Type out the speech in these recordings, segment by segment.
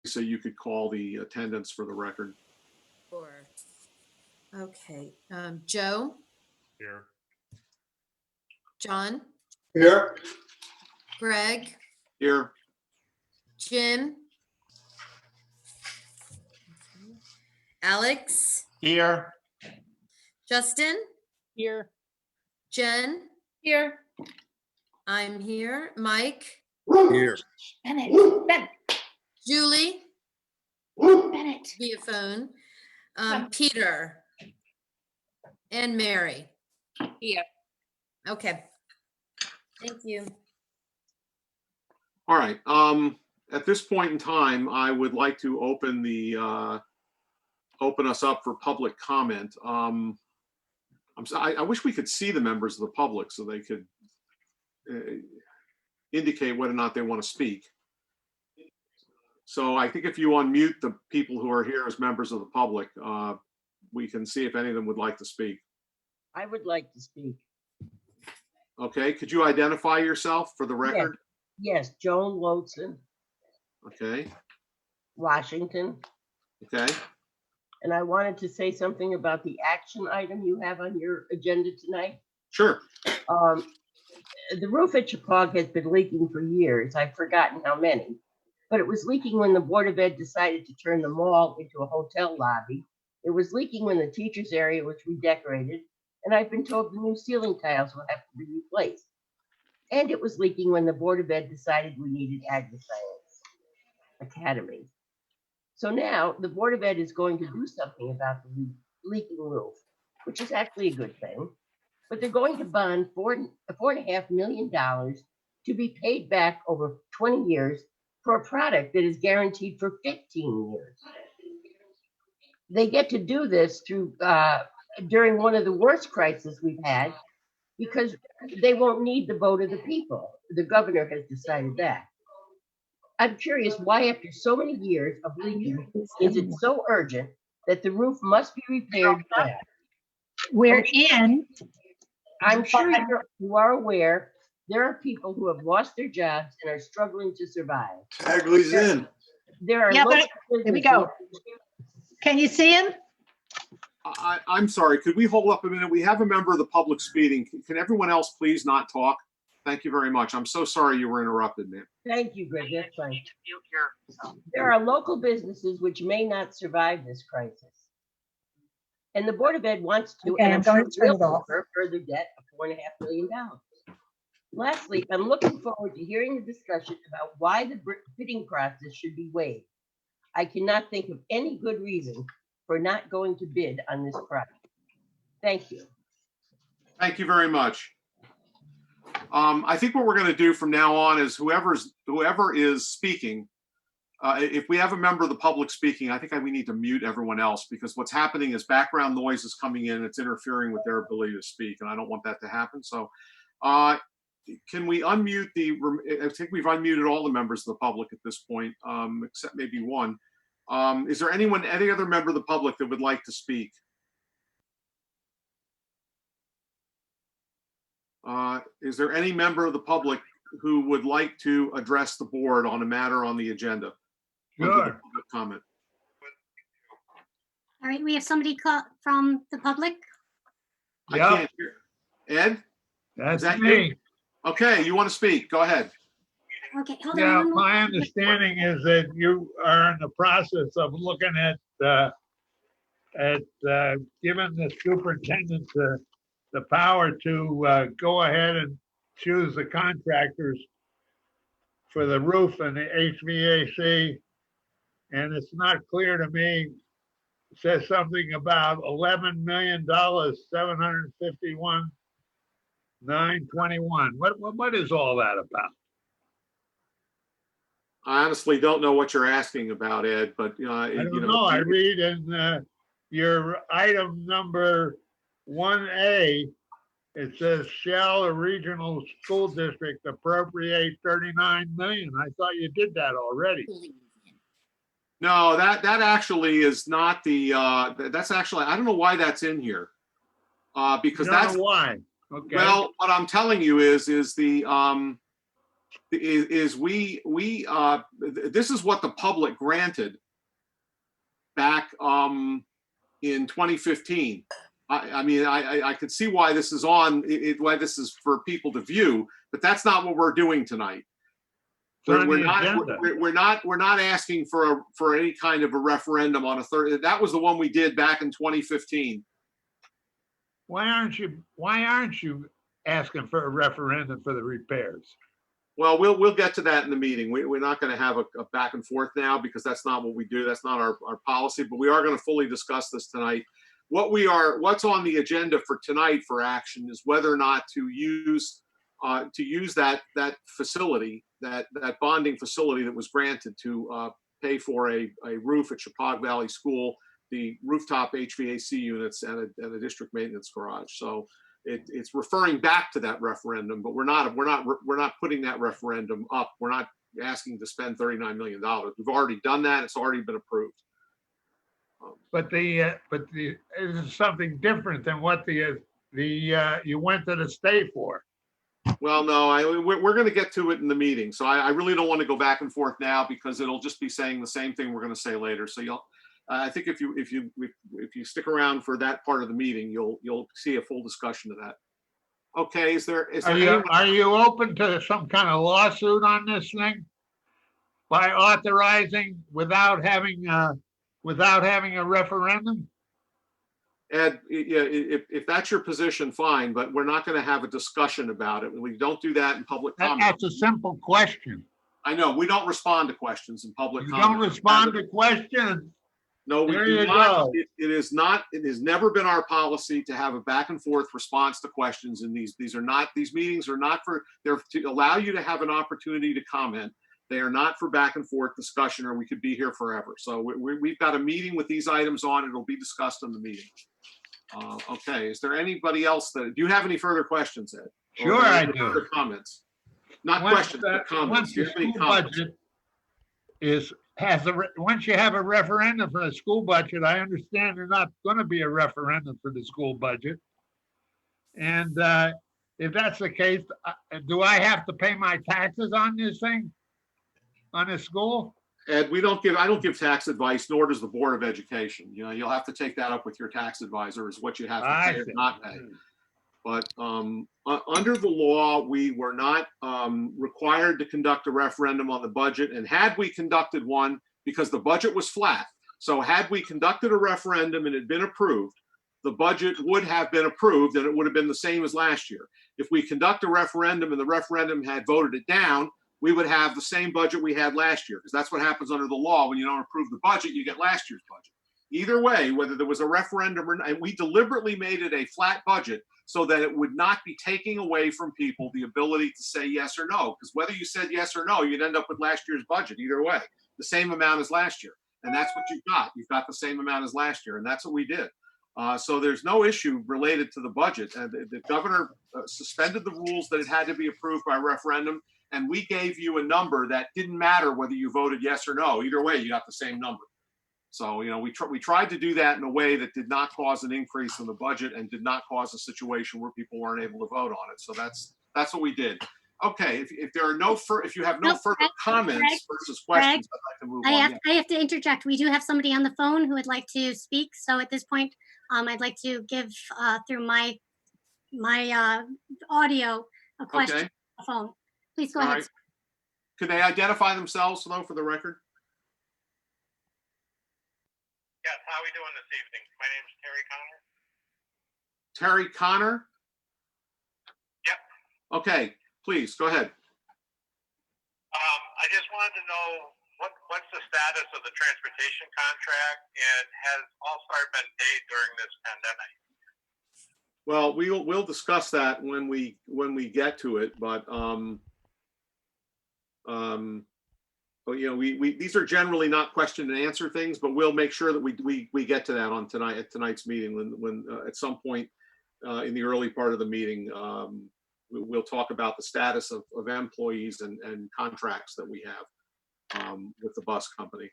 so you could call the attendance for the record. Sure. Okay, Joe, Here. John, Here. Greg, Here. Jim, Alex, Here. Justin, Here. Jen, Here. I'm here, Mike, Here. Bennett. Julie, Bennett. via phone, Yeah. Peter, and Mary. Here. Okay. Thank you. All right. At this point in time, I would like to open us up for public comment. I wish we could see the members of the public so they could indicate whether or not they want to speak. So I think if you unmute the people who are here as members of the public, we can see if any of them would like to speak. I would like to speak. Okay, could you identify yourself for the record? Yes, Joan Lotzen, Okay, Washington. okay. And I wanted to say something about the action item you have on your agenda tonight. Sure. The roof at Chapag has been leaking for years. I've forgotten how many. But it was leaking when the Board of Ed decided to turn the mall into a hotel lobby. It was leaking when the teachers' area was redecorated. And I've been told the new ceiling tiles will have to be replaced. And it was leaking when the Board of Ed decided we needed agri-science academy. So now the Board of Ed is going to do something about the leaking roof, which is actually a good thing. But they're going to bond $4.5 million to be paid back over 20 years for a product that is guaranteed for 15 years. They get to do this through during one of the worst crises we've had, because they won't need the vote of the people. The governor has decided that. I'm curious why, after so many years of leaking, is it so urgent that the roof must be repaired now? I'm sure you are aware there are people who have lost their jobs and are struggling to survive. Hagley's in. There are Yeah, local but here we go. Can you see him? I'm sorry, could we hold up a minute? We have a member of the public speaking. Can everyone else please not talk? Thank you very much. I'm so sorry you were interrupted, man. Thank you, Greg. That's fine. There are local businesses which may not survive this crisis. And the Board of Ed wants to, Okay, and I'm I'm sure going to turn will it off. incur further debt of $4.5 million. Lastly, I'm looking forward to hearing the discussion about why the bidding process should be waived. I cannot think of any good reason for not going to bid on this project. Thank you. Thank you very much. I think what we're going to do from now on is whoever is speaking, if we have a member of the public speaking, I think we need to mute everyone else, because what's happening is background noise is coming in. It's interfering with their ability to speak, and I don't want that to happen. So can we unmute I think we've unmuted all the members of the public at this point, except maybe one. Is there any other member of the public that would like to speak? Is there any member of the public who would like to address the board on a matter on the agenda? Sure. Comment. All right, we have somebody from the public. I Yeah. can't hear. Ed? That's that me. Okay, you want to speak? Go ahead. Okay, hold Yeah, on. my understanding is that you are in the process of looking at giving the superintendent the power to go ahead and choose the contractors for the roof and the HVAC. And it's not clear to me, it says something about $11,751,921. What is all that about? I honestly don't know what you're asking about, Ed, but I don't know. I read in your item number 1A, it says, shall a regional school district appropriate 39 million? I thought you did that already. No, that actually is not the, that's actually, I don't know why that's in here. Because You don't that's know why. Okay. Well, what I'm telling you is is this is what the public granted back in 2015. I mean, I could see why this is on why this is for people to view, but that's not what we're doing tonight. It's on We're the not, agenda. we're not asking for any kind of a referendum on a third. That was the one we did back in 2015. Why aren't you asking for a referendum for the repairs? Well, we'll get to that in the meeting. We're not going to have a back and forth now because that's not what we do. That's not our policy, but we are going to fully discuss this tonight. What's on the agenda for tonight for action is whether or not to use that facility, that bonding facility that was granted to pay for a roof at Chippewa Valley School, the rooftop HVAC units and a district maintenance garage. So it's referring back to that referendum, but we're not putting that referendum up. We're not asking to spend $39 million. We've already done that. It's already been approved. But it is something different than what you went to the state for. Well, no, we're going to get to it in the meeting. So I really don't want to go back and forth now because it'll just be saying the same thing we're going to say later. So I think if you stick around for that part of the meeting, you'll see a full discussion of that. Okay, Are you open to some kind of lawsuit on this thing by authorizing without having a referendum? Ed, yeah, if that's your position, fine, but we're not going to have a discussion about it. We don't do that in public comment. That's a simple question. I know, we don't respond to questions in public You comment. don't respond to questions. No, we There do you not. go. It has never been our policy to have a back and forth response to questions. And these meetings are not they're to allow you to have an opportunity to comment. They are not for back and forth discussion, or we could be here forever. So we've got a meeting with these items on. It'll be discussed in the meeting. Okay, is there anybody else do you have any further questions, Ed? Sure, I do. Further comments? Not questions, but comments. Once Do the you have any school comments? budget once you have a referendum for the school budget, I understand there's not going to be a referendum for the school budget. And if that's the case, do I have to pay my taxes on this thing? On this school? Ed, I don't give tax advice, nor does the Board of Education. You know, you'll have to take that up with your tax advisor is what you have to I pay or see. not pay. But under the law, we were not required to conduct a referendum on the budget. And had we conducted one, because the budget was flat, so had we conducted a referendum and it had been approved, the budget would have been approved and it would have been the same as last year. If we conduct a referendum and the referendum had voted it down, we would have the same budget we had last year, because that's what happens under the law. When you don't approve the budget, you get last year's budget. Either way, whether there was a referendum or not, and we deliberately made it a flat budget so that it would not be taking away from people the ability to say yes or no. Because whether you said yes or no, you'd end up with last year's budget either way, the same amount as last year. And that's what you've got. You've got the same amount as last year, and that's what we did. So there's no issue related to the budget. The governor suspended the rules that it had to be approved by referendum, and we gave you a number that didn't matter whether you voted yes or no. Either way, you got the same number. So, you know, we tried to do that in a way that did not cause an increase in the budget and did not cause a situation where people weren't able to vote on it. So that's what we did. Okay, if there are if you have no Nope, further Greg, comments versus questions, I'd like to move on. I have to interject. We do have somebody on the phone who would like to speak. So at this point, I'd like to give through my audio a question Okay. on the phone. Please go All ahead. right. Could they identify themselves, though, for the record? Yes, how are we doing this evening? My name is Terry Connor. Terry Connor? Yep. Okay, please, go ahead. I just wanted to know what's the status of the transportation contract, and has All-Star been paid during this pandemic? Well, we'll discuss that when we get to it, but you know, we these are generally not question and answer things, but we'll make sure that we get to that on tonight's meeting when at some point in the early part of the meeting we'll talk about the status of employees and contracts that we have with the bus company.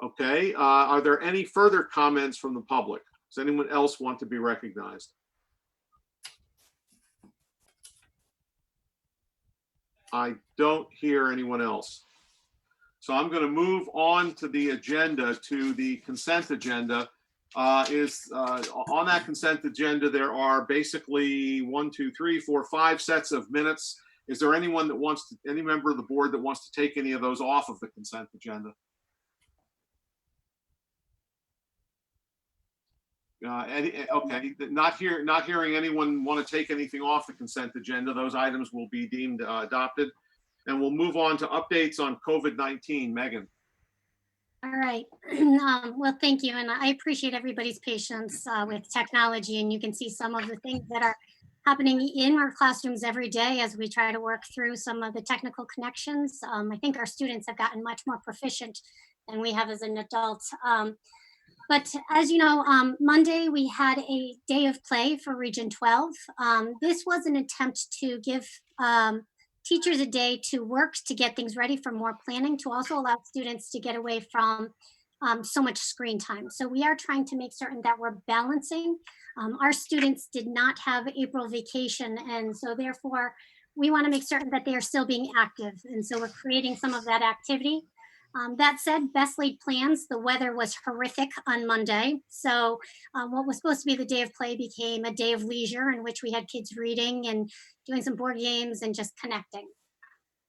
Okay, are there any further comments from the public? Does anyone else want to be recognized? I don't hear anyone else. So I'm going to move on to the agenda, to the consent agenda. On that consent agenda, there are basically 5 sets of minutes. Is there anyone that wants to, any member of the board that wants to take any of those off of the consent agenda? Okay, not hearing anyone want to take anything off the consent agenda. Those items will be deemed adopted. And we'll move on to updates on COVID-19. Megan. All right. Well, thank you. And I appreciate everybody's patience with technology. And you can see some of the things that are happening in our classrooms every day as we try to work through some of the technical connections. I think our students have gotten much more proficient than we have as an adult. But as you know, Monday we had a day of play for Region 12. This was an attempt to give teachers a day to work to get things ready for more planning, to also allow students to get away from so much screen time. So we are trying to make certain that we're balancing. Our students did not have April vacation, and so therefore we want to make certain that they are still being active. And so we're creating some of that activity. That said, best laid plans, the weather was horrific on Monday. So what was supposed to be the day of play became a day of leisure in which we had kids reading and doing some board games and just connecting.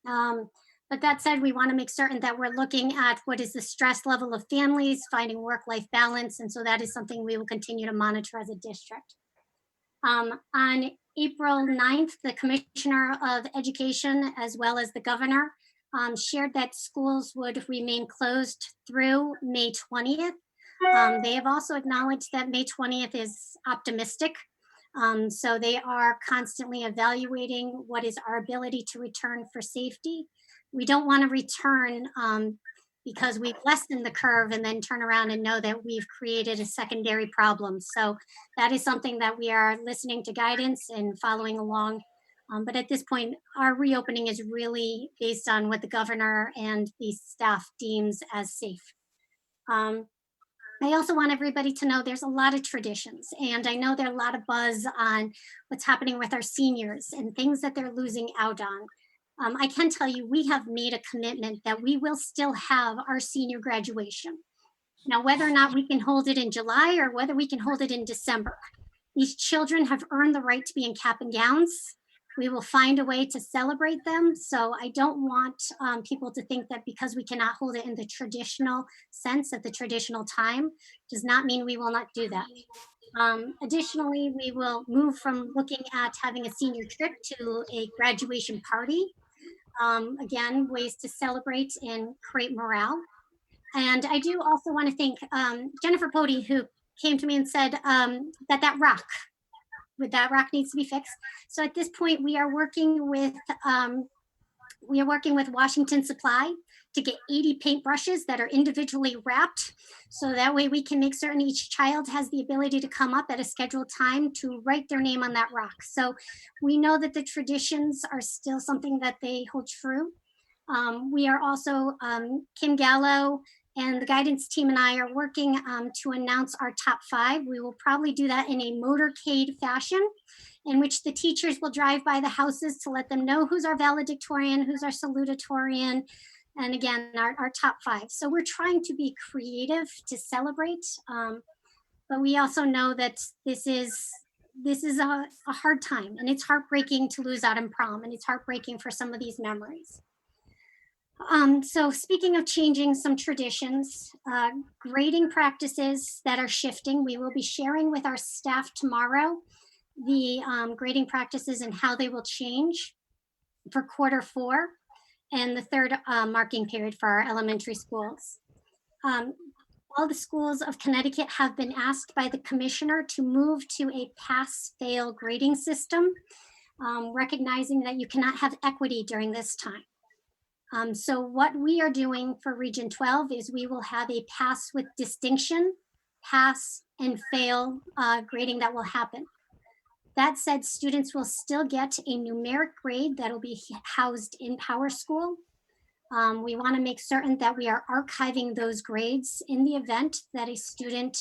But that said, we want to make certain that we're looking at what is the stress level of families, finding work-life balance. And so that is something we will continue to monitor as a district. On April 9th, the Commissioner of Education, as well as the Governor, shared that schools would remain closed through May 20th. They have also acknowledged that May 20th is optimistic. So they are constantly evaluating what is our ability to return for safety. We don't want to return because we've lessened the curve and then turn around and know that we've created a secondary problem. So that is something that we are listening to guidance and following along. But at this point, our reopening is really based on what the governor and the staff deems as safe. I also want everybody to know there's a lot of traditions, and I know there's a lot of buzz on what's happening with our seniors and things that they're losing out on. I can tell you we have made a commitment that we will still have our senior graduation. Now, whether or not we can hold it in July or whether we can hold it in December, these children have earned the right to be in cap and gowns. We will find a way to celebrate them. So I don't want people to think that because we cannot hold it in the traditional sense at the traditional time does not mean we will not do that. Additionally, we will move from looking at having a senior trip to a graduation party. Again, ways to celebrate and create morale. And I do also want to thank Jennifer Pody, who came to me and said that rock needs to be fixed. So at this point, we are working with Washington Supply to get 80 paintbrushes that are individually wrapped. So that way we can make certain each child has the ability to come up at a scheduled time to write their name on that rock. So we know that the traditions are still something that they hold true. We are also, Kim Gallo and the guidance team and I are working to announce our top 5. We will probably do that in a motorcade fashion in which the teachers will drive by the houses to let them know who's our valedictorian, who's our salutatorian, and again, our top 5. So we're trying to be creative to celebrate, but we also know that this is a hard time, and it's heartbreaking to lose out on prom, and it's heartbreaking for some of these memories. So speaking of changing some traditions, grading practices that are shifting, we will be sharing with our staff tomorrow the grading practices and how they will change for Q4 and the third marking period for our elementary schools. All the schools of Connecticut have been asked by the commissioner to move to a pass-fail grading system, recognizing that you cannot have equity during this time. So what we are doing for Region 12 is we will have a pass with distinction, pass and fail grading that will happen. That said, students will still get a numeric grade that will be housed in PowerSchool. We want to make certain that we are archiving those grades in the event that a student,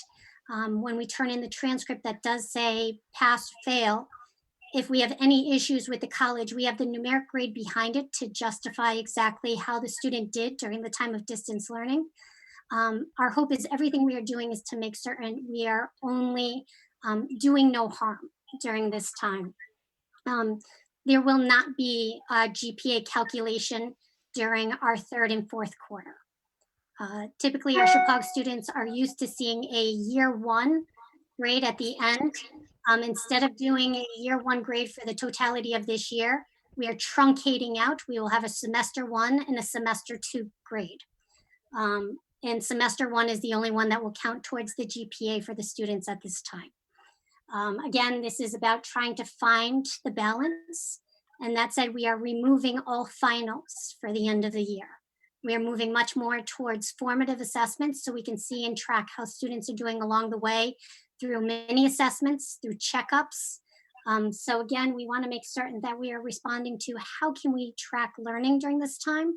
when we turn in the transcript that does say pass, fail, if we have any issues with the college, we have the numeric grade behind it to justify exactly how the student did during the time of distance learning. Our hope is everything we are doing is to make certain we are only doing no harm during this time. There will not be a GPA calculation during our third and fourth quarter. Typically, our Chippewa students are used to seeing a year one grade at the end. Instead of doing a year one grade for the totality of this year, we are truncating out. We will have a semester one and a semester two grade. And semester one is the only one that will count towards the GPA for the students at this time. Again, this is about trying to find the balance. And that said, we are removing all finals for the end of the year. We are moving much more towards formative assessments so we can see and track how students are doing along the way through mini assessments, through checkups. So again, we want to make certain that we are responding to how can we track learning during this time.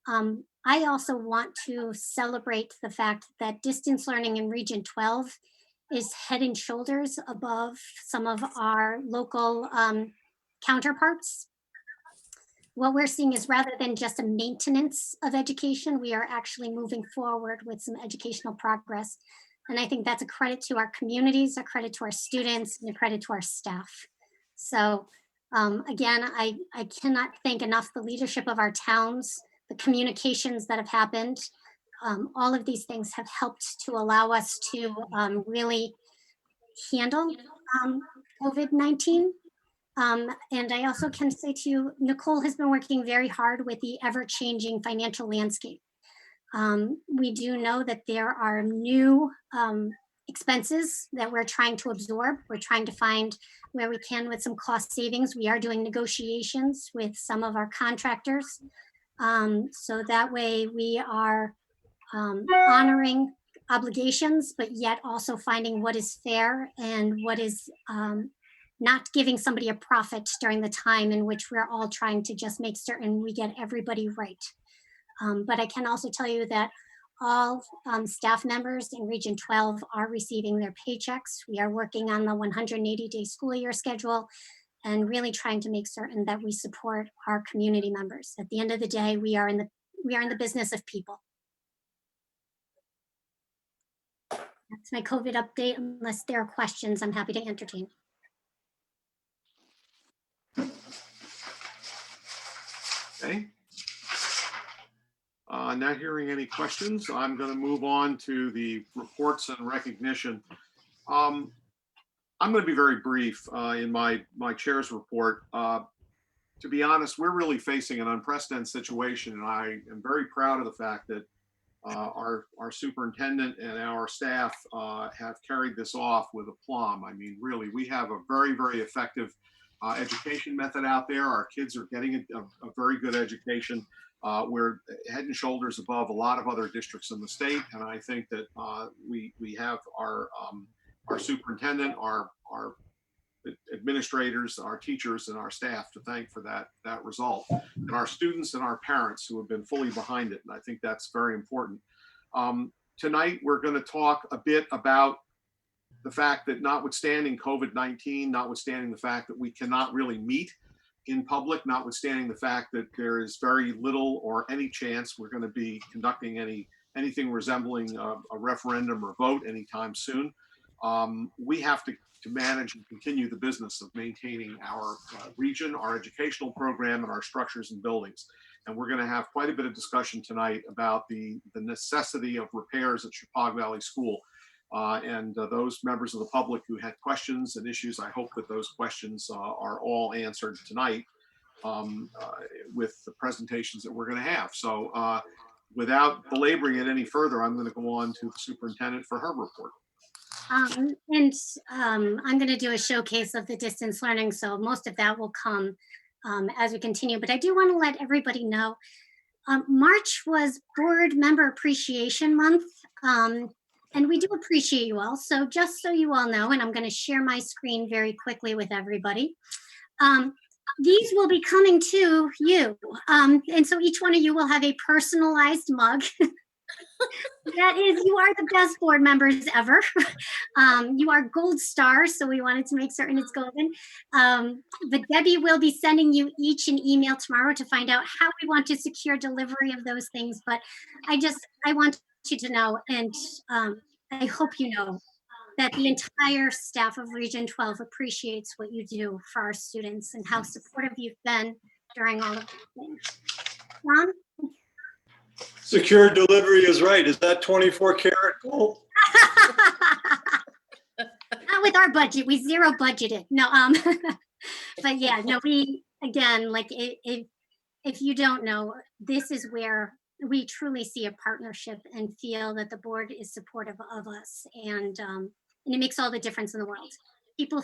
I also want to celebrate the fact that distance learning in Region 12 is head and shoulders above some of our local counterparts. What we're seeing is rather than just a maintenance of education, we are actually moving forward with some educational progress. And I think that's a credit to our communities, a credit to our students, and a credit to our staff. So again, I cannot thank enough the leadership of our towns, the communications that have happened. All of these things have helped to allow us to really handle COVID-19. And I also can say to you, Nicole has been working very hard with the ever-changing financial landscape. We do know that there are new expenses that we're trying to absorb. We're trying to find where we can with some cost savings. We are doing negotiations with some of our contractors. So that way we are honoring obligations, but yet also finding what is fair and what is not giving somebody a profit during the time in which we're all trying to just make certain we get everybody right. But I can also tell you that all staff members in Region 12 are receiving their paychecks. We are working on the 180-day school year schedule and really trying to make certain that we support our community members. At the end of the day, we are in the business of people. That's my COVID update. Unless there are questions, I'm happy to entertain. Okay. Not hearing any questions, I'm going to move on to the reports and recognition. I'm going to be very brief in my chair's report. To be honest, we're really facing an unprecedented situation, and I am very proud of the fact that our superintendent and our staff have carried this off with aplomb. I mean, really, we have a very, very effective education method out there. Our kids are getting a very good education. We're head and shoulders above a lot of other districts in the state, and I think that we have our superintendent, our administrators, our teachers, and our staff to thank for that result, and our students and our parents who have been fully behind it. And I think that's very important. Tonight, we're going to talk a bit about the fact that notwithstanding COVID-19, notwithstanding the fact that we cannot really meet in public, notwithstanding the fact that there is very little or any chance we're going to be conducting anything resembling a referendum or vote anytime soon, we have to manage and continue the business of maintaining our region, our educational program, and our structures and buildings. And we're going to have quite a bit of discussion tonight about the necessity of repairs at Chippewa Valley School. And those members of the public who had questions and issues, I hope that those questions are all answered tonight with the presentations that we're going to have. So without belaboring it any further, I'm going to go on to the superintendent for her report. I'm going to do a showcase of the distance learning, so most of that will come as we continue. But I do want to let everybody know, March was Board Member Appreciation Month, and we do appreciate you all. So just so you all know, and I'm going to share my screen very quickly with everybody. These will be coming to you, and so each one of you will have a personalized mug. That is, you are the best board members ever. You are gold stars, so we wanted to make certain it's golden. But Debbie will be sending you each an email tomorrow to find out how we want to secure delivery of those things. But I want you to know, and I hope you know, that the entire staff of Region 12 appreciates what you do for our students and how supportive you've been during all of these things. Ron? Secure delivery is right. Is that 24 karat gold? Not with our budget. We zero budgeted. No, but yeah, no, we, again, like if you don't know, this is where we truly see a partnership and feel that the board is supportive of us, and it makes all the difference in the world. People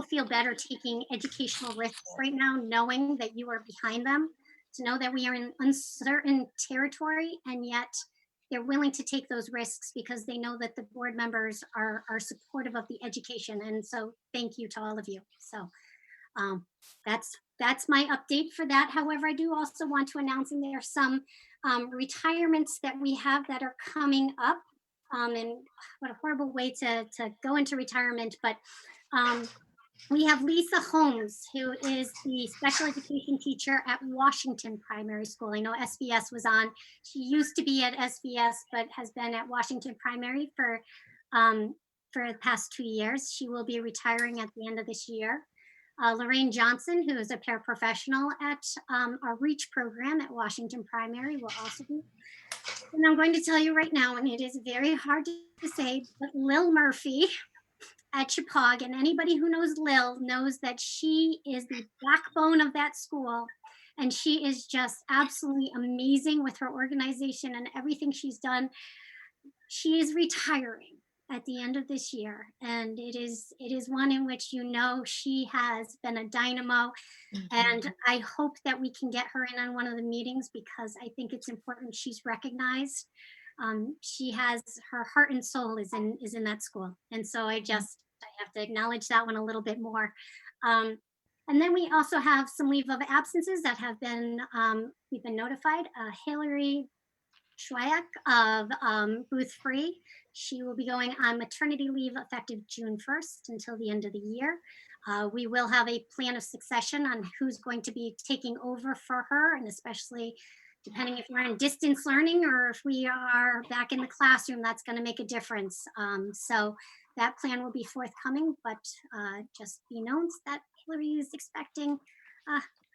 feel better taking educational risks right now, knowing that you are behind them, to know that we are in uncertain territory, and yet they're willing to take those risks because they know that the board members are supportive of the education. And so thank you to all of you. So that's my update for that. However, I do also want to announce, and there are some retirements that we have that are coming up. And what a horrible way to go into retirement, but we have Lisa Holmes, who is the special education teacher at Washington Primary School. I know SVS was on. She used to be at SVS, but has been at Washington Primary for the past 2 years. She will be retiring at the end of this year. Lorraine Johnson, who is a paraprofessional at our REACH program at Washington Primary, will also be. And I'm going to tell you right now, and it is very hard to say, but Lil Murphy at Chippewa, and anybody who knows Lil knows that she is the backbone of that school, and she is just absolutely amazing with her organization and everything she's done. She is retiring at the end of this year, and it is one in which, you know, she has been a dynamo. And I hope that we can get her in on one of the meetings, because I think it's important she's recognized. She has, her heart and soul is in that school, and so I have to acknowledge that one a little bit more. And then we also have some leave of absences that have been we've been notified. Hillary Schwayak of Booth Free, she will be going on maternity leave effective June 1st until the end of the year. We will have a plan of succession on who's going to be taking over for her, and especially depending if we're in distance learning or if we are back in the classroom, that's going to make a difference. So that plan will be forthcoming, but just be known that Hillary is expecting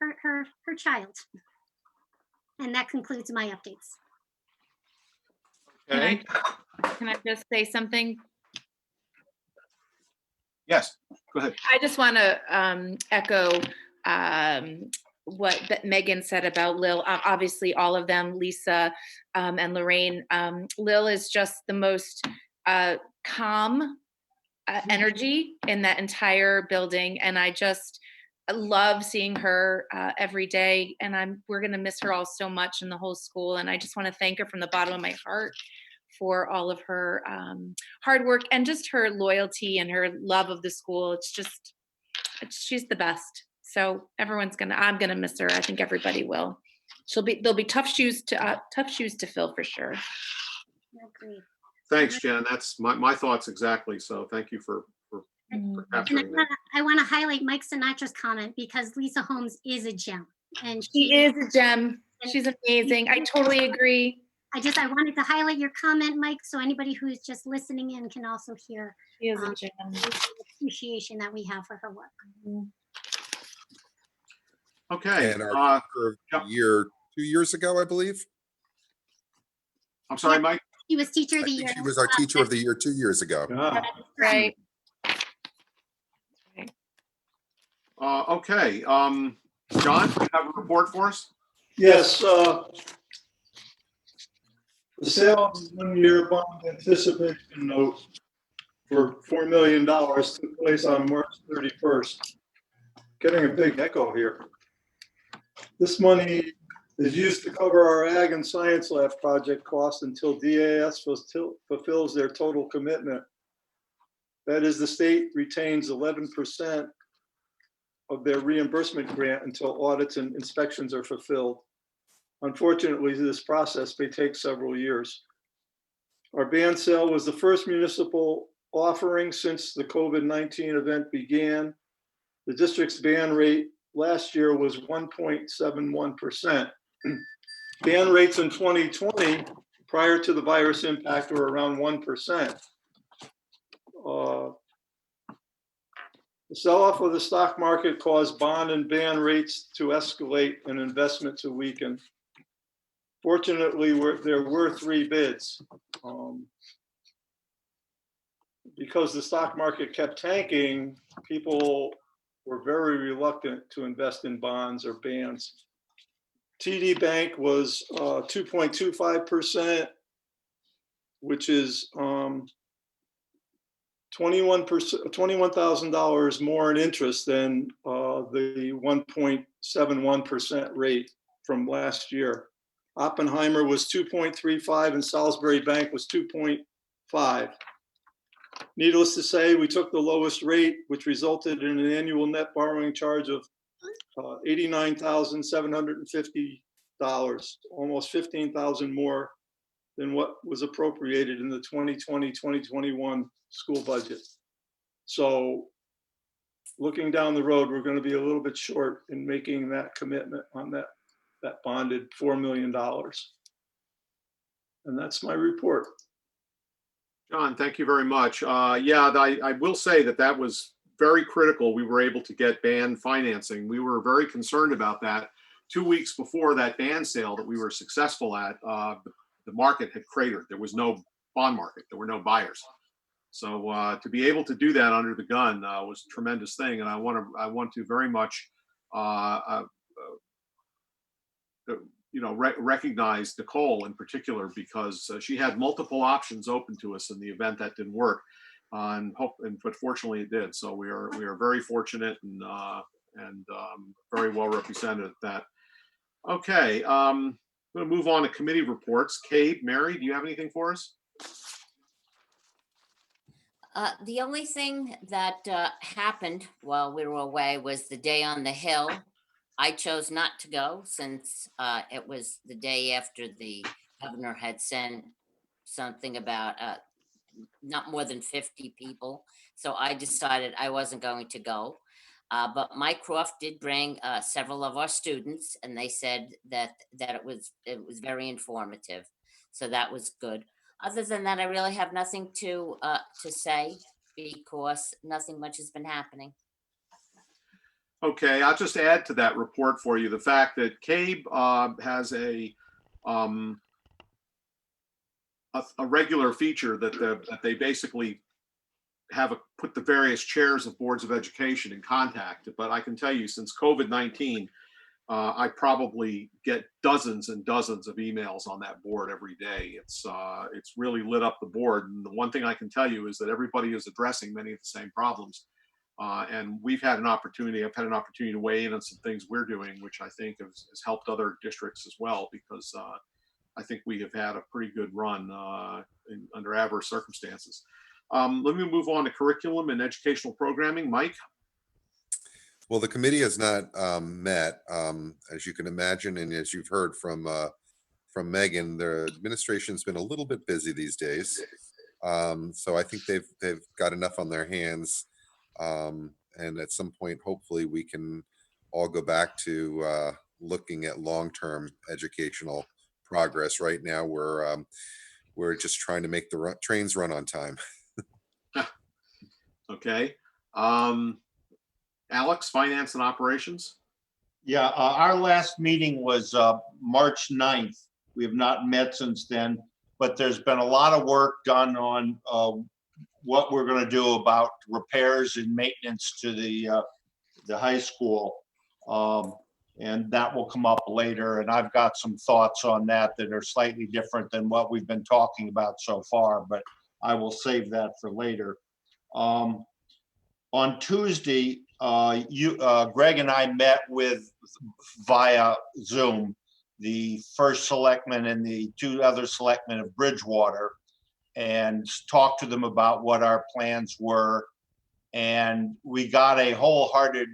her child. And that concludes my updates. Okay, Can I just say something? yes, go ahead. I just want to echo what Megan said about Lil. Obviously, all of them, Lisa and Lorraine. Lil is just the most calm energy in that entire building, and I just love seeing her every day. And we're going to miss her all so much in the whole school. And I just want to thank her from the bottom of my heart for all of her hard work and just her loyalty and her love of the school. She's the best. So I'm going to miss her. I think everybody will. There'll be tough shoes to fill for sure. Agreed. Thanks, Jen. That's my thoughts exactly. So thank you for capturing that. I want to highlight Mike Sinatra's comment, because Lisa Holmes is a gem, and She is a gem. She's amazing. I totally agree. I wanted to highlight your comment, Mike, so anybody who's just listening in can also hear She is a gem. the appreciation that we have for her work. Okay. And our teacher of the year 2 years ago, I believe. I'm sorry, Mike. She was teacher of the I think year. she was our teacher of the year 2 years ago. Ah, Right. Okay. John, you have a report for us? yes, the sale of the one-year bond anticipation note for $4 million took place on March 31st. Getting a big echo here. This money is used to cover our Ag and Science Lab project costs until DAS fulfills their total commitment. That is, the state retains 11% of their reimbursement grant until audits and inspections are fulfilled. Unfortunately, this process may take several years. Our band sale was the first municipal offering since the COVID-19 event began. The district's band rate last year was 1.71%. Band rates in 2020, prior to the virus impact, were around 1%. The sell-off of the stock market caused bond and band rates to escalate and investment to weaken. Fortunately, there were 3 bids. Because the stock market kept tanking, people were very reluctant to invest in bonds or bands. TD Bank was 2.25%, which is $21,000 more in interest than the 1.71% rate from last year. Oppenheimer was 2.35 and Salisbury Bank was 2.5. Needless to say, we took the lowest rate, which resulted in an annual net borrowing charge of $89,750, almost $15,000 more than what was appropriated in the 2020-2021 school budget. So looking down the road, we're going to be a little bit short in making that commitment on that bonded $4 million. And that's my report. John, thank you very much. Yeah, I will say that was very critical. We were able to get band financing. We were very concerned about that. 2 weeks before that band sale that we were successful at, the market had cratered. There was no bond market. There were no buyers. So to be able to do that under the gun was a tremendous thing. And I want to very much, recognize Nicole in particular, because she had multiple options open to us in the event that didn't work, but fortunately it did. So we are very fortunate and very well represented at that. Okay, I'm going to move on to committee reports. Kate, Mary, do you have anything for us? The only thing that happened while we were away was the Day on the Hill. I chose not to go since it was the day after the governor had sent something about not more than 50 people. So I decided I wasn't going to go. But Mike Croft did bring several of our students, and they said that it was very informative. So that was good. Other than that, I really have nothing to say because nothing much has been happening. Okay, I'll just add to that report for you the fact that CABE has a regular feature that they basically have put the various chairs of boards of education in contact. But I can tell you, since COVID-19, I probably get dozens and dozens of emails on that board every day. It's really lit up the board. And the one thing I can tell you is that everybody is addressing many of the same problems. And I've had an opportunity to weigh in on some things we're doing, which I think has helped other districts as well, because I think we have had a pretty good run under adverse circumstances. Let me move on to curriculum and educational programming. Mike? Well, the committee has not met, as you can imagine, and as you've heard from Megan, the administration's been a little bit busy these days. So I think they've got enough on their hands. And at some point, hopefully, we can all go back to looking at long-term educational progress. Right now, we're just trying to make the trains run on time. Okay. Alex, finance and operations. Yeah, our last meeting was March 9th. We have not met since then, but there's been a lot of work done on what we're going to do about repairs and maintenance to the high school. And that will come up later. And I've got some thoughts on that are slightly different than what we've been talking about so far, but I will save that for later. On Tuesday, Greg and I met with, via Zoom, the first selectman and the 2 other selectmen of Bridgewater, and talked to them about what our plans were. And we got a wholehearted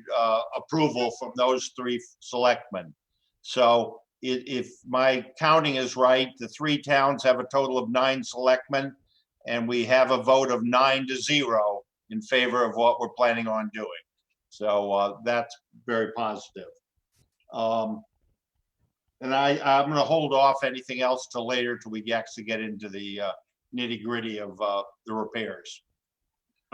approval from those 3 selectmen. So if my counting is right, the 3 towns have a total of 9 selectmen, and we have a vote of 9-0 in favor of what we're planning on doing. So that's very positive. And I'm going to hold off anything else till later till we actually get into the nitty-gritty of the repairs.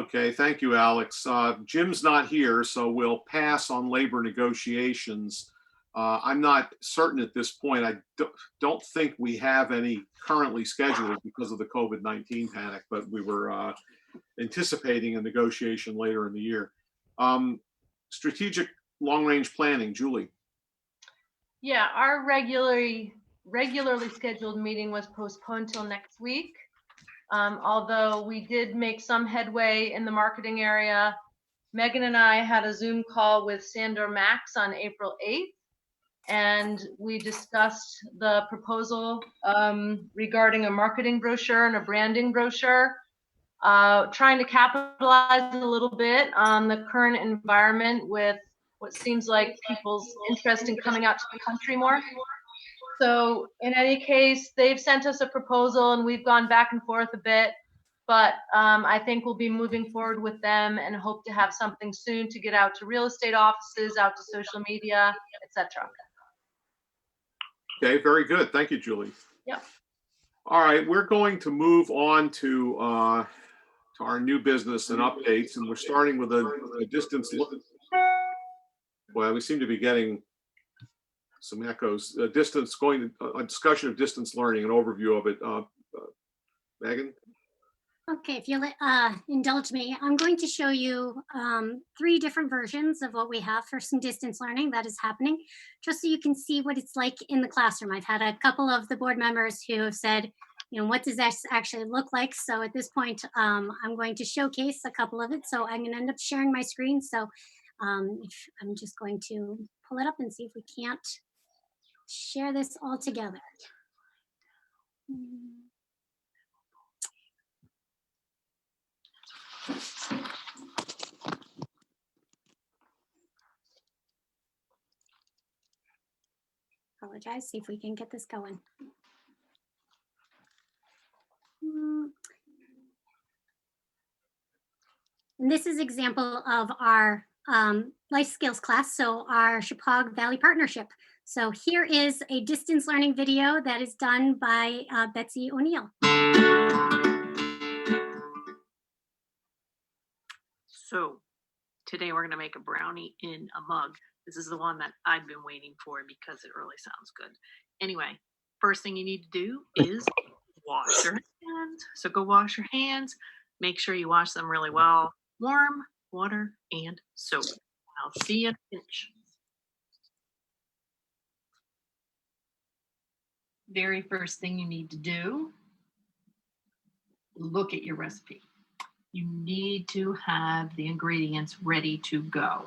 Okay, thank you, Alex. Jim's not here, so we'll pass on labor negotiations. I'm not certain at this point. I don't think we have any currently scheduled because of the COVID-19 panic, but we were anticipating a negotiation later in the year. Strategic long-range planning, Julie. Yeah, our regularly scheduled meeting was postponed till next week. Although we did make some headway in the marketing area. Megan and I had a Zoom call with Sandor Max on April 8th, and we discussed the proposal regarding a marketing brochure and a branding brochure, trying to capitalize a little bit on the current environment with what seems like people's interest in coming out to the country more. So in any case, they've sent us a proposal and we've gone back and forth a bit, but I think we'll be moving forward with them and hope to have something soon to get out to real estate offices, out to social media, etc. Okay, very good. Thank you, Julie. Yep. All right, we're going to move on to our new business and updates, and we're starting with a distance. Well, we seem to be getting some echoes. A discussion of distance learning, an overview of it. Megan? Okay, if you'll indulge me, I'm going to show you 3 different versions of what we have for some distance learning that is happening, just so you can see what it's like in the classroom. I've had a couple of the board members who have said, you know, what does that actually look like? So at this point, I'm going to showcase a couple of it. So I'm going to end up sharing my screen. So if I'm just going to pull it up and see if we can't share this all together. Apologize, see if we can get this going. And this is an example of our life skills class, so our Chippewa Valley Partnership. So here is a distance learning video that is done by Betsy O'Neill. So today we're going to make a brownie in a mug. This is the one that I've been waiting for because it really sounds good. Anyway, first thing you need to do is wash your hands. So go wash your hands. Make sure you wash them really well. Warm water and soap. I'll see you in a pinch. Very first thing you need to do, look at your recipe. You need to have the ingredients ready to go.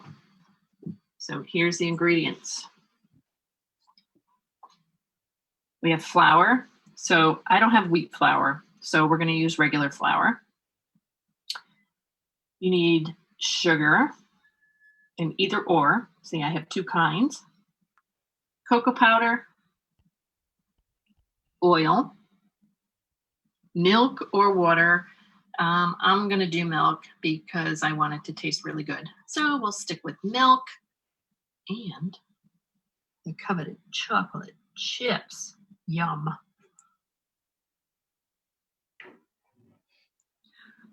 So here's the ingredients. We have flour. So I don't have wheat flour, so we're going to use regular flour. You need sugar in either or. See, I have 2 kinds. Cocoa powder, oil, milk or water. I'm going to do milk because I want it to taste really good. So we'll stick with milk and the coveted chocolate chips. Yum.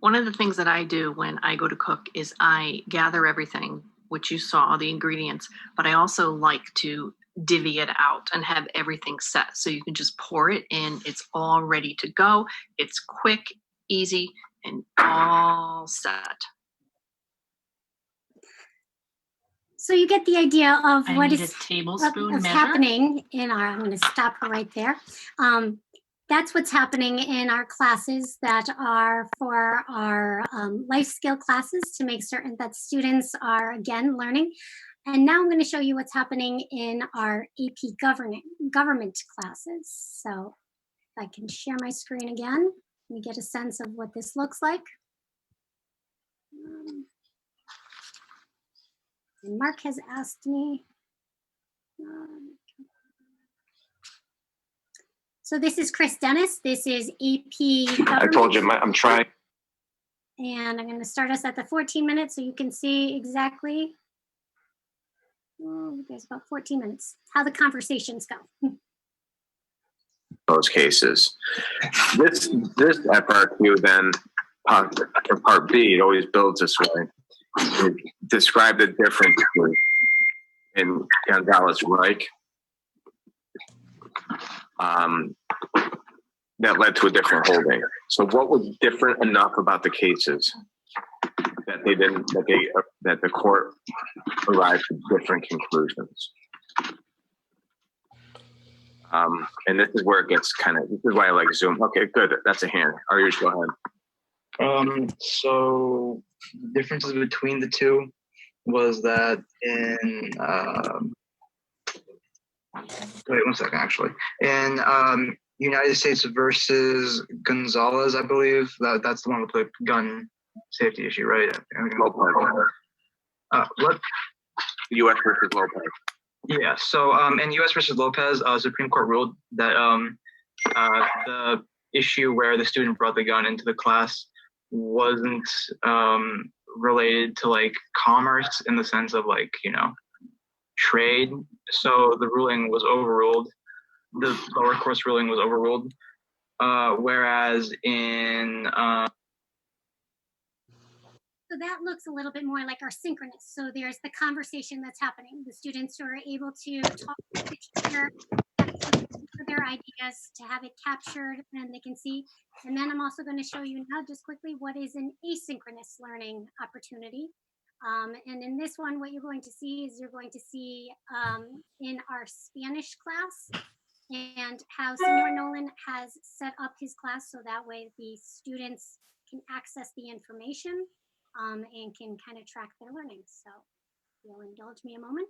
One of the things that I do when I go to cook is I gather everything, which you saw, the ingredients, but I also like to divvy it out and have everything set. So you can just pour it in. It's all ready to go. It's quick, easy, and all set. So you get the idea of I what need is a tablespoon of measure. happening in our, I'm going to stop right there. That's what's happening in our classes that are for our life skill classes to make certain that students are, again, learning. And now I'm going to show you what's happening in our AP government classes. So if I can share my screen again, let me get a sense of what this looks like. And Mark has asked me. So this is Chris Dennis. This is AP I Government. told you, I'm trying. And I'm going to start us at the 14 minutes so you can see exactly. Oh, there's about 14 minutes. How the conversations go. Those cases. This FRQ then, for part B, it always builds this way. Describe the difference in Gonzalez Reich. That led to a different holding. So what was different enough about the cases that that the court arrived at different conclusions? And this is where it gets this is why I like Zoom. Okay, good. That's a hand. Arish, go ahead. So the differences between the two was that in wait 1 second, actually. In United States versus Gonzalez, I believe that's the one with the gun safety issue, right? What? U.S. versus Lopez. Yeah. So in U.S. versus Lopez, Supreme Court ruled that the issue where the student brought the gun into the class wasn't related to like commerce in the sense of like, trade. So the ruling was overruled. The lower court's ruling was overruled. Whereas in So that looks a little bit more like our synchronous. So there's the conversation that's happening. The students are able to talk to the teacher, for their ideas, to have it captured, and they can see. And then I'm also going to show you now just quickly what is an asynchronous learning opportunity. And in this one, what you're going to see is you're going to see in our Spanish class and how Senor Nolan has set up his class so that way the students can access the information and can kind of track their learning. So you'll indulge me a moment.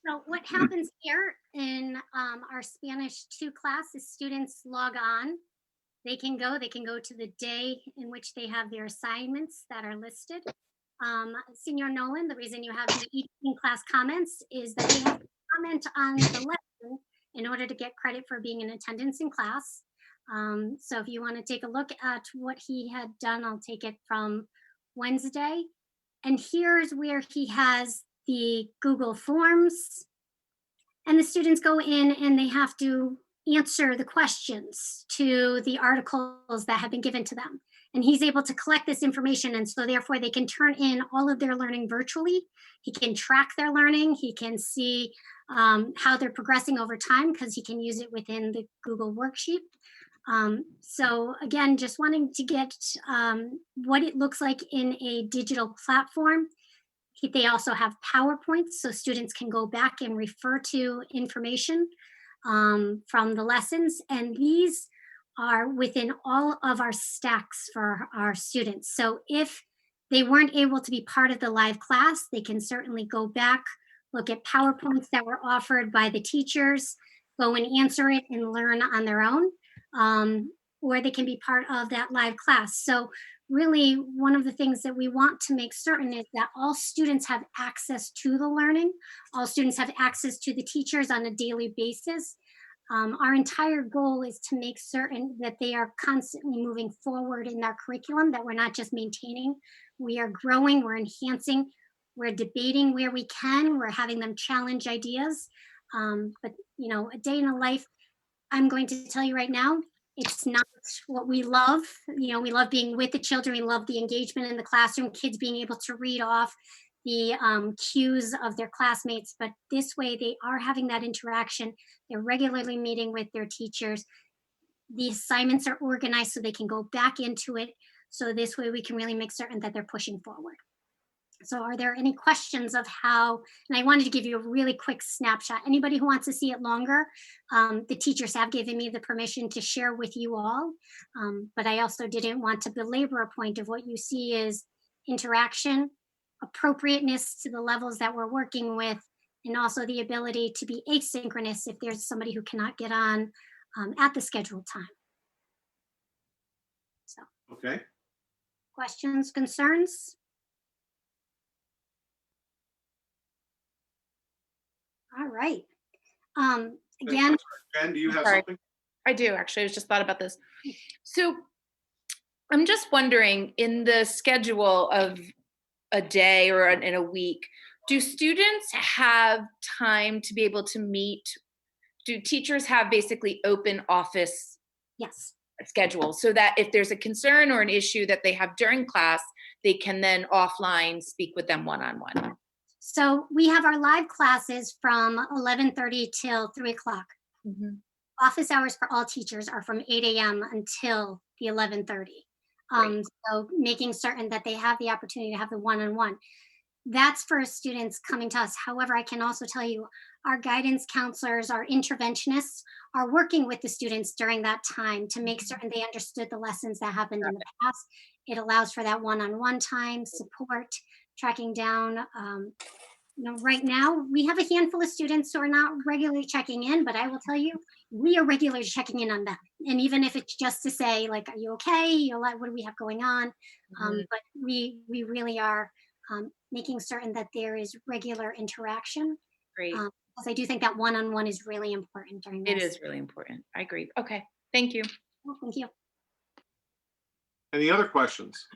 So what happens here in our Spanish 2 class is students log on. They can go to the day in which they have their assignments that are listed. Senor Nolan, the reason you have the in-class comments is that they have to comment on the lesson in order to get credit for being in attendance in class. So if you want to take a look at what he had done, I'll take it from Wednesday. And here's where he has the Google Forms. And the students go in and they have to answer the questions to the articles that have been given to them. And he's able to collect this information. And so therefore they can turn in all of their learning virtually. He can track their learning. He can see how they're progressing over time because he can use it within the Google worksheet. So again, just wanting to get what it looks like in a digital platform. They also have PowerPoints, so students can go back and refer to information from the lessons. And these are within all of our stacks for our students. So if they weren't able to be part of the live class, they can certainly go back, look at PowerPoints that were offered by the teachers, go and answer it and learn on their own, or they can be part of that live class. So really, one of the things that we want to make certain is that all students have access to the learning. All students have access to the teachers on a daily basis. Our entire goal is to make certain that they are constantly moving forward in their curriculum, that we're not just maintaining, we are growing, we're enhancing, we're debating where we can, we're having them challenge ideas. But a day in a life, I'm going to tell you right now, it's not what we love. We love being with the children. We love the engagement in the classroom, kids being able to read off the cues of their classmates. But this way, they are having that interaction. They're regularly meeting with their teachers. The assignments are organized so they can go back into it. So this way, we can really make certain that they're pushing forward. So are there any questions of how, and I wanted to give you a really quick snapshot. Anybody who wants to see it longer, the teachers have given me the permission to share with you all, but I also didn't want to belabor a point of what you see is interaction, appropriateness to the levels that we're working with, and also the ability to be asynchronous if there's somebody who cannot get on at the scheduled time. So, okay. Questions, concerns? All right. Again, Jen, do you have Sorry. something? I do, actually. I was just thought about this. So I'm just wondering, in the schedule of a day or in a week, do students have time to be able to meet? Do teachers have basically open office yes. schedule so that if there's a concern or an issue that they have during class, they can then offline speak with them one-on-one? So we have our live classes from 11:30 till 3 o'clock. Mhm. Office hours for all teachers are from 8 a.m. until the 11:30. So making certain that they have the opportunity to have the one-on-one. That's for students coming to us. However, I can also tell you our guidance counselors, our interventionists are working with the students during that time to make certain they understood the lessons that happened in the past. It allows for that one-on-one time, support, tracking down. Right now we have a handful of students who are not regularly checking in, but I will tell you, we are regularly checking in on them. And even if it's just to say, like, are you okay? What do we have going on? But we really are making certain that there is regular interaction. Great. Because I do think that one-on-one is really important during this. It is really important. I agree. Okay. Thank you. Well, thank you. Any other questions?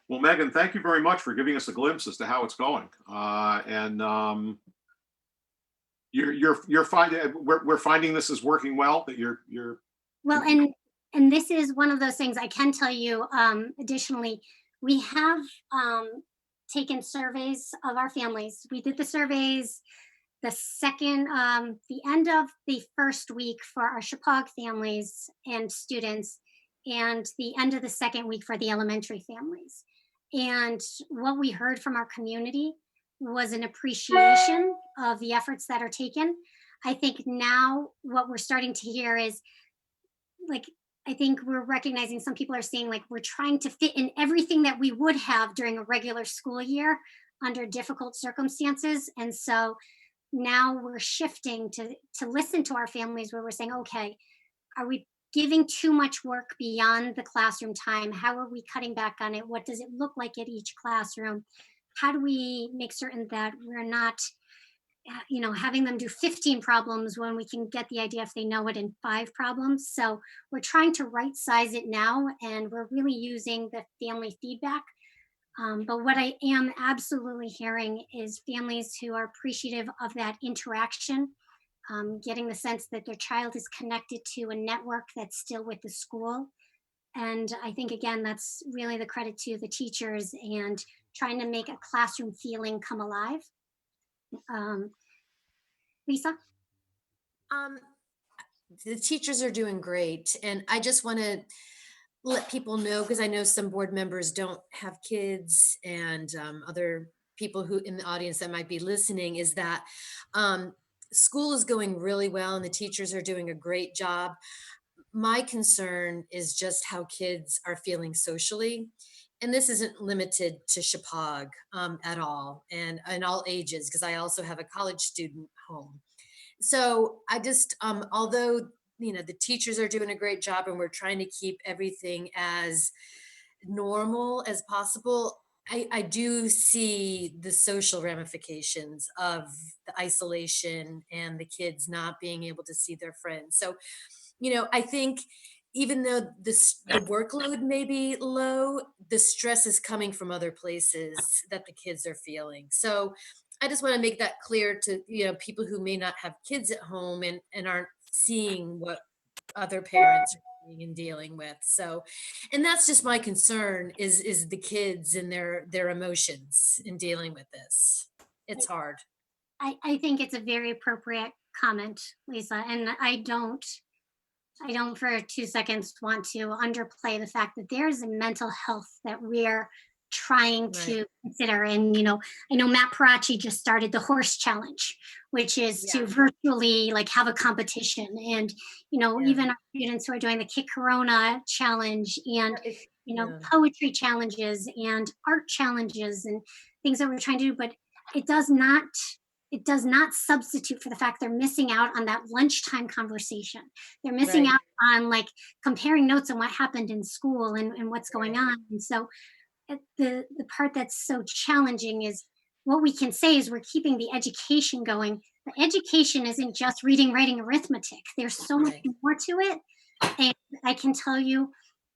Well, Megan, thank you very much for giving us a glimpse as to how it's going. You're finding we're finding this is working well. That you're Well, and this is one of those things I can tell you. Additionally, we have taken surveys of our families. We did the surveys the end of the first week for our Chippewa families and students, and the end of the second week for the elementary families. And what we heard from our community was an appreciation of the efforts that are taken. I think now what we're starting to hear is, like, I think we're recognizing some people are saying, like, we're trying to fit in everything that we would have during a regular school year under difficult circumstances. And so now we're shifting to listen to our families, where we're saying, okay, are we giving too much work beyond the classroom time? How are we cutting back on it? What does it look like at each classroom? How do we make certain that we're not having them do 15 problems when we can get the idea if they know it in 5 problems? So we're trying to right size it now, and we're really using the family feedback. But what I am absolutely hearing is families who are appreciative of that interaction, getting the sense that their child is connected to a network that's still with the school. And I think, again, that's really the credit to the teachers and trying to make a classroom feeling come alive. Lisa? The teachers are doing great. And I just want to let people know, because I know some board members don't have kids, and other people who in the audience that might be listening, is that school is going really well and the teachers are doing a great job. My concern is just how kids are feeling socially. And this isn't limited to Chippewa at all, and all ages, because I also have a college student home. So I just, although, the teachers are doing a great job and we're trying to keep everything as normal as possible, I do see the social ramifications of the isolation and the kids not being able to see their friends. So, I think even though the workload may be low, the stress is coming from other places that the kids are feeling. So I just want to make that clear to, people who may not have kids at home and aren't seeing what other parents are seeing and dealing with. So, and that's just my concern is the kids and their emotions in dealing with this. It's hard. I think it's a very appropriate comment, Lisa, and I don't for 2 seconds want to underplay the fact that there's a mental health that we're trying to consider. And, I know Matt Parachi just started the horse challenge, which is to virtually have a competition. And, even our students who are doing the Kick Corona challenge and, poetry challenges and art challenges and things that we're trying to do, but it does not substitute for the fact they're missing out on that lunchtime conversation. They're missing out on comparing notes on what happened in school and what's going on. And so the part that's so challenging is what we can say is we're keeping the education going. But education isn't just reading, writing, arithmetic. There's so much more to it. And I can tell you,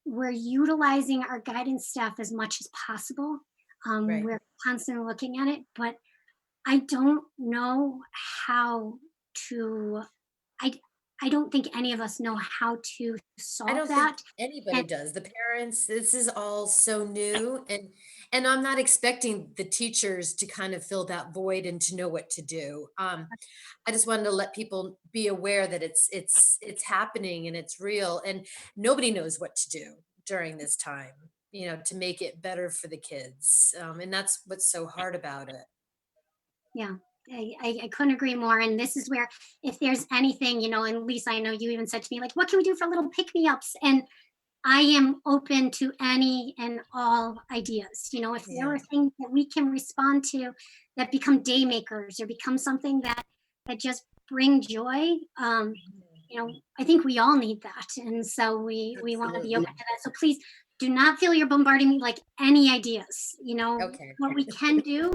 we're utilizing our guidance staff as much as possible. We're constantly looking at it, but I don't know how to, I don't think any of us know how to solve I don't that. think anybody does. The parents, this is all so new, and I'm not expecting the teachers to kind of fill that void and to know what to do. I just wanted to let people be aware that it's happening and it's real, and nobody knows what to do during this time, to make it better for the kids. And that's what's so hard about it. Yeah, I couldn't agree more. And this is where, if there's anything, and Lisa, I know you even said to me, like, what can we do for little pick-me-ups? And I am open to any and all ideas. If there are things that we can respond to that become day makers or become something that just bring joy, I think we all need that. And so we want to be open to that. So please do not feel you're bombarding me like any ideas. What we can do,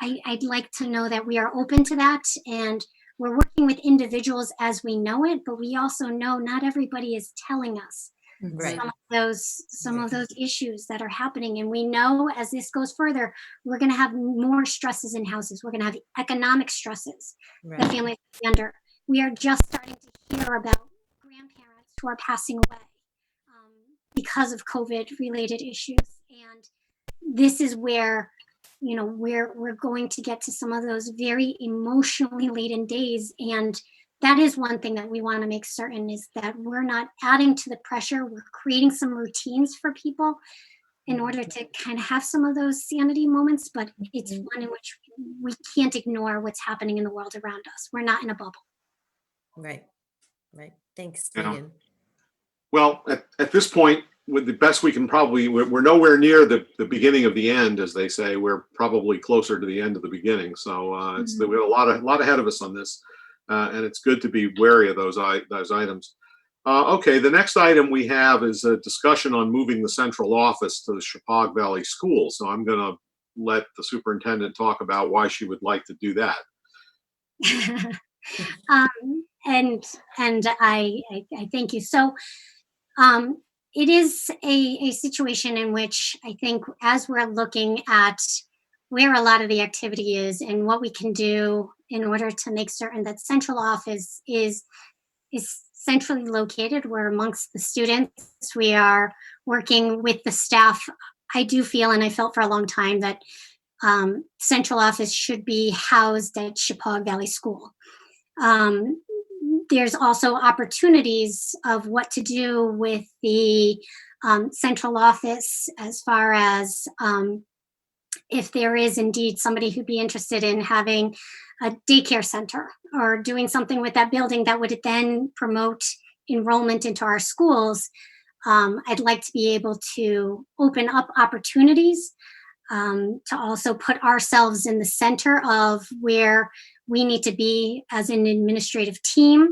I'd like to know that we are open to that, and we're working with individuals as we know it, but we also know not everybody is telling us some of those issues that are happening. And we know as this goes further, we're going to have more stresses in houses. We're going to have economic stresses that families are under. We are just starting to hear about grandparents who are passing away because of COVID-related issues. And this is where we're going to get to some of those very emotionally laden days. And that is one thing that we want to make certain, is that we're not adding to the pressure. We're creating some routines for people in order to kind of have some of those sanity moments, but it's one in which we can't ignore what's happening in the world around us. We're not in a bubble. Right. Thanks, Yeah. Megan. Well, at this point, with the best we can we're nowhere near the beginning of the end, as they say. We're probably closer to the end of the beginning. So we have a lot ahead of us on this, and it's good to be wary of those items. Okay, the next item we have is a discussion on moving the central office to the Chippewa Valley School. So I'm going to let the superintendent talk about why she would like to do that. And I thank you. So it is a situation in which I think, as we're looking at where a lot of the activity is and what we can do in order to make certain that central office is centrally located, we're amongst the students, we are working with the staff. I do feel, and I felt for a long time, that central office should be housed at Chippewa Valley School. There's also opportunities of what to do with the central office, as far as if there is indeed somebody who'd be interested in having a daycare center or doing something with that building that would then promote enrollment into our schools. I'd like to be able to open up opportunities to also put ourselves in the center of where we need to be as an administrative team.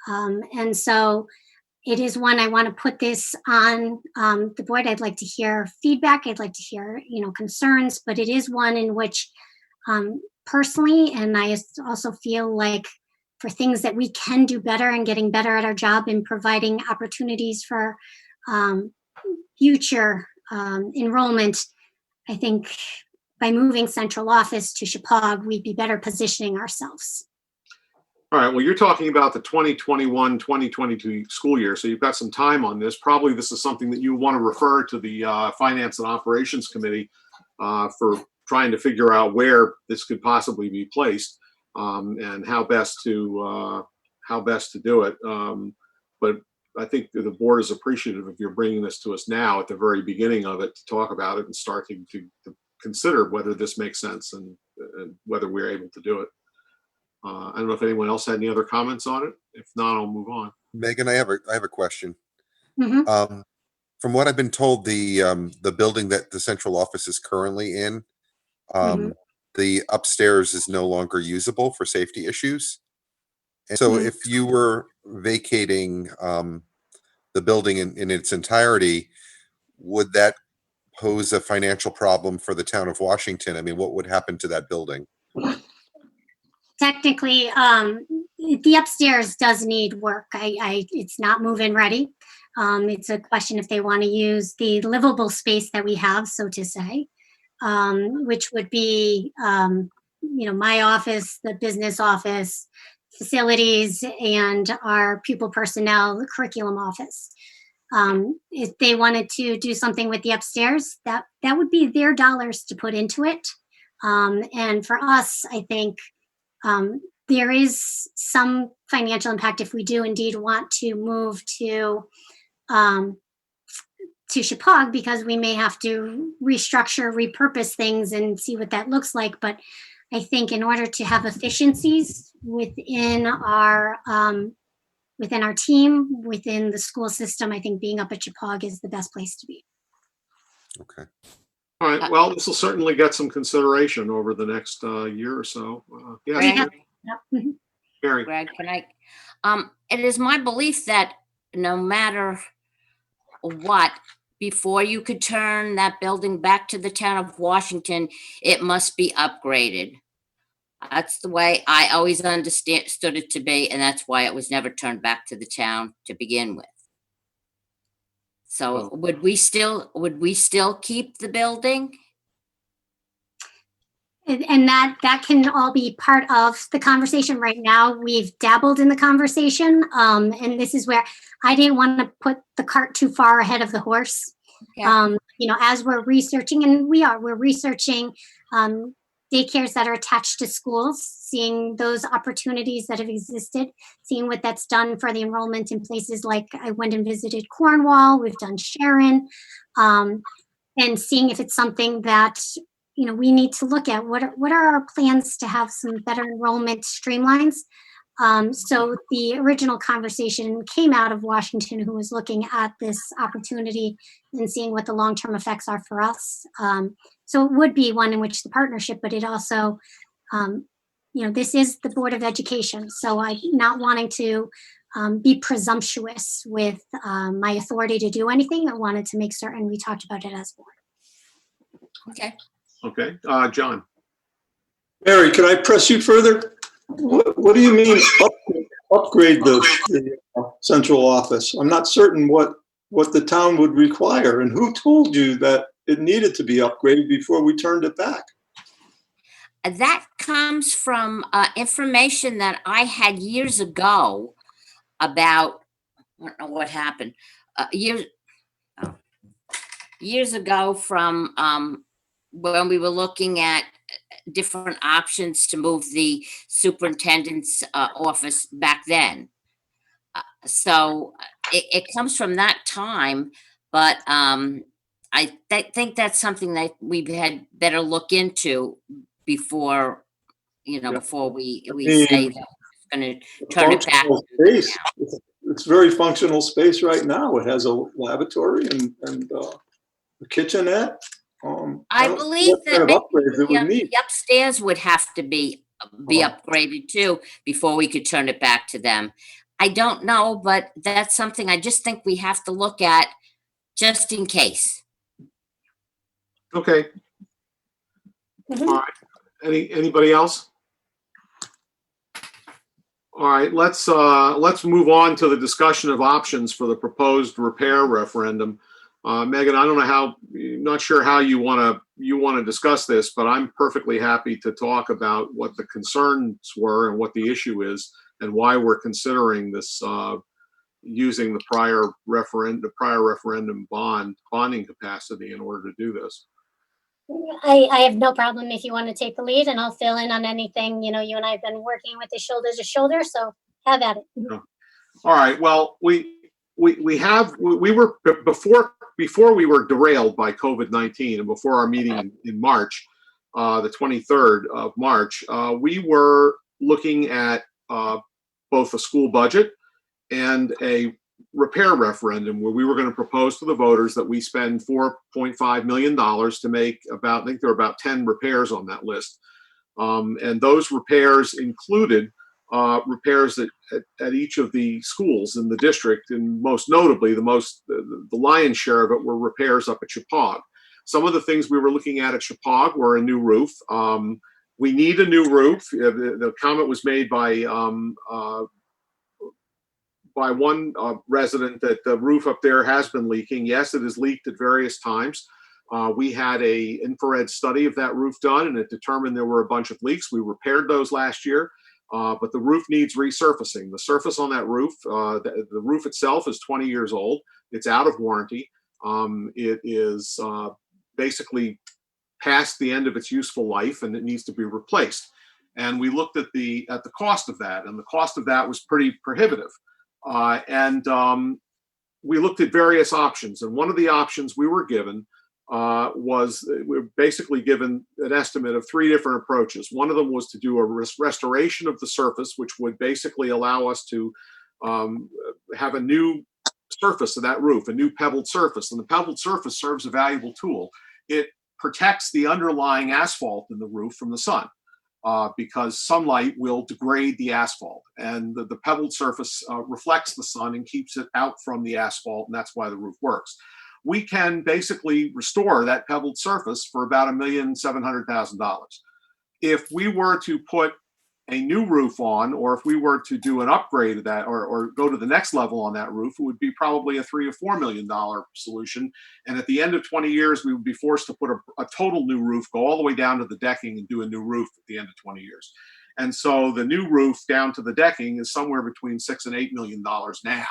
And so it is one, I want to put this on the board. I'd like to hear feedback. I'd like to hear, concerns, but it is one in which personally, and I also feel like for things that we can do better and getting better at our job and providing opportunities for future enrollment, I think by moving central office to Chippewa, we'd be better positioning ourselves. All right, well, you're talking about the 2021-2022 school year, so you've got some time on this. Probably this is something that you want to refer to the Finance and Operations Committee for trying to figure out where this could possibly be placed and how best to do it. But I think the board is appreciative of your bringing this to us now at the very beginning of it to talk about it and starting to consider whether this makes sense and whether we're able to do it. I don't know if anyone else had any other comments on it. If not, I'll move on. Megan, I have a question. Mm-hmm. From what I've been told, the building that the central office is currently in, the upstairs is no longer usable for safety issues. And so if you were vacating the building in its entirety, would that pose a financial problem for the town of Washington? I mean, what would happen to that building? Technically, the upstairs does need work. It's not move-in ready. It's a question if they want to use the livable space that we have, so to say, which would be, my office, the business office, facilities, and our pupil personnel curriculum office. If they wanted to do something with the upstairs, that would be their dollars to put into it. And for us, I think there is some financial impact if we do indeed want to move to Chippewa, because we may have to restructure, repurpose things and see what that looks like. But I think in order to have efficiencies within our team, within the school system, I think being up at Chippewa is the best place to be. Okay. All right, well, this will certainly get some consideration over the next year or so. Yes, Greg? Mary. Greg, can I? It is my belief that no matter what, before you could turn that building back to the town of Washington, it must be upgraded. That's the way I always understood it to be, and that's why it was never turned back to the town to begin with. So would we still keep the building? And that can all be part of the conversation. Right now, we've dabbled in the conversation. And this is where I didn't want to put the cart too far ahead of the horse. Okay. As we're researching, and we're researching daycares that are attached to schools, seeing those opportunities that have existed, seeing what that's done for the enrollment in places like I went and visited Cornwall, we've done Sharon, and seeing if it's something that we need to look at. What are our plans to have some better enrollment streamlines? So the original conversation came out of Washington, who was looking at this opportunity and seeing what the long-term effects are for us. So it would be one in which the partnership, but it also, this is the Board of Education. So I'm not wanting to be presumptuous with my authority to do anything. I wanted to make certain we talked about it as board. Okay. Okay, John. Mary, can I press you further? What do you mean upgrade the central office? I'm not certain what the town would require, and who told you that it needed to be upgraded before we turned it back? That comes from information that I had years ago about, I don't know what happened, years ago from when we were looking at different options to move the superintendent's office back then. So it comes from that time, but I think that's something that we've had better look into before, before we say that it's going to turn it back. Space. It's very functional space right now. It has a lavatory and a kitchenette. I believe that maybe the upstairs would have to be upgraded too before we could turn it back to them. I don't know, but that's something I just think we have to look at just in case. Okay. All right. Anybody else? All right, let's move on to the discussion of options for the proposed repair referendum. Megan, I don't know not sure how you want to discuss this, but I'm perfectly happy to talk about what the concerns were and what the issue is and why we're considering this using the prior referendum bonding capacity in order to do this. I have no problem if you want to take the lead, and I'll fill in on anything. You and I have been working with this shoulder to shoulder, so have at it. All right. Well, we were before we were derailed by COVID-19 and before our meeting in March, the 23rd of March, we were looking at both a school budget and a repair referendum where we were going to propose to the voters that we spend $4.5 million to make I think there are about 10 repairs on that list. And those repairs included repairs at each of the schools in the district, and most notably the lion's share of it were repairs up at Chippewa. Some of the things we were looking at Chippewa were a new roof. We need a new roof. The comment was made by one resident that the roof up there has been leaking. Yes, it has leaked at various times. We had a infrared study of that roof done, and it determined there were a bunch of leaks. We repaired those last year, but the roof needs resurfacing. The surface on that roof, the roof itself is 20 years old. It's out of warranty. It is basically past the end of its useful life, and it needs to be replaced. And we looked at the cost of that, and the cost of that was pretty prohibitive. We looked at various options, and one of the options we were given was we were basically given an estimate of 3 different approaches. One of them was to do a restoration of the surface, which would basically allow us to have a new surface of that roof, a new pebbled surface. And the pebbled surface serves a valuable tool. It protects the underlying asphalt in the roof from the sun. Because sunlight will degrade the asphalt, and the pebbled surface reflects the sun and keeps it out from the asphalt, and that's why the roof works. We can basically restore that pebbled surface for about $1,700,000. If we were to put a new roof on, or if we were to do an upgrade of that, or go to the next level on that roof, it would be probably a $3 or $4 million solution. And at the end of 20 years, we would be forced to put a total new roof, go all the way down to the decking and do a new roof at the end of 20 years. And so the new roof down to the decking is somewhere between $6 and $8 million now.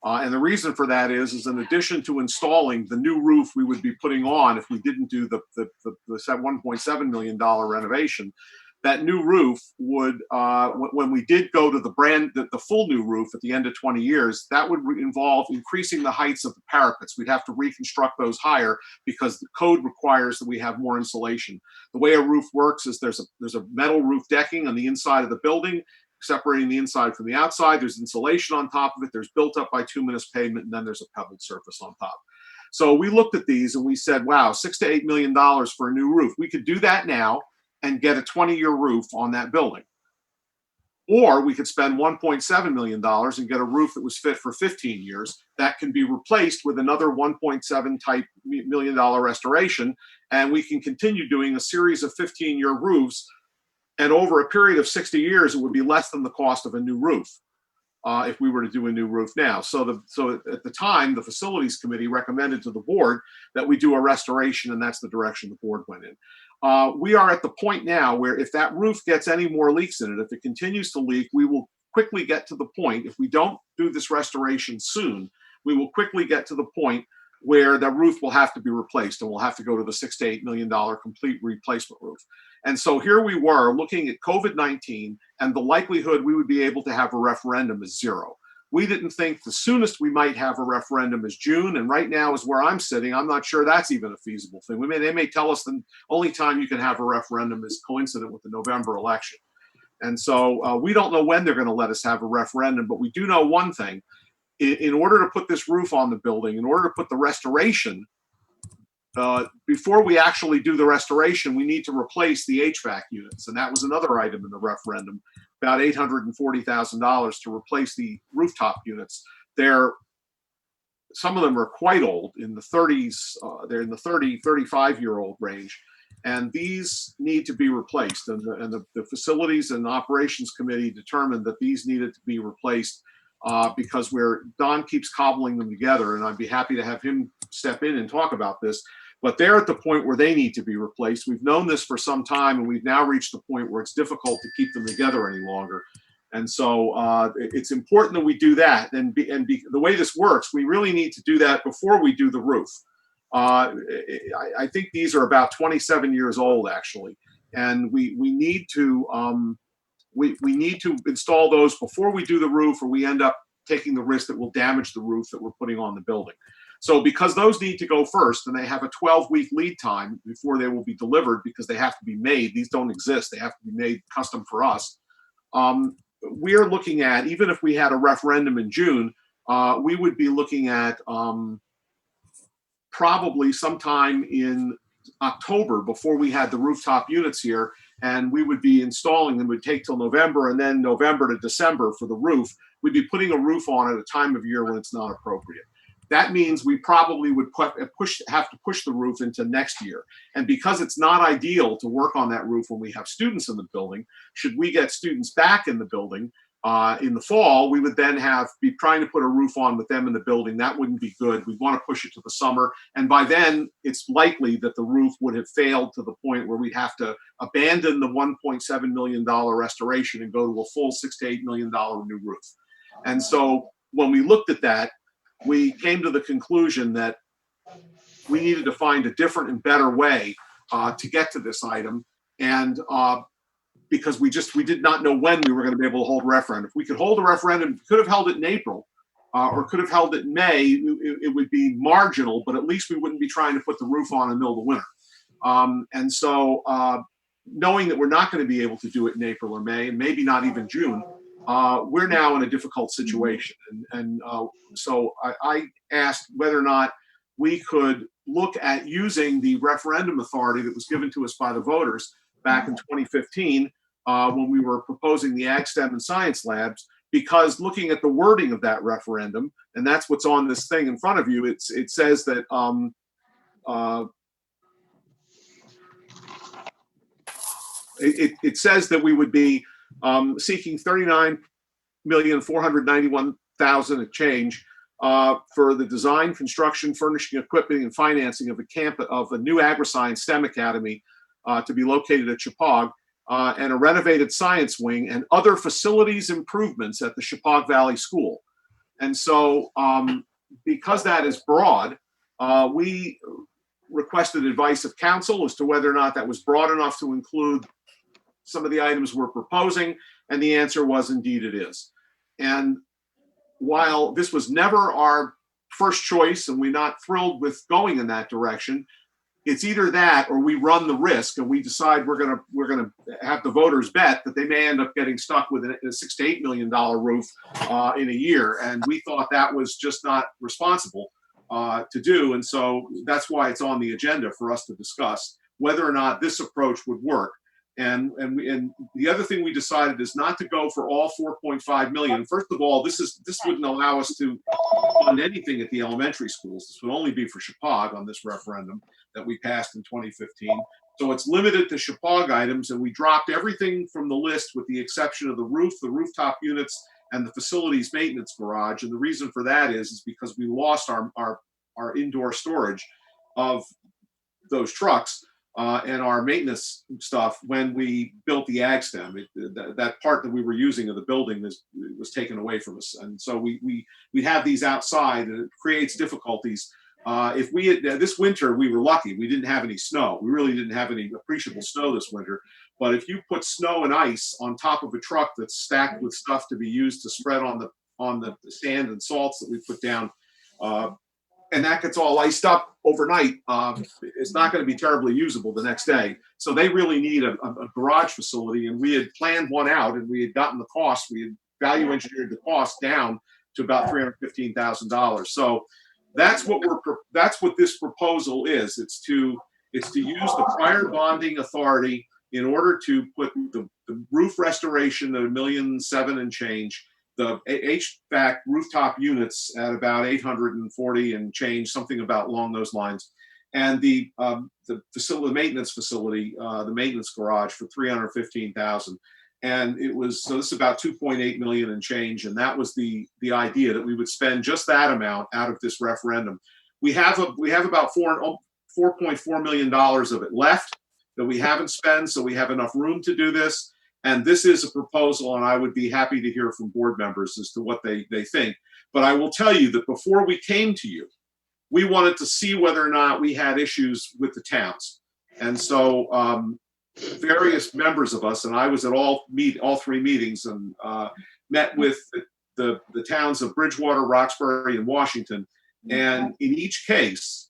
And the reason for that is in addition to installing the new roof we would be putting on if we didn't do the $1.7 million renovation, that new roof would, when we did go to the full new roof at the end of 20 years, that would involve increasing the heights of the parapets. We'd have to reconstruct those higher because the code requires that we have more insulation. The way a roof works is there's a metal roof decking on the inside of the building, separating the inside from the outside. There's insulation on top of it. There's built up bituminous pavement, and then there's a pebbled surface on top. So we looked at these and we said, wow, $6 to $8 million for a new roof. We could do that now and get a 20-year roof on that building. Or we could spend $1.7 million and get a roof that was fit for 15 years that can be replaced with another $1.7 type million restoration. And we can continue doing a series of 15-year roofs. And over a period of 60 years, it would be less than the cost of a new roof if we were to do a new roof now. So at the time, the facilities committee recommended to the board that we do a restoration, and that's the direction the board went in. We are at the point now where if that roof gets any more leaks in it, if it continues to leak, we will quickly get to the point, if we don't do this restoration soon, we will quickly get to the point where the roof will have to be replaced, and we'll have to go to the $6 to $8 million complete replacement roof. And so here we were looking at COVID-19, and the likelihood we would be able to have a referendum is 0. We didn't think the soonest we might have a referendum is June, and right now is where I'm sitting. I'm not sure that's even a feasible thing. They may tell us the only time you can have a referendum is coincident with the November election. And so we don't know when they're going to let us have a referendum, but we do know one thing. In order to put this roof on the building, in order to put the restoration, before we actually do the restoration, we need to replace the HVAC units. And that was another item in the referendum, about $840,000 to replace the rooftop units. Some of them are quite old, in the 30s, they're in the 35-year-old range. And these need to be replaced. And the Facilities and Operations Committee determined that these needed to be replaced because Don keeps cobbling them together, and I'd be happy to have him step in and talk about this. But they're at the point where they need to be replaced. We've known this for some time, and we've now reached the point where it's difficult to keep them together any longer. And so it's important that we do that. And the way this works, we really need to do that before we do the roof. I think these are about 27 years old, actually, and we need to we need to install those before we do the roof, or we end up taking the risk that will damage the roof that we're putting on the building. So because those need to go first, and they have a 12-week lead time before they will be delivered because they have to be made. These don't exist. They have to be made custom for us. We are looking at, even if we had a referendum in June, we would be looking at probably sometime in October before we had the rooftop units here, and we would be installing them. It would take till November, and then November to December for the roof. We'd be putting a roof on at a time of year when it's not appropriate. that means we probably would have to push the roof into next year. And because it's not ideal to work on that roof when we have students in the building, should we get students back in the building in the fall, we would then be trying to put a roof on with them in the building. That wouldn't be good. We'd want to push it to the summer. And by then, it's likely that the roof would have failed to the point where we'd have to abandon the $1.7 million restoration and go to a full $6 to $8 million new roof. And so when we looked at that, we came to the conclusion that we needed to find a different and better way to get to this item. And because we did not know when we were going to be able to hold a referendum. If we could hold a referendum, we could have held it in April or could have held it in May, it would be marginal, but at least we wouldn't be trying to put the roof on in the middle of the winter. And so knowing that we're not going to be able to do it in April or May, and maybe not even June, we're now in a difficult situation. And so I asked whether or not we could look at using the referendum authority that was given to us by the voters back in 2015 when we were proposing the Ag, STEM, and Science Labs, because looking at the wording of that referendum, and that's what's on this thing in front of you, it says that it says that we would be seeking $39,491,000 and change for the design, construction, furnishing, equipping, and financing of a new agri-science STEM academy to be located at Chippewa, and a renovated science wing and other facilities improvements at the Chippewa Valley School. And so because that is broad, we requested advice of council as to whether or not that was broad enough to include some of the items we're proposing, and the answer was indeed it is. And while this was never our first choice and we're not thrilled with going in that direction, it's either that or we run the risk and we decide we're gonna have the voters bet that they may end up getting stuck with a $6 to $8 million roof in a year. And we thought that was just not responsible to do. And so that's why it's on the agenda for us to discuss whether or not this approach would work. And the other thing we decided is not to go for all 4.5 million. First of all, this wouldn't allow us to fund anything at the elementary schools. This would only be for Chippewa on this referendum that we passed in 2015. So it's limited to Chippewa items, and we dropped everything from the list with the exception of the roof, the rooftop units, and the facilities maintenance garage. And the reason for that is because we lost our indoor storage of those trucks and our maintenance stuff when we built the Ag STEM. That part that we were using of the building was taken away from us. And so we have these outside, and it creates difficulties. If we had, this winter, we were lucky. We didn't have any snow. We really didn't have any appreciable snow this winter. But if you put snow and ice on top of a truck that's stacked with stuff to be used to spread on the sand and salts that we put down, and that gets all iced up overnight, it's not going to be terribly usable the next day. So they really need a garage facility, and we had planned one out, and we had gotten the cost. We had value engineered the cost down to about $315,000. So that's what this proposal is. It's to use the prior bonding authority in order to put the roof restoration at $1.7 million and change, the HVAC rooftop units at about 840 and change, something about along those lines, and the facility, maintenance facility, the maintenance garage for $315,000. And it was, so this is about 2.8 million and change, and that was the idea, that we would spend just that amount out of this referendum. We have about $4.4 million of it left that we haven't spent, so we have enough room to do this. And this is a proposal, and I would be happy to hear from board members as to what they think. But I will tell you that before we came to you, we wanted to see whether or not we had issues with the towns. And so various members of us, and I was at all three meetings, and met with the towns of Bridgewater, Roxbury, and Washington. And in each case,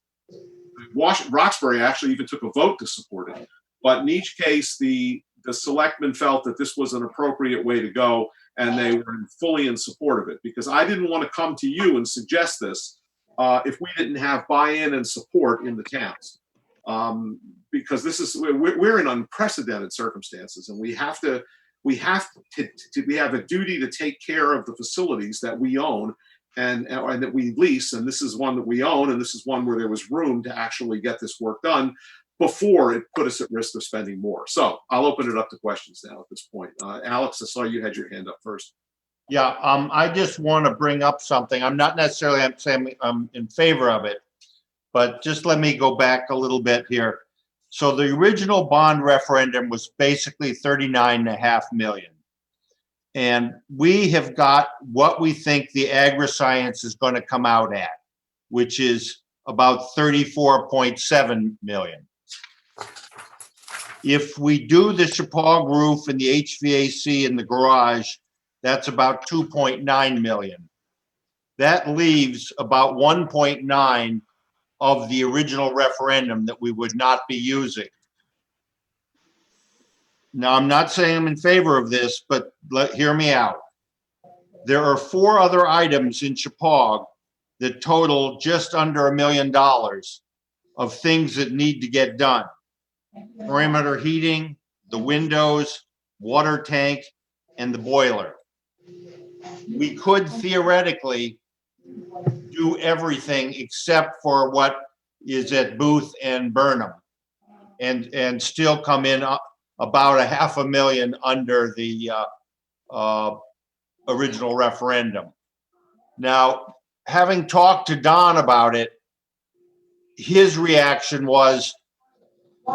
Roxbury actually even took a vote to support it. But in each case, the selectmen felt that this was an appropriate way to go, and they were fully in support of it, because I didn't want to come to you and suggest this if we didn't have buy-in and support in the towns. Because we're in unprecedented circumstances, and we have a duty to take care of the facilities that we own and that we lease, and this is one that we own, and this is one where there was room to actually get this work done before it put us at risk of spending more. So I'll open it up to questions now at this point. Alex, I saw you had your hand up first. Yeah, I just want to bring up something. I'm not necessarily saying I'm in favor of it, but just let me go back a little bit here. So the original bond referendum was basically 39.5 million. And we have got what we think the agri-science is going to come out at, which is about 34.7 million. If we do the Chapag roof and the HVAC in the garage, that's about 2.9 million. That leaves about 1.9 of the original referendum that we would not be using. Now, I'm not saying I'm in favor of this, but hear me out. There are 4 other items in Chapag that total just under $1 million of things that need to get done. Perimeter heating, the windows, water tank, and the boiler. We could theoretically do everything except for what is at Booth and Burnham and still come in about $500,000 under the original referendum. Now, having talked to Don about it, his reaction was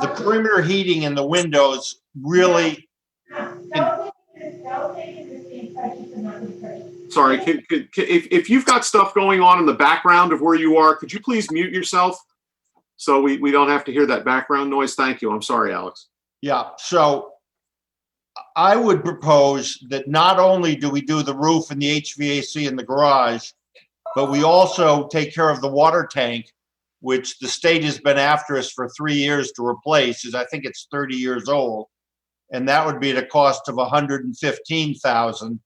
the perimeter heating in the windows really. Sorry, if you've got stuff going on in the background of where you are, could you please mute yourself so we don't have to hear that background noise? Thank you. I'm sorry, Alex. Yeah, so I would propose that not only do we do the roof and the HVAC in the garage, but we also take care of the water tank, which the state has been after us for 3 years to replace, as I think it's 30 years old. And that would be at a cost of $115,000.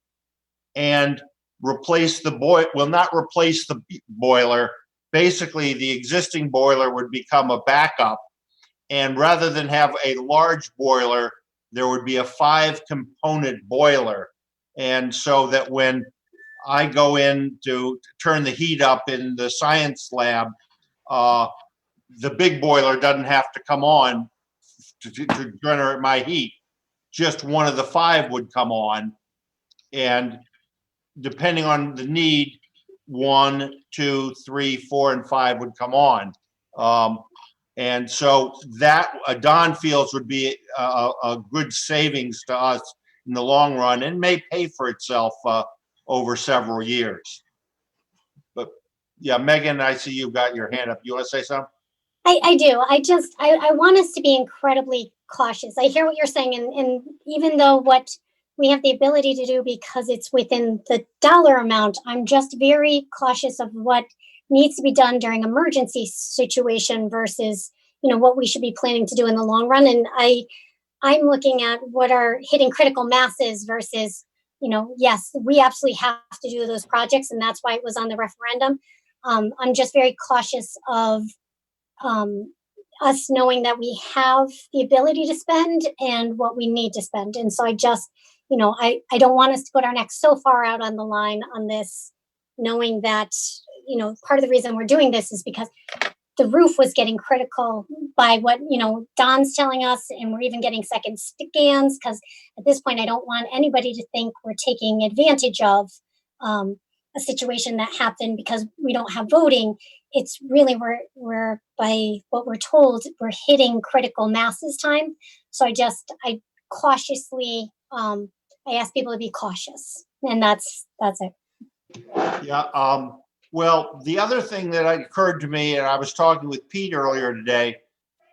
And replace the not replace the boiler. Basically, the existing boiler would become a backup. And rather than have a large boiler, there would be a 5-component boiler. And so that when I go in to turn the heat up in the science lab, the big boiler doesn't have to come on to generate my heat. Just one of the 5 would come on. And depending on the need, 1, 2, 3, 4, and 5 would come on. And so that Don feels would be a good savings to us in the long run and may pay for itself over several years. But yeah, Megan, I see you've got your hand up. You want to say something? I do. I want us to be incredibly cautious. I hear what you're saying. And even though what we have the ability to do because it's within the dollar amount, I'm just very cautious of what needs to be done during emergency situation versus, what we should be planning to do in the long run. And I'm looking at what are hitting critical masses versus, yes, we absolutely have to do those projects. And that's why it was on the referendum. I'm just very cautious of us knowing that we have the ability to spend and what we need to spend. And so I just, I don't want us to put our necks so far out on the line on this, knowing that, part of the reason we're doing this is because the roof was getting critical by what, Don's telling us, and we're even getting second scans, because at this point, I don't want anybody to think we're taking advantage of a situation that happened because we don't have voting. It's really, we're by what we're told, we're hitting critical mass this time. So I cautiously, I ask people to be cautious, and that's it. Yeah. Well, the other thing that occurred to me, and I was talking with Pete earlier today,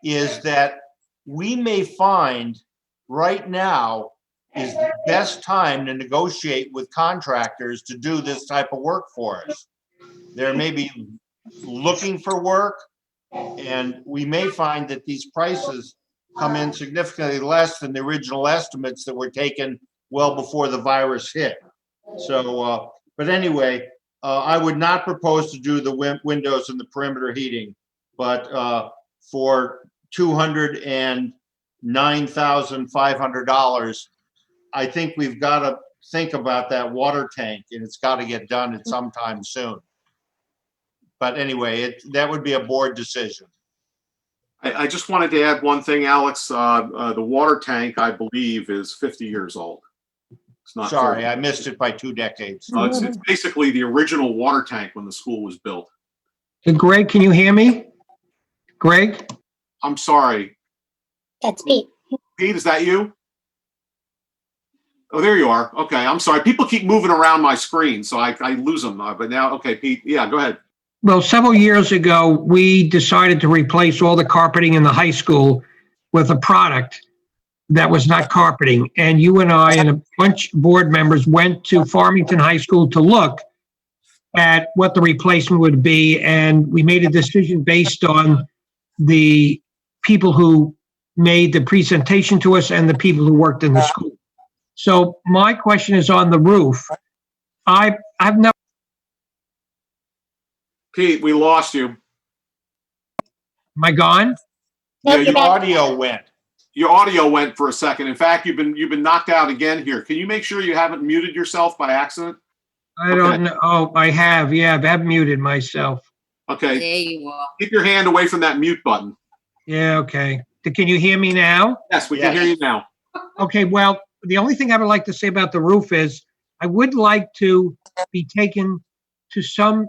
is that we may find right now is the best time to negotiate with contractors to do this type of work for us. They're maybe looking for work, and we may find that these prices come in significantly less than the original estimates that were taken well before the virus hit. So, but anyway, I would not propose to do the windows and the perimeter heating, but for $209,500, I think we've got think about that water tank, and it's got to get done at some time soon. But anyway, that would be a board decision. I just wanted to add one thing, Alex. The water tank, I believe, is 50 years old. It's not. Sorry, 40. I missed it by 2 decades. It's basically the original water tank when the school was built. Hey, Greg, can you hear me? Greg? I'm sorry. That's Pete. Pete, is that you? Oh, there you are. Okay, I'm sorry. People keep moving around my screen, so I lose them. But now, okay, Pete, yeah, go ahead. Well, several years ago, we decided to replace all the carpeting in the high school with a product that was not carpeting. And you and I and a bunch of board members went to Farmington High School to look at what the replacement would be. And we made a decision based on the people who made the presentation to us and the people who worked in the school. So my question is on the roof. I've never. Pete, we lost you. Am I gone? Yeah, your audio went. Your audio went for a second. In fact, you've been knocked out again here. Can you make sure you haven't muted yourself by accident? I don't know. Oh, I have. Yeah, I've muted myself. Okay. There you are. Keep your hand away from that mute button. Yeah, okay. Can you hear me now? Yes, we can hear you now. Okay, well, the only thing I would like to say about the roof is I would like to be taken to some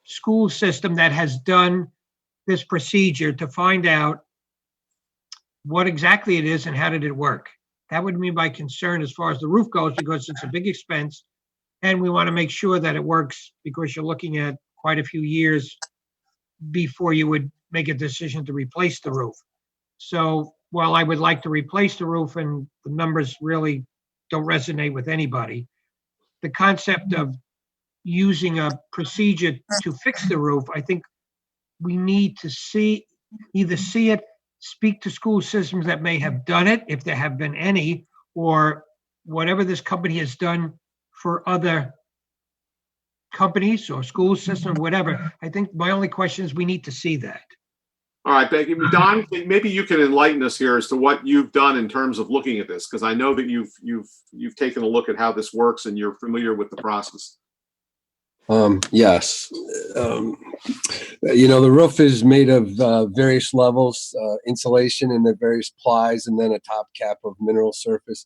school system that has done this procedure to find out what exactly it is and how did it work. That would be my concern as far as the roof goes, because it's a big expense and we want to make sure that it works, because you're looking at quite a few years before you would make a decision to replace the roof. So while I would like to replace the roof and the numbers really don't resonate with anybody, the concept of using a procedure to fix the roof, I think we need to either see it, speak to school systems that may have done it, if there have been any, or whatever this company has done for other companies or school system, whatever. I think my only question is we need to see that. All right, thank you. Don, maybe you can enlighten us here as to what you've done in terms of looking at this, because I know that you've taken a look at how this works and you're familiar with the process. Yes. The roof is made of various levels, insulation and the various plies, and then a top cap of mineral surface.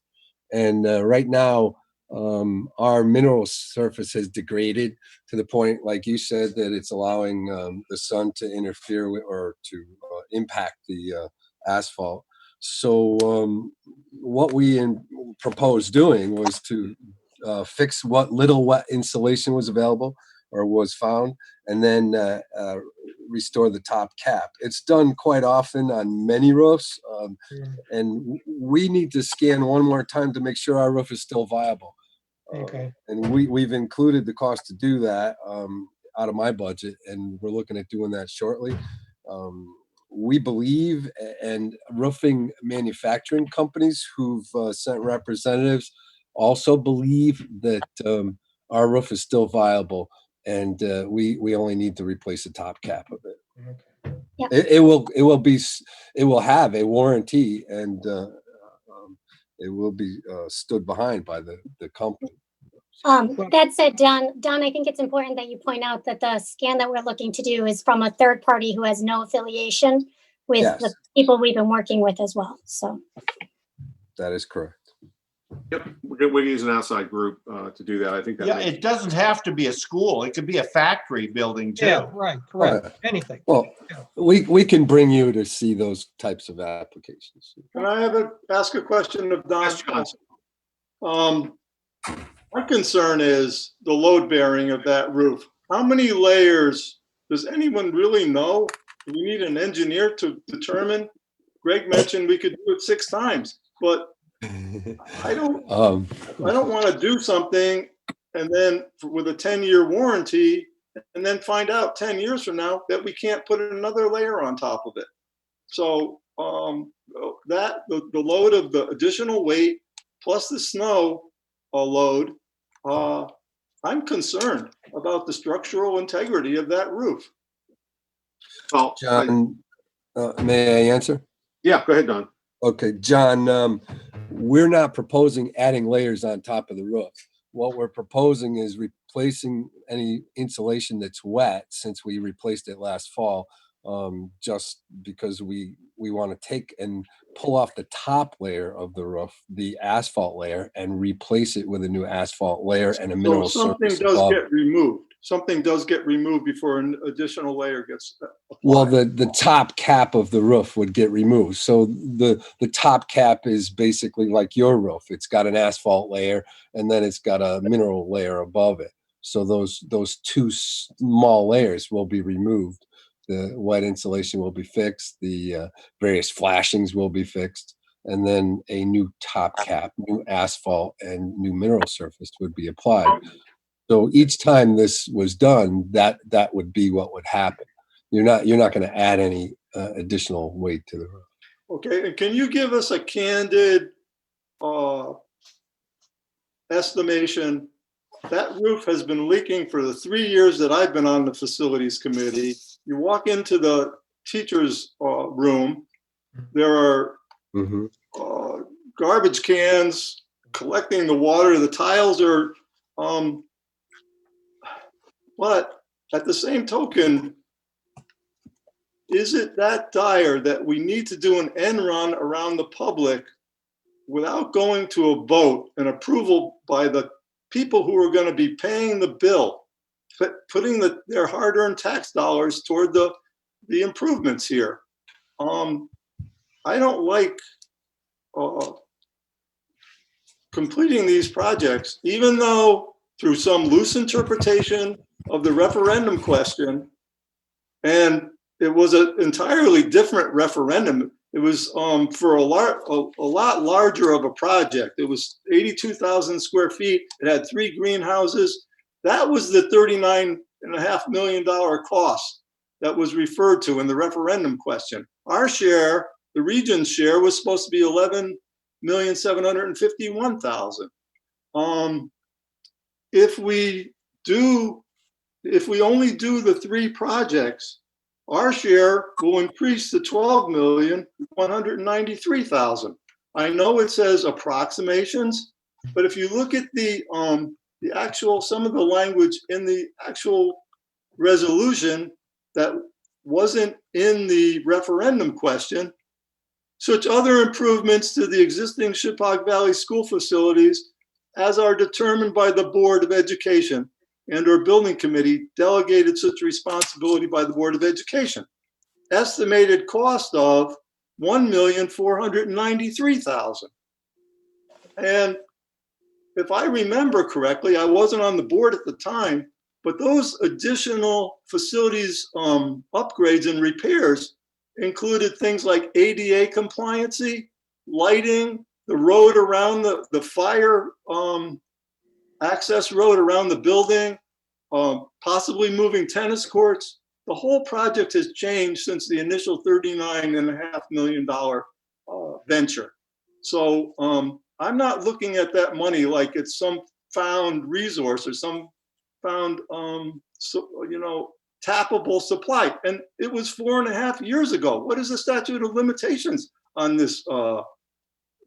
And right now, our mineral surface has degraded to the point, like you said, that it's allowing the sun to interfere with or to impact the asphalt. So what we proposed doing was to fix what little wet insulation was available or was found, and then restore the top cap. It's done quite often on many roofs, and we need to scan one more time to make sure our roof is still viable. Okay. And we've included the cost to do that out of my budget, and we're looking at doing that shortly. We believe, and roofing manufacturing companies who've sent representatives also believe that our roof is still viable, and we only need to replace the top cap of it. Yeah. It will have a warranty, and it will be stood behind by the company. That said, Don, I think it's important that you point out that the scan that we're looking to do is from a third party who has no affiliation with Yes. the people we've been working with as well. So That is correct. Yep, we're using an outside group to do that. I think that. Yeah, it doesn't have to be a school. It could be a factory building too. Yeah, right, correct. Anything. Well, we can bring you to see those types of applications. Can I ask a question of Don? My concern is the load bearing of that roof. How many layers, does anyone really know? Do we need an engineer to determine? Greg mentioned we could do it 6 times, but I don't want to do something and then with a 10-year warranty and then find out 10 years from now that we can't put another layer on top of it. So the load of the additional weight plus the snow load, I'm concerned about the structural integrity of that roof. Well, John, may I answer? Yeah, go ahead, Don. Okay, John, we're not proposing adding layers on top of the roof. What we're proposing is replacing any insulation that's wet, since we replaced it last fall, just because we want to take and pull off the top layer of the roof, the asphalt layer, and replace it with a new asphalt layer and a So mineral something surface does above. get removed. Something does get removed before an additional layer gets applied. Well, the top cap of the roof would get removed. So the top cap is basically like your roof. It's got an asphalt layer and then it's got a mineral layer above it. So those two small layers will be removed. The wet insulation will be fixed. The various flashings will be fixed. And then a new top cap, new asphalt, and new mineral surface would be applied. So each time this was done, that would be what would happen. You're not going to add any additional weight to the roof. Okay, and can you give us a candid estimation? That roof has been leaking for the 3 years that I've been on the facilities committee. You walk into the teacher's room, there are garbage cans collecting the water. The tiles are, but at the same token, is it that dire that we need to do an end run around the public without going to a vote and approval by the people who are going to be paying the bill, putting their hard-earned tax dollars toward the improvements here? I don't like completing these projects, even though through some loose interpretation of the referendum question, and it was an entirely different referendum. It was for a lot larger of a project. It was 82,000 square feet. It had 3 greenhouses. That was the $39.5 million cost that was referred to in the referendum question. Our share, the region's share, was supposed to be $11,751,000. If we only do the 3 projects, our share will increase to $12,193,000. I know it says approximations, but if you look at the actual, some of the language in the actual resolution that wasn't in the referendum question, such other improvements to the existing Shippog Valley school facilities as are determined by the Board of Education and/or building committee delegated such responsibility by the Board of Education. Estimated cost of $1,493,000. And if I remember correctly, I wasn't on the board at the time, but those additional facilities upgrades and repairs included things like ADA compliancy, lighting, the road around the fire access road around the building, possibly moving tennis courts. The whole project has changed since the initial $39.5 million venture. So I'm not looking at that money like it's some found resource or some found, tappable supply. And it was 4.5 years ago. What is the statute of limitations on this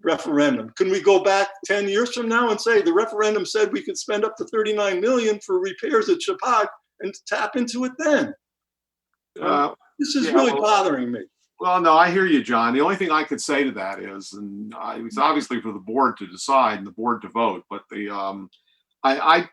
referendum? Can we go back 10 years from now and say the referendum said we could spend up to $39 million for repairs at Shippog and tap into it then? This is really bothering me. Well, no, I hear you, John. The only thing I could say to that is, and it's obviously for the board to decide and the board to vote, but I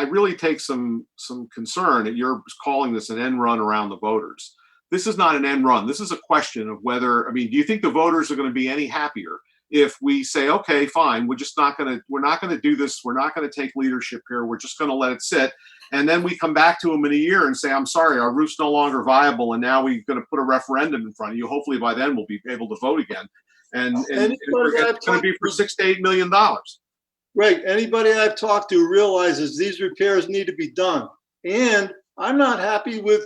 really take some concern that you're calling this an end run around the voters. This is not an end run. This is a question of whether, do you think the voters are going to be any happier if we say, okay, fine, we're not going to do this. We're not going to take leadership here. We're just going to let it sit. And then we come back to them in a year and say, I'm sorry, our roof's no longer viable. And now we're going to put a referendum in front of you. Hopefully by then we'll be able to vote again. And it's going to be for $6 to $8 million. Right. Anybody I've talked to realizes these repairs need to be done. And I'm not happy with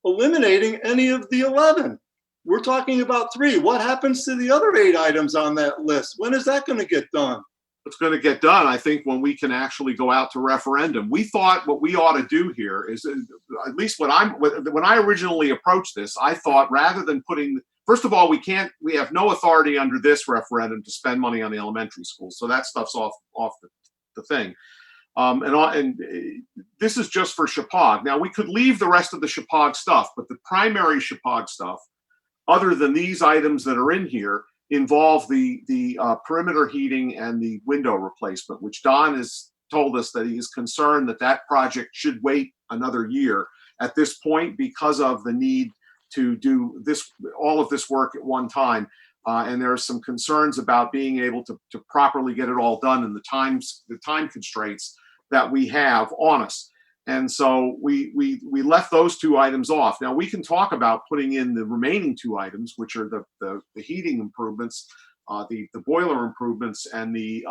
eliminating any of the 11. We're talking about 3. What happens to the other 8 items on that list? When is that going to get done? It's going to get done, I think, when we can actually go out to referendum. We thought what we ought to do here is, at least when I originally approached this, I thought rather than putting first of all, we have no authority under this referendum to spend money on the elementary schools. So that stuff's off the thing. This is just for Chapag. Now, we could leave the rest of the Chapag stuff, but the primary Chapag stuff, other than these items that are in here, involve the perimeter heating and the window replacement, which Don has told us that he is concerned that that project should wait another year at this point because of the need to do all of this work at one time. And there are some concerns about being able to properly get it all done in the time constraints that we have on us. And so we left those two items off. Now we can talk about putting in the remaining two items, which are the heating improvements, the boiler improvements, and the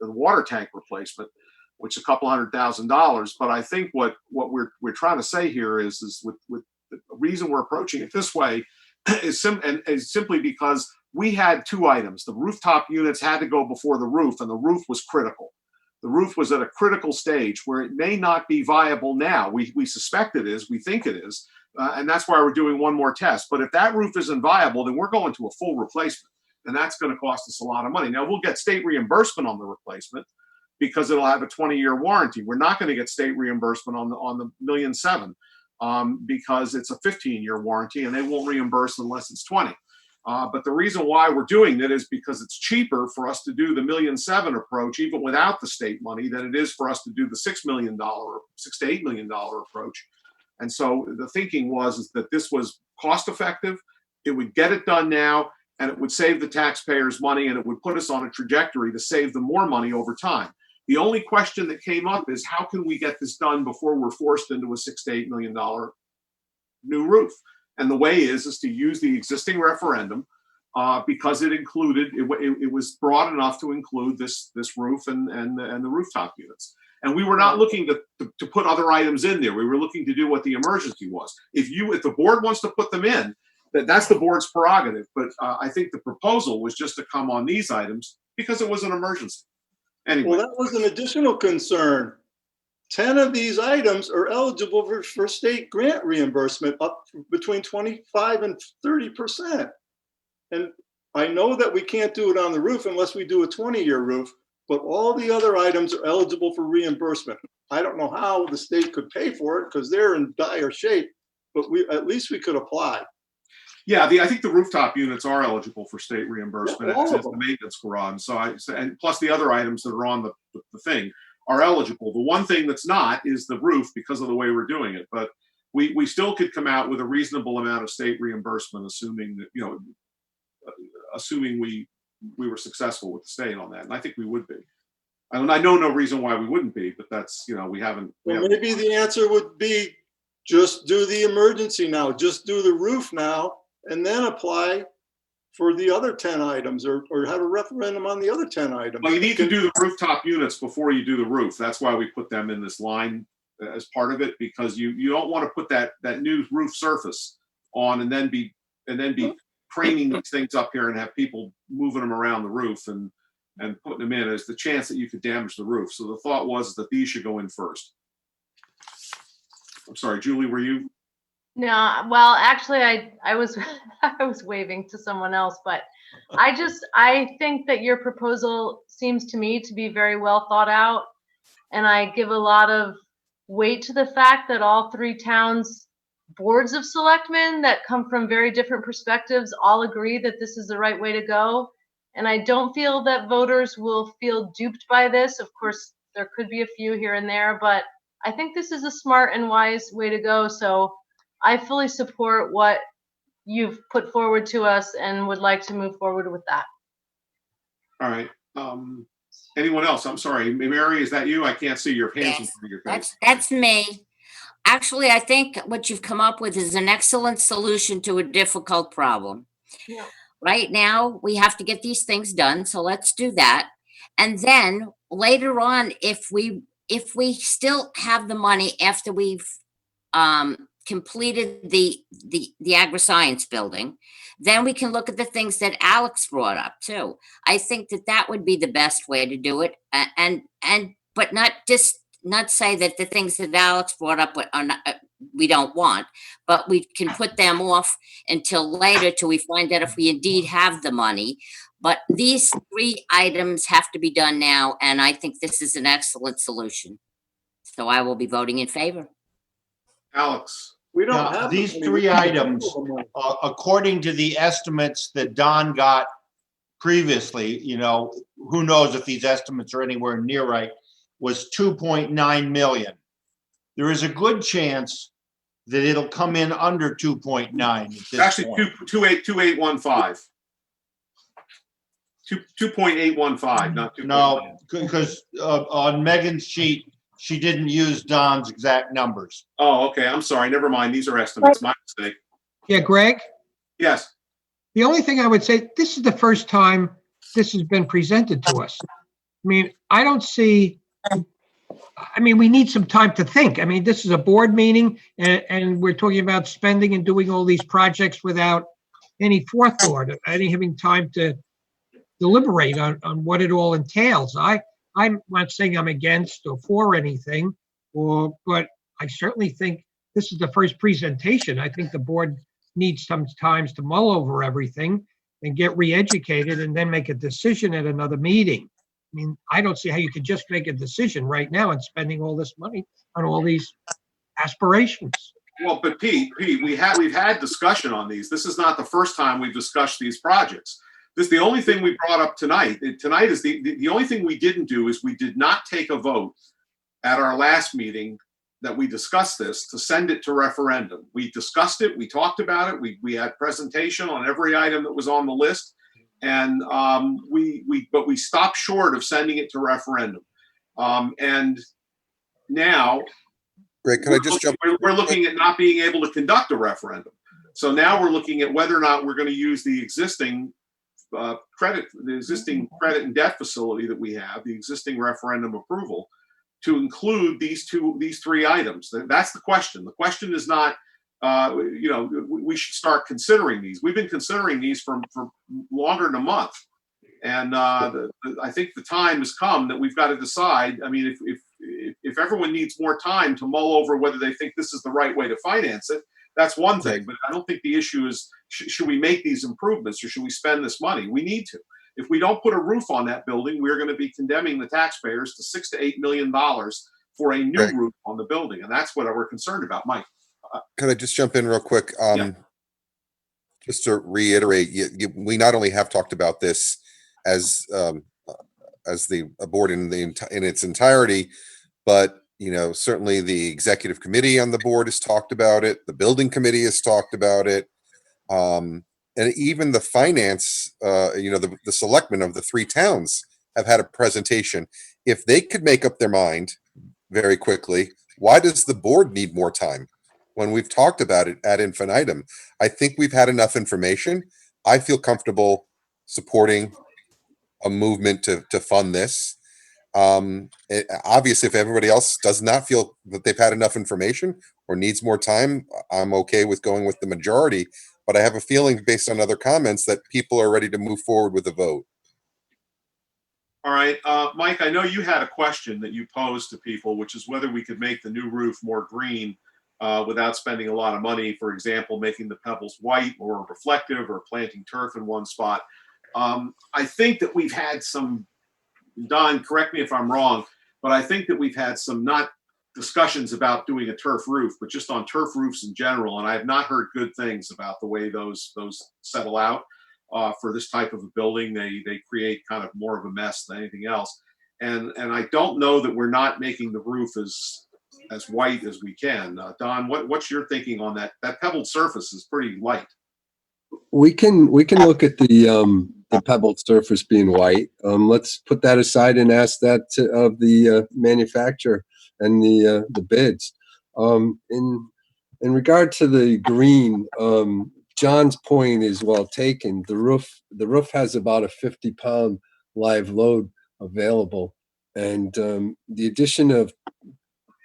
water tank replacement, which is a couple $100,000. But I think what we're trying to say here is with the reason we're approaching it this way is simply because we had two items. The rooftop units had to go before the roof, and the roof was critical. The roof was at a critical stage where it may not be viable now. We suspect it is, we think it is, and that's why we're doing one more test. But if that roof isn't viable, then we're going to a full replacement, and that's going to cost us a lot of money. Now, we'll get state reimbursement on the replacement because it'll have a 20-year warranty. We're not going to get state reimbursement on the $1.7 million because it's a 15-year warranty, and they won't reimburse unless it's 20. But the reason why we're doing it is because it's cheaper for us to do the $1.7 million approach, even without the state money, than it is for us to do the $6 to $8 million approach. And so the thinking was that this was cost effective. It would get it done now, and it would save the taxpayers money, and it would put us on a trajectory to save them more money over time. The only question that came up is how can we get this done before we're forced into a $6 to $8 million new roof? And the way is to use the existing referendum because it included, it was broad enough to include this roof and the rooftop units. And we were not looking to put other items in there. We were looking to do what the emergency was. If the board wants to put them in, that's the board's prerogative. But I think the proposal was just to come on these items because it was an emergency. Anyway. Well, that was an additional concern. 10 of these items are eligible for state grant reimbursement up between 25 and 30%. And I know that we can't do it on the roof unless we do a 20-year roof, but all the other items are eligible for reimbursement. I don't know how the state could pay for it because they're in dire shape, but at least we could apply. Yeah, I think the rooftop units are eligible for state reimbursement. Yeah, It's the maintenance garage. And plus the other items that are on the thing are eligible. The one thing that's not is the roof because of the way we're doing it. But we still could come out with a reasonable amount of state reimbursement, assuming that, assuming we were successful with the state on that. And I think we would be. I know no reason why we wouldn't be, but that's, we haven't. Maybe the answer would be just do the emergency now, just do the roof now, and then apply for the other 10 items or have a referendum on the other 10 items. Well, you need to do the rooftop units before you do the roof. That's why we put them in this line as part of it, because you don't want to put that new roof surface on and then be craning these things up here and have people moving them around the roof and putting them in. There's the chance that you could damage the roof. So the thought was that these should go in first. I'm sorry, Julie, were you? No, well, actually, I was I was waving to someone else, but I think that your proposal seems to me to be very well thought out, and I give a lot of weight to the fact that all three towns' boards of selectmen that come from very different perspectives all agree that this is the right way to go. And I don't feel that voters will feel duped by this. Of course, there could be a few here and there, but I think this is a smart and wise way to go. So I fully support what you've put forward to us and would like to move forward with that. All right. Anyone else? I'm sorry. Mary, is that you? I can't see your hands in front of your face. That's me. Actually, I think what you've come up with is an excellent solution to a difficult problem. Yeah. Right now, we have to get these things done, so let's do that. And then later on, if we still have the money after we've completed the agri-science building, then we can look at the things that Alex brought up too. I think that would be the best way to do it, but not just not say that the things that Alex brought up are not, we don't want, but we can put them off until later till we find out if we indeed have the money. But these 3 items have to be done now, and I think this is an excellent solution. So I will be voting in favor. Alex, We don't Now, have. these the- 3 items, according to the estimates that Don got previously, who knows if these estimates are anywhere near right, was 2.9 million. There is a good chance that it'll come in under 2.9 at this actually, point. 2815. 2.815, not 2. No, because on Megan's sheet, she didn't use Don's exact numbers. Oh, okay. I'm sorry. Never mind. These are estimates. My mistake. Yeah, Greg, Yes. the only thing I would say, this is the first time this has been presented to us. I mean, I don't see, we need some time to think. I mean, this is a board meeting and we're talking about spending and doing all these projects without any forethought, any having time to deliberate on what it all entails. I'm not saying I'm against or for anything, but I certainly think this is the first presentation. I think the board needs some time to mull over everything and get re-educated and then make a decision at another meeting. I mean, I don't see how you could just make a decision right now and spending all this money on all these aspirations. Well, but Pete, we've had discussion on these. This is not the first time we've discussed these projects. The only thing we brought up tonight is the only thing we didn't do is we did not take a vote at our last meeting that we discussed this to send it to referendum. We discussed it, we talked about it, we had presentation on every item that was on the list, and but we stopped short of sending it to referendum. And now, Greg, can I just jump? We're looking at not being able to conduct a referendum. So now we're looking at whether or not we're going to use the existing credit and debt facility that we have, the existing referendum approval, to include these 3 items. That's the question. The question is not, we should start considering these. We've been considering these for longer than a month, and I think the time has come that we've got to decide. I mean, if everyone needs more time to mull over whether they think this is the right way to finance it, that's one thing. But I don't think the issue is should we make these improvements or should we spend this money? We need to. If we don't put a roof on that building, we're going to be condemning the taxpayers to $6 to $8 million for a new roof on the building, and that's what we're concerned about, Mike. Can I just jump in real quick? Just to reiterate, we not only have talked about this as the board in its entirety, but certainly the executive committee on the board has talked about it. The building committee has talked about it. And even the finance, the selectmen of the 3 towns have had a presentation. If they could make up their mind very quickly, why does the board need more time? When we've talked about it ad infinitum, I think we've had enough information. I feel comfortable supporting a movement to fund this. Obviously, if everybody else does not feel that they've had enough information or needs more time, I'm okay with going with the majority. But I have a feeling, based on other comments, that people are ready to move forward with a vote. All right, Mike, I know you had a question that you posed to people, which is whether we could make the new roof more green without spending a lot of money. For example, making the pebbles white or reflective, or planting turf in one spot. I think that we've had some, Don, correct me if I'm wrong, but I think that we've had some not discussions about doing a turf roof, but just on turf roofs in general. And I have not heard good things about the way those settle out for this type of a building. They create kind of more of a mess than anything else. And I don't know that we're not making the roof as white as we can. Don, what's your thinking on that? That pebbled surface is pretty light. We can look at the pebbled surface being white. Let's put that aside and ask that of the manufacturer and the bids. In regard to the green, John's point is well taken. The roof has about a 50-pound live load available, and the addition of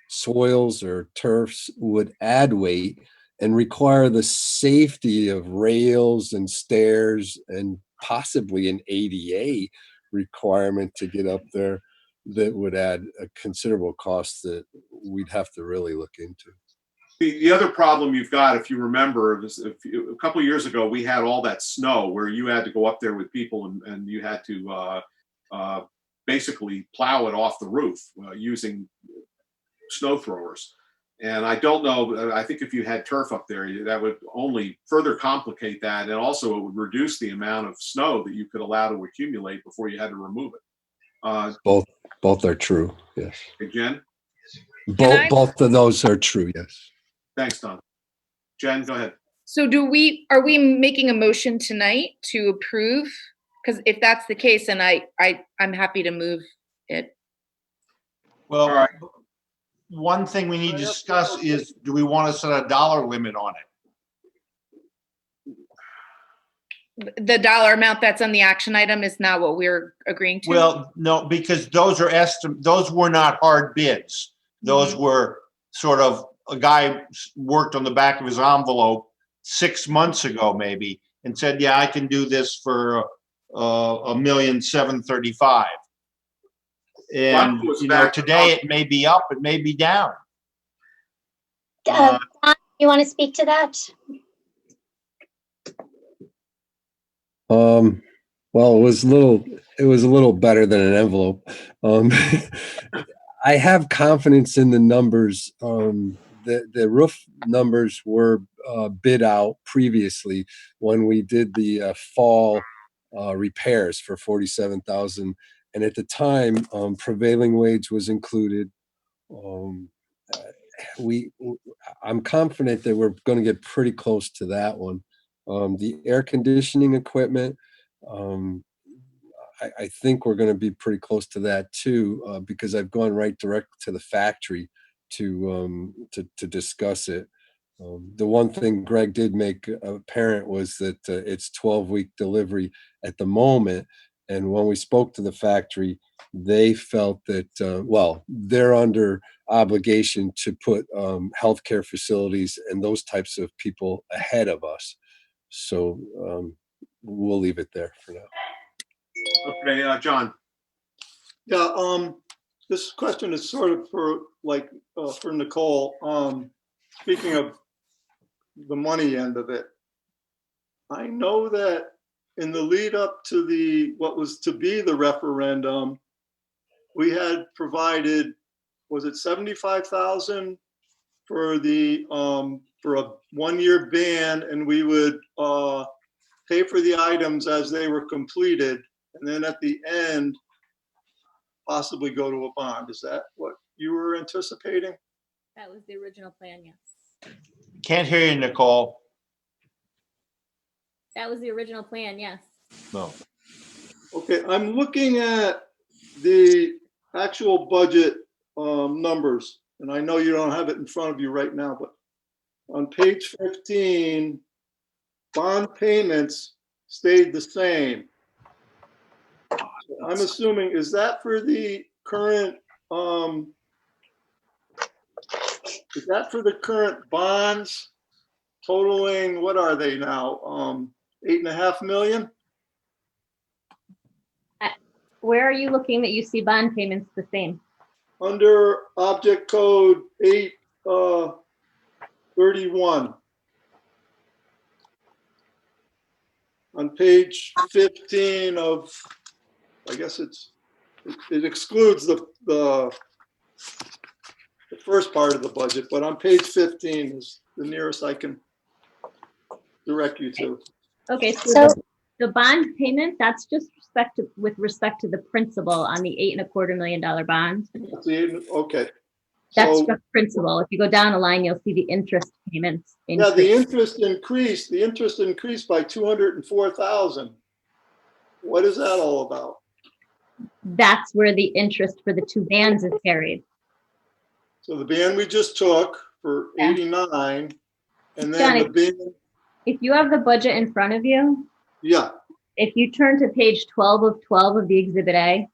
soils or turfs would add weight and require the safety of rails and stairs and possibly an ADA requirement to get up there. that would add a considerable cost that we'd have to really look into. The other problem you've got, if you remember, is a couple of years ago, we had all that snow where you had to go up there with people and you had to basically plow it off the roof using snow throwers. And I don't know, I think if you had turf up there, that would only further complicate that. And also it would reduce the amount of snow that you could allow to accumulate before you had to remove it. Both are true, yes. Jen? Both of those are true, yes. Thanks, Don. Jen, go ahead. So are we making a motion tonight to approve? Because if that's the case, then I'm happy to move it. Well, one thing we need to discuss is, do we want to set a dollar limit on it? The dollar amount that's on the action item is not what we're agreeing to? Well, no, because those were not hard bids. Those were sort of, a guy worked on the back of his envelope 6 months ago maybe and said, yeah, I can do this for $1,735,000. And today it may be up, it may be down. Don, you want to speak to that? Well, it was a little better than an envelope. I have confidence in the numbers. The roof numbers were bid out previously when we did the fall repairs for $47,000, and at the time, prevailing wage was included. I'm confident that we're going to get pretty close to that one. The air conditioning equipment, I think we're going to be pretty close to that too, because I've gone right direct to the factory to discuss it. The one thing Greg did make apparent was that it's 12-week delivery at the moment. And when we spoke to the factory, they felt that, they're under obligation to put healthcare facilities and those types of people ahead of us. So we'll leave it there for now. Okay, John. Yeah, this question is sort of for Nicole. Speaking of the money end of it, I know that in the lead up to what was to be the referendum, we had provided, was it 75,000 for for a 1-year ban, and we would pay for the items as they were completed, and then at the end, possibly go to a bond. Is that what you were anticipating? That was the original plan, yes. Can't hear you, Nicole. That was the original plan, yes. No. Okay, I'm looking at the actual budget numbers, and I know you don't have it in front of you right now, but on page 15, bond payments stayed the same. I'm assuming, is that for the current, bonds totaling, what are they now? 8.5 million? Where are you looking that you see bond payments the same? Under object code 831. On page 15 of, I guess it excludes the first part of the budget, but on page 15 is the nearest I can direct you to. Okay, so the bond payment, that's just with respect to the principal on the $8.25 million bond. Okay. That's just principal. If you go down a line, you'll see the interest payments. Yeah, the interest increased. The interest increased by 204,000. What is that all about? That's where the interest for the two bands is carried. So the band we just took for 89, and then John, the band. If you have the budget in front of you. Yeah. If you turn to page 12 of 12 of the Exhibit A.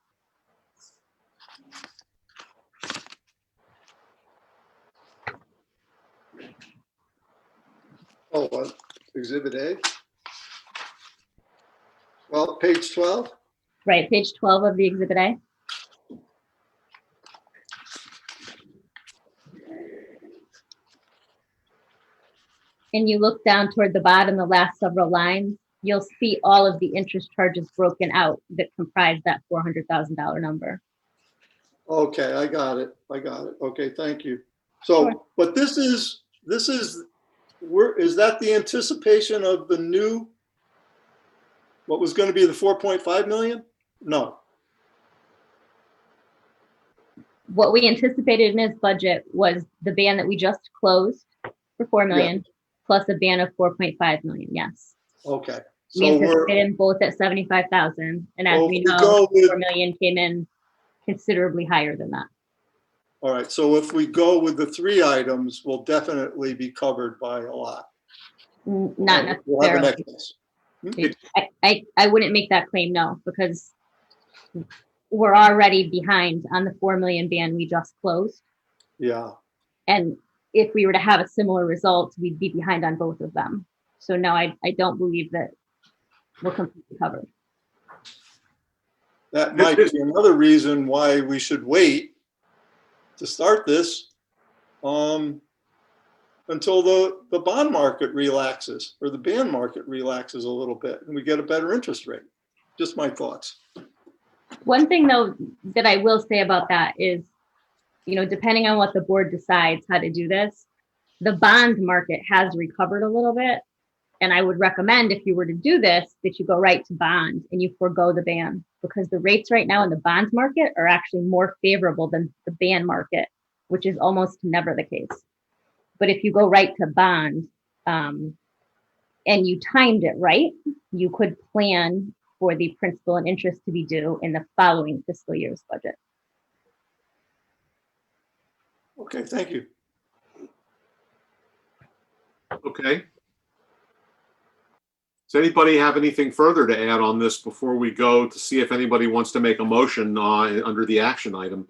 Oh, Exhibit A? Well, page 12? Right, page 12 of the Exhibit A. and you look down toward the bottom, the last several lines, you'll see all of the interest charges broken out that comprise that $400,000 number. Okay, I got it. Okay, thank you. So, but this is, is that the anticipation of the new, what was going to be the 4.5 million? No. What we anticipated in his budget was the ban that we just closed for 4 million, plus a ban of 4.5 million, yes. Okay. We So anticipated both at 75,000, and as we know, go with, 4 million came in considerably higher than that. all right, so if we go with the 3 items, we'll definitely be covered by a lot. Not We'll have an necessarily. excess. I wouldn't make that claim, no, because we're already behind on the 4 million ban we just closed. Yeah. And if we were to have a similar result, we'd be behind on both of them. So no, I don't believe that we're completely covered. That might be another reason why we should wait to start this until the bond market relaxes, or the ban market relaxes a little bit, and we get a better interest rate. Just my thoughts. One thing though that I will say about that is, you know, depending on what the board decides how to do this, the bond market has recovered a little bit. And I would recommend, if you were to do this, that you go right to bond and you forego the ban, because the rates right now in the bond market are actually more favorable than the ban market, which is almost never the case. But if you go right to bond and you timed it right, you could plan for the principal and interest to be due in the following fiscal year's budget. Okay, thank you. Okay. Does anybody have anything further to add on this before we go to see if anybody wants to make a motion under the action item?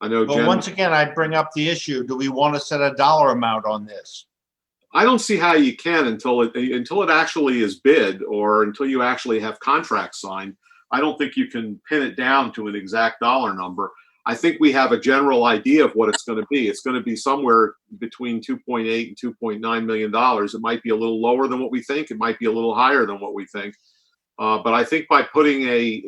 I know, But Jen, once again, I bring up the issue, do we want to set a dollar amount on this? I don't see how you can until it actually is bid, or until you actually have contracts signed. I don't think you can pin it down to an exact dollar number. I think we have a general idea of what it's going to be. It's going to be somewhere between 2.8 and 2.9 million dollars. It might be a little lower than what we think. It might be a little higher than what we think. But I think by putting a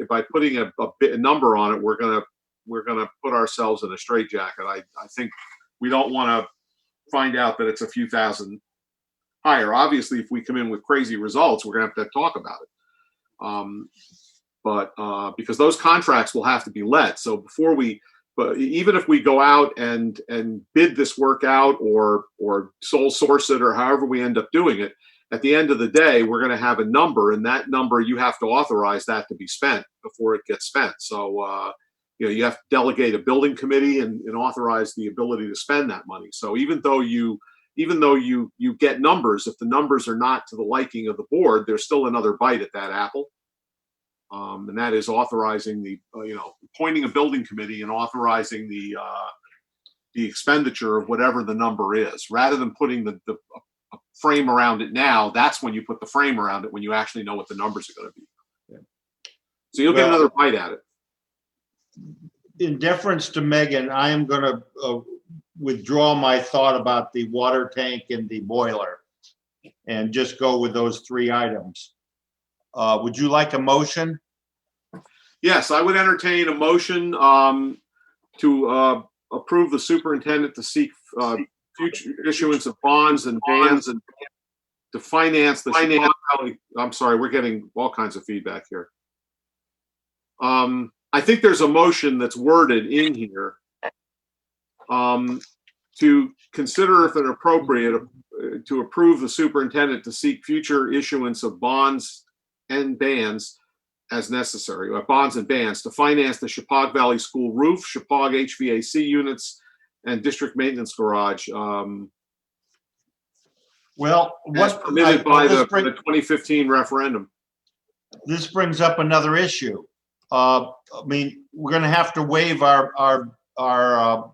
number on it, we're gonna put ourselves in a straitjacket. I think we don't want to find out that it's a few thousand higher. Obviously, if we come in with crazy results, we're gonna have to talk about it. But because those contracts will have to be let, so before but even if we go out and bid this work out, or sole source it, or however we end up doing it, at the end of the day, we're going to have a number, and that number, you have to authorize that to be spent before it gets spent. So you have to delegate a building committee and authorize the ability to spend that money. So even though you get numbers, if the numbers are not to the liking of the board, there's still another bite at that apple. And that is authorizing appointing a building committee and authorizing the expenditure of whatever the number is, rather than putting the frame around it now. That's when you put the frame around it, when you actually know what the numbers are going to be. Yeah. So you'll get another bite at it. In deference to Megan, I am going to withdraw my thought about the water tank and the boiler and just go with those 3 items. Would you like a motion? Yes, I would entertain a motion to approve the superintendent to seek future issuance of bonds and bans and to finance the Chicago Valley. I'm sorry, we're getting all kinds of feedback here. I think there's a motion that's worded in here to consider, if appropriate, to approve the superintendent to seek future issuance of bonds and bans as necessary, bonds and bans to finance the Chicago Valley School roof, Chicago HVAC units, and district maintenance garage. What's permitted by the 2015 referendum? This brings up another issue. I mean, we're going to have to waive the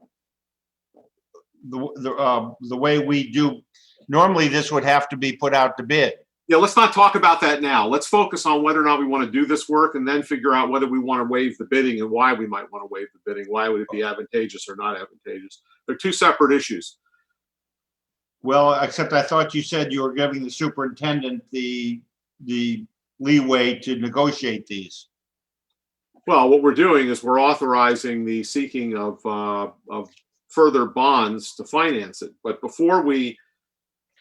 way we do. Normally, this would have to be put out to bid. Yeah, let's not talk about that now. Let's focus on whether or not we want to do this work, and then figure out whether we want to waive the bidding and why we might want to waive the bidding. Why would it be advantageous or not advantageous? They're 2 separate issues. Well, except I thought you said you were giving the superintendent the leeway to negotiate these. Well, what we're doing is we're authorizing the seeking of further bonds to finance it. But before we,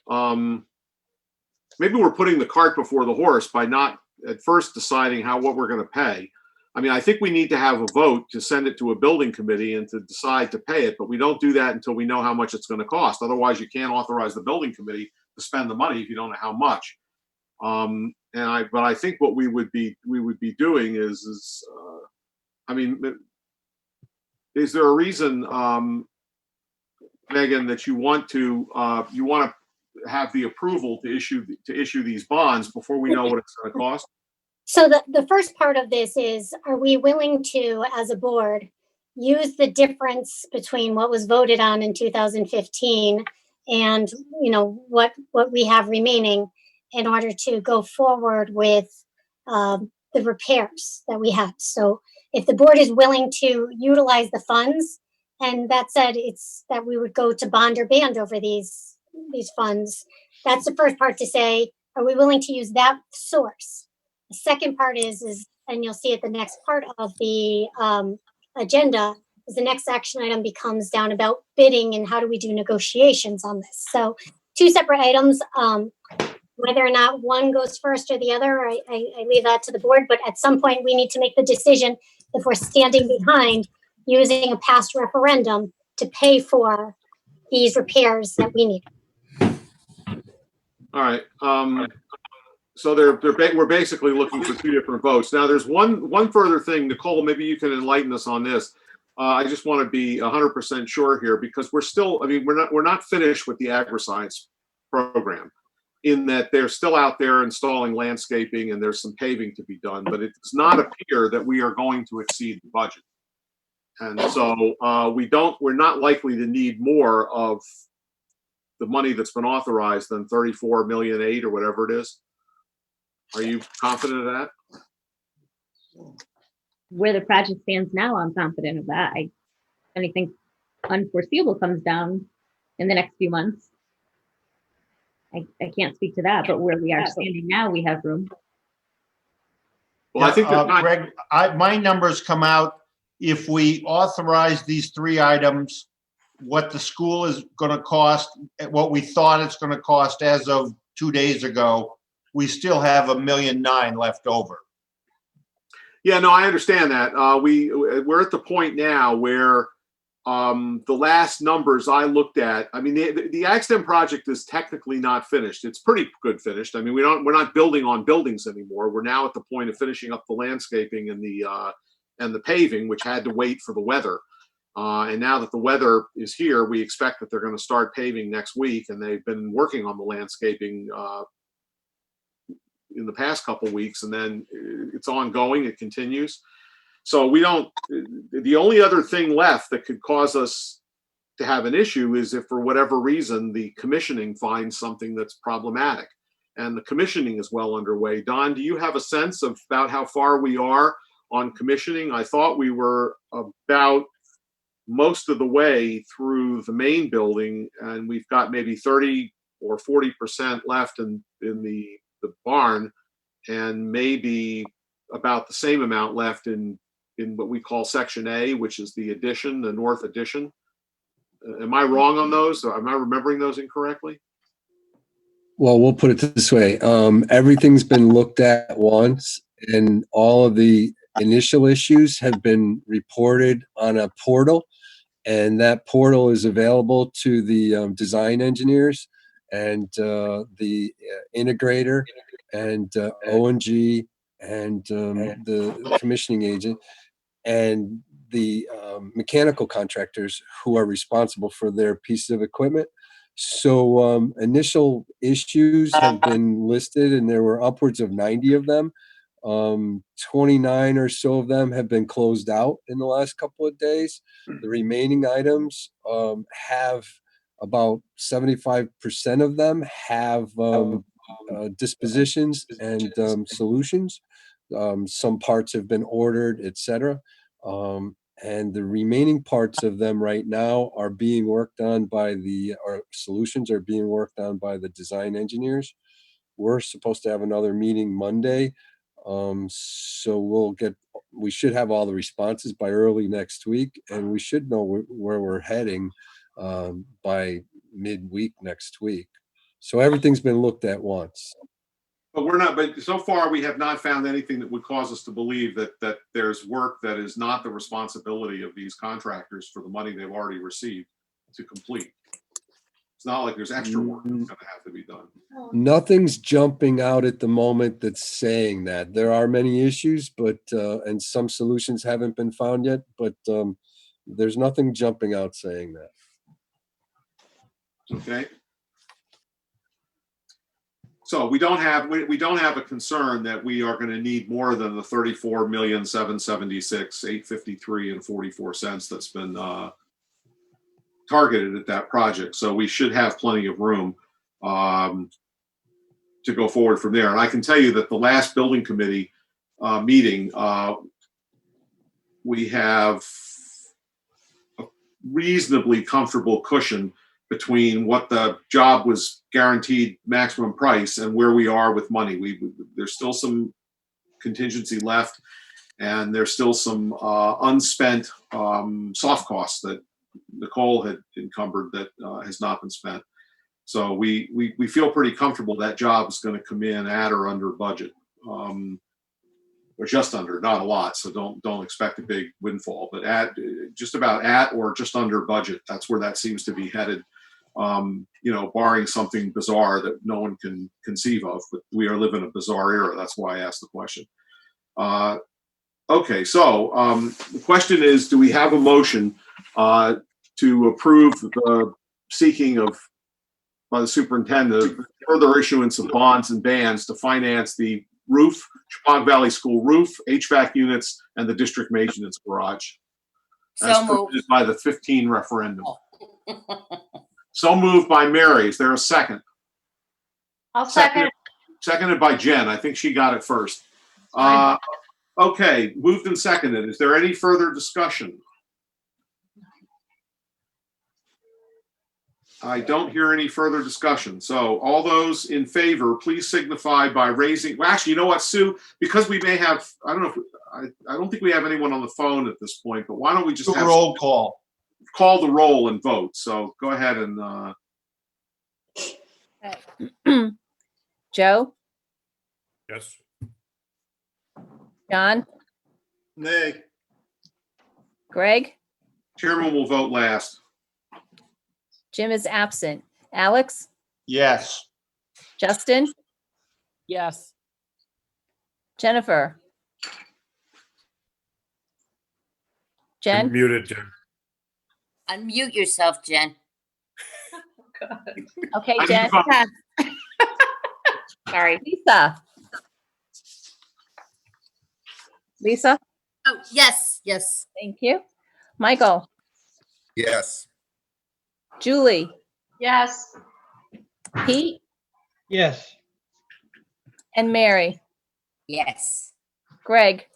maybe we're putting the cart before the horse by not at first deciding what we're going to pay. I mean, I think we need to have a vote to send it to a building committee and to decide to pay it, but we don't do that until we know how much it's going to cost. Otherwise, you can't authorize the building committee to spend the money if you don't know how much. But I think what we would be doing is I mean, is there a reason, Megan, that you want to have the approval to issue these bonds before we know what it's going to cost? So the first part of this is, are we willing to, as a board, use the difference between what was voted on in 2015 and, what we have remaining in order to go forward with the repairs that we have? So if the board is willing to utilize the funds, and that said, it's that we would go to bond or band over these funds. That's the first part, to say, are we willing to use that source? The second part is, and you'll see at the next part of the agenda, is the next action item becomes down about bidding and how do we do negotiations on this. So 2 separate items. Whether or not one goes first or the other, I leave that to the board. But at some point, we need to make the decision if we're standing behind using a past referendum to pay for these repairs that we need. All right. So we're basically looking for 2 different votes. Now, there's one further thing, Nicole. Maybe you can enlighten us on this. I just want to be 100% sure here, because we're still. I mean, we're not finished with the agri-science program, in that they're still out there installing landscaping and there's some paving to be done. But it does not appear that we are going to exceed the budget, and so we're not likely to need more of the money that's been authorized than 34.8 million or whatever it is. Are you confident of that? Where the project stands now, I'm confident of that. Anything unforeseeable comes down in the next few months, I can't speak to that, but where we are standing now, we have room. Well, I think Greg, my numbers come out, if we authorize these 3 items, what the school is going to cost, what we thought it's going to cost as of 2 days ago, we still have $1.9 million left over. Yeah, no, I understand that. We're at the point now where the last numbers I looked at, I mean, the AgSTEM project is technically not finished. It's pretty good finished. I mean, we're not building on buildings anymore. We're now at the point of finishing up the landscaping and the paving, which had to wait for the weather. And now that the weather is here, we expect that they're going to start paving next week. And they've been working on the landscaping in the past couple of weeks, and then it's ongoing. It continues. So the only other thing left that could cause us to have an issue is if, for whatever reason, the commissioning finds something that's problematic. And the commissioning is well underway. Don, do you have a sense about how far we are on commissioning? I thought we were about most of the way through the main building, and we've got maybe 30 or 40% left in the barn, and maybe about the same amount left in what we call Section A, which is the addition, the north addition. Am I wrong on those? Am I remembering those incorrectly? Well, we'll put it this way. Everything's been looked at once, and all of the initial issues have been reported on a portal, and that portal is available to the design engineers and the integrator and O&G and the commissioning agent and the mechanical contractors who are responsible for their pieces of equipment. So initial issues have been listed, and there were upwards of 90 of them. 29 or so of them have been closed out in the last couple of days. The remaining items have about 75% of them have dispositions and solutions. Some parts have been ordered, etc. And the remaining parts of them right now are being worked on or solutions are being worked on by the design engineers. We're supposed to have another meeting Monday. So we should have all the responses by early next week, and we should know where we're heading by midweek next week. So everything's been looked at once. But so far we have not found anything that would cause us to believe that there's work that is not the responsibility of these contractors for the money they've already received to complete. It's not like there's extra work that's going to have to be done. Nothing's jumping out at the moment that's saying that. There are many issues, but and some solutions haven't been found yet, but there's nothing jumping out saying that. Okay. So we don't have a concern that we are going to need more than the 34,776,853.44 that's been targeted at that project. So we should have plenty of room to go forward from there. And I can tell you that the last building committee meeting, we have a reasonably comfortable cushion between what the job was guaranteed maximum price and where we are with money. There's still some contingency left, and there's still some unspent soft costs that Nicole had encumbered that has not been spent. So we feel pretty comfortable that job is going to come in at or under budget, or just under, not a lot. So don't expect a big windfall, but just about at or just under budget. That's where that seems to be headed. Barring something bizarre that no one can conceive of, but we are living in a bizarre era. That's why I asked the question. Okay, so the question is, do we have a motion to approve the seeking by the superintendent of further issuance of bonds and bans to finance the roof, Chippewa Valley School roof, HVAC units, and the district maintenance garage? As permitted by the 15 referendum. So moved by Mary. Is there a second? I'll second. Seconded by Jen. I think she got it first. Okay, moved and seconded. Is there any further discussion? I don't hear any further discussion. So all those in favor, please signify by raising. Well, actually, you know what, Sue? Because we may have, I don't know if I don't think we have anyone on the phone at this point, but why don't we just have roll call? Call the roll and vote. So go ahead and Joe, Yes. John, Nay. Greg, Chairman will vote last. Jim is absent. Alex, Yes. Justin, Yes. Jennifer, Jen, Muted, Jen. Unmute yourself, Jen. okay, I Jen, need yes. Sorry, Lisa, Oh, yes, yes. thank you. Michael, Yes. Julie, Yes. Pete, Yes. and Mary. Yes. Greg,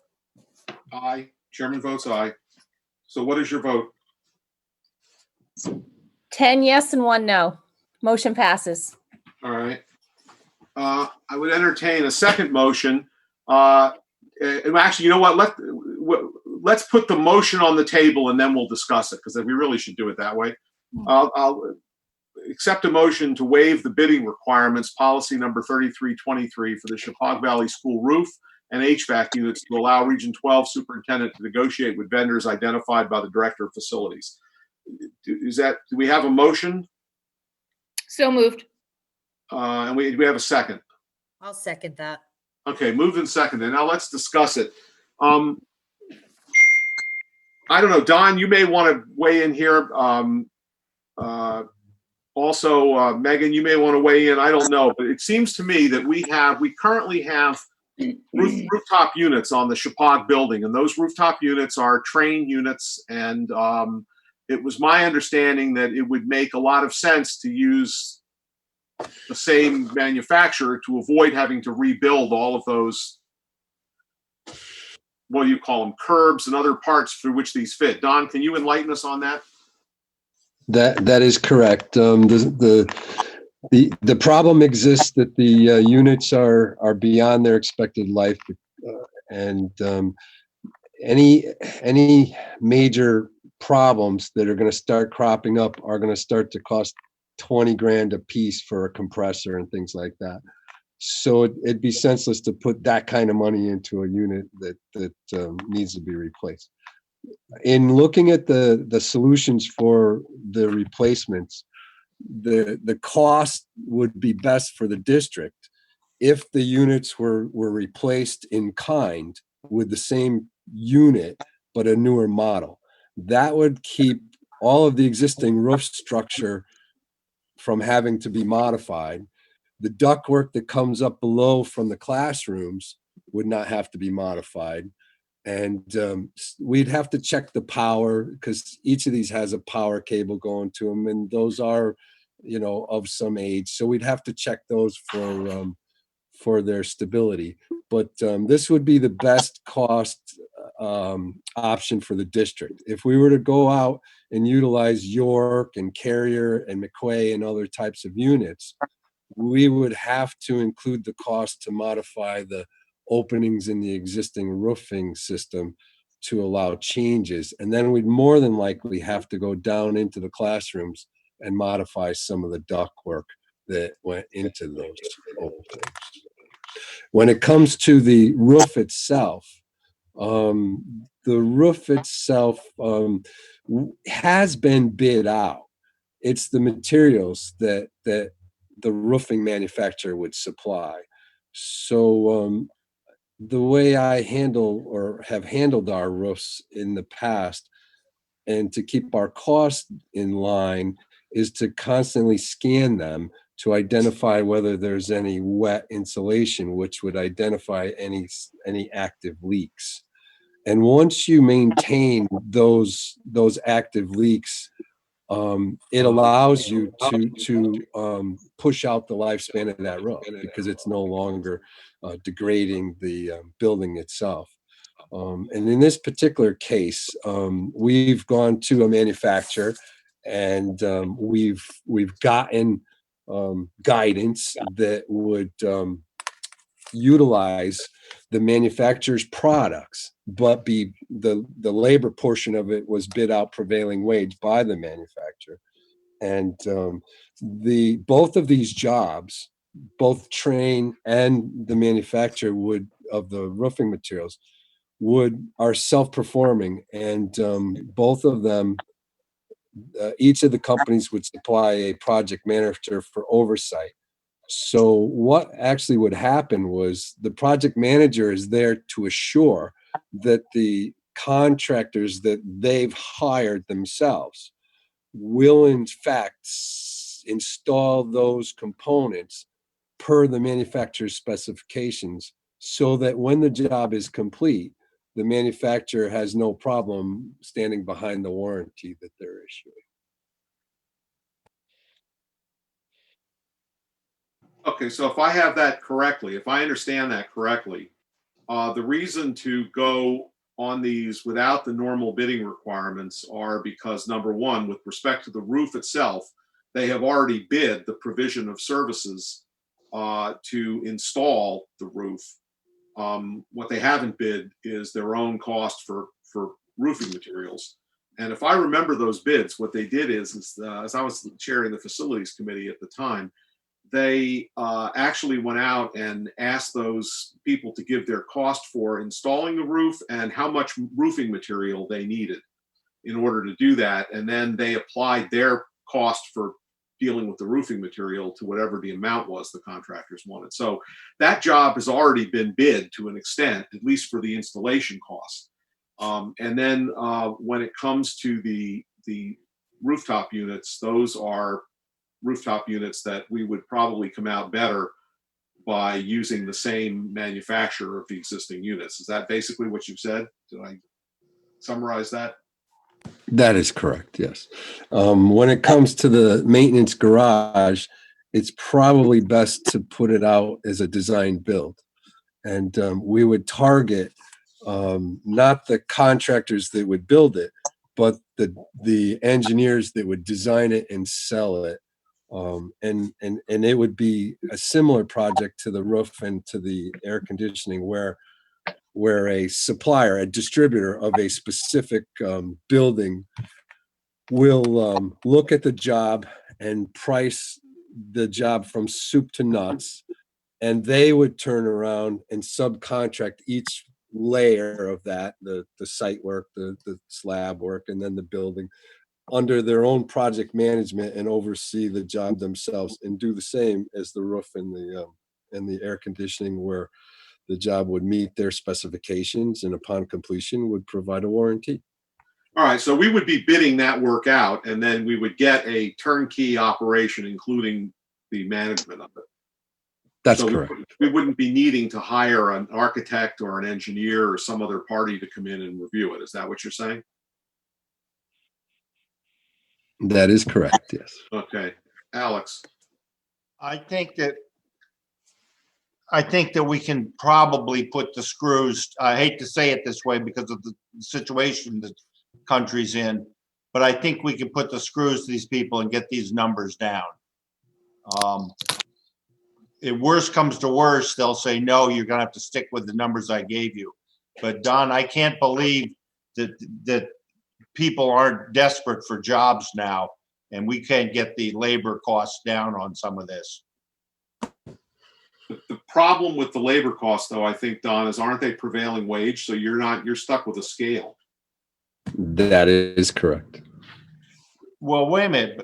Aye. Chairman votes aye. So what is your vote? 10 yes and 1 no. Motion passes. All right. I would entertain a second motion. Actually, you know what? Let's put the motion on the table and then we'll discuss it, because we really should do it that way. I'll accept a motion to waive the bidding requirements, policy number 3323, for the Chippewa Valley School roof and HVAC units to allow Region 12 superintendent to negotiate with vendors identified by the Director of Facilities. Do we have a motion? So moved. And do we have a second? I'll second that. Okay, moved and seconded. Now let's discuss it. I don't know, Don, you may want to weigh in here. Also, Megan, you may want to weigh in. I don't know, but it seems to me that we currently have rooftop units on the Chippewa building, and those rooftop units are train units. And it was my understanding that it would make a lot of sense to use the same manufacturer to avoid having to rebuild all of those what do you call them, curbs and other parts through which these fit. Don, can you enlighten us on that? That is correct. The problem exists that the units are beyond their expected life, and any major problems that are going to start cropping up are going to start to cost 20 grand a piece for a compressor and things like that. So it'd be senseless to put that kind of money into a unit that needs to be replaced. In looking at the solutions for the replacements, the cost would be best for the district if the units were replaced in kind with the same unit but a newer model. That would keep all of the existing roof structure from having to be modified. The ductwork that comes up below from the classrooms would not have to be modified. And we'd have to check the power, because each of these has a power cable going to them, and those are, of some age. So we'd have to check those for their stability. But this would be the best cost option for the district. If we were to go out and utilize York and Carrier and McQuay and other types of units, we would have to include the cost to modify the openings in the existing roofing system to allow changes. And then we'd more than likely have to go down into the classrooms and modify some of the ductwork that went into those openings. When it comes to the roof itself, has been bid out. It's the materials that the roofing manufacturer would supply. So the way I handle or have handled our roofs in the past, and to keep our costs in line, is to constantly scan them to identify whether there's any wet insulation, which would identify any active leaks. And once you maintain those active leaks, it allows you to push out the lifespan of that roof, because it's no longer degrading the building itself. And in this particular case, we've gone to a manufacturer, and we've gotten guidance that would utilize the manufacturer's products, but the labor portion of it was bid out prevailing wage by the manufacturer. And both of these jobs, both Trane and the manufacturer of the roofing materials are self-performing, and both of them, each of the companies would supply a project manager for oversight. So what actually would happen was the project manager is there to assure that the contractors that they've hired themselves will in fact install those components per the manufacturer's specifications, so that when the job is complete, the manufacturer has no problem standing behind the warranty that they're issuing. Okay, so if I have that correctly, if I understand that correctly, the reason to go on these without the normal bidding requirements are because, number one, with respect to the roof itself, they have already bid the provision of services to install the roof. What they haven't bid is their own cost for roofing materials. And if I remember those bids, what they did is as I was chairing the facilities committee at the time, they actually went out and asked those people to give their cost for installing the roof and how much roofing material they needed in order to do that. And then they applied their cost for dealing with the roofing material to whatever the amount was the contractors wanted. So that job has already been bid to an extent, at least for the installation cost. And then when it comes to the rooftop units, those are rooftop units that we would probably come out better by using the same manufacturer of the existing units. Is that basically what you've said? Did I summarize that? That is correct, yes. When it comes to the maintenance garage, it's probably best to put it out as a design build. And we would target not the contractors that would build it, but the engineers that would design it and sell it. And it would be a similar project to the roof and to the air conditioning, where a supplier, a distributor of a specific building will look at the job and price the job from soup to nuts, and they would turn around and subcontract each layer of that, the site work, the slab work, and then the building, under their own project management, and oversee the job themselves, and do the same as the roof and the air conditioning, where the job would meet their specifications and upon completion would provide a warranty. All right, so we would be bidding that work out, and then we would get a turnkey operation, including the management of it. That's So correct. we wouldn't be needing to hire an architect or an engineer or some other party to come in and review it. Is that what you're saying? That is correct, yes. Okay, Alex. I think that we can probably put the screws, I hate to say it this way because of the situation the country's in, but I think we can put the screws to these people and get these numbers down. If worst comes to worst, they'll say, no, you're gonna have to stick with the numbers I gave you. But Don, I can't believe that people aren't desperate for jobs now, and we can't get the labor costs down on some of this. The problem with the labor costs, though, I think, Don, is aren't they prevailing wage? So you're stuck with a scale. That is correct. Well, wait a minute.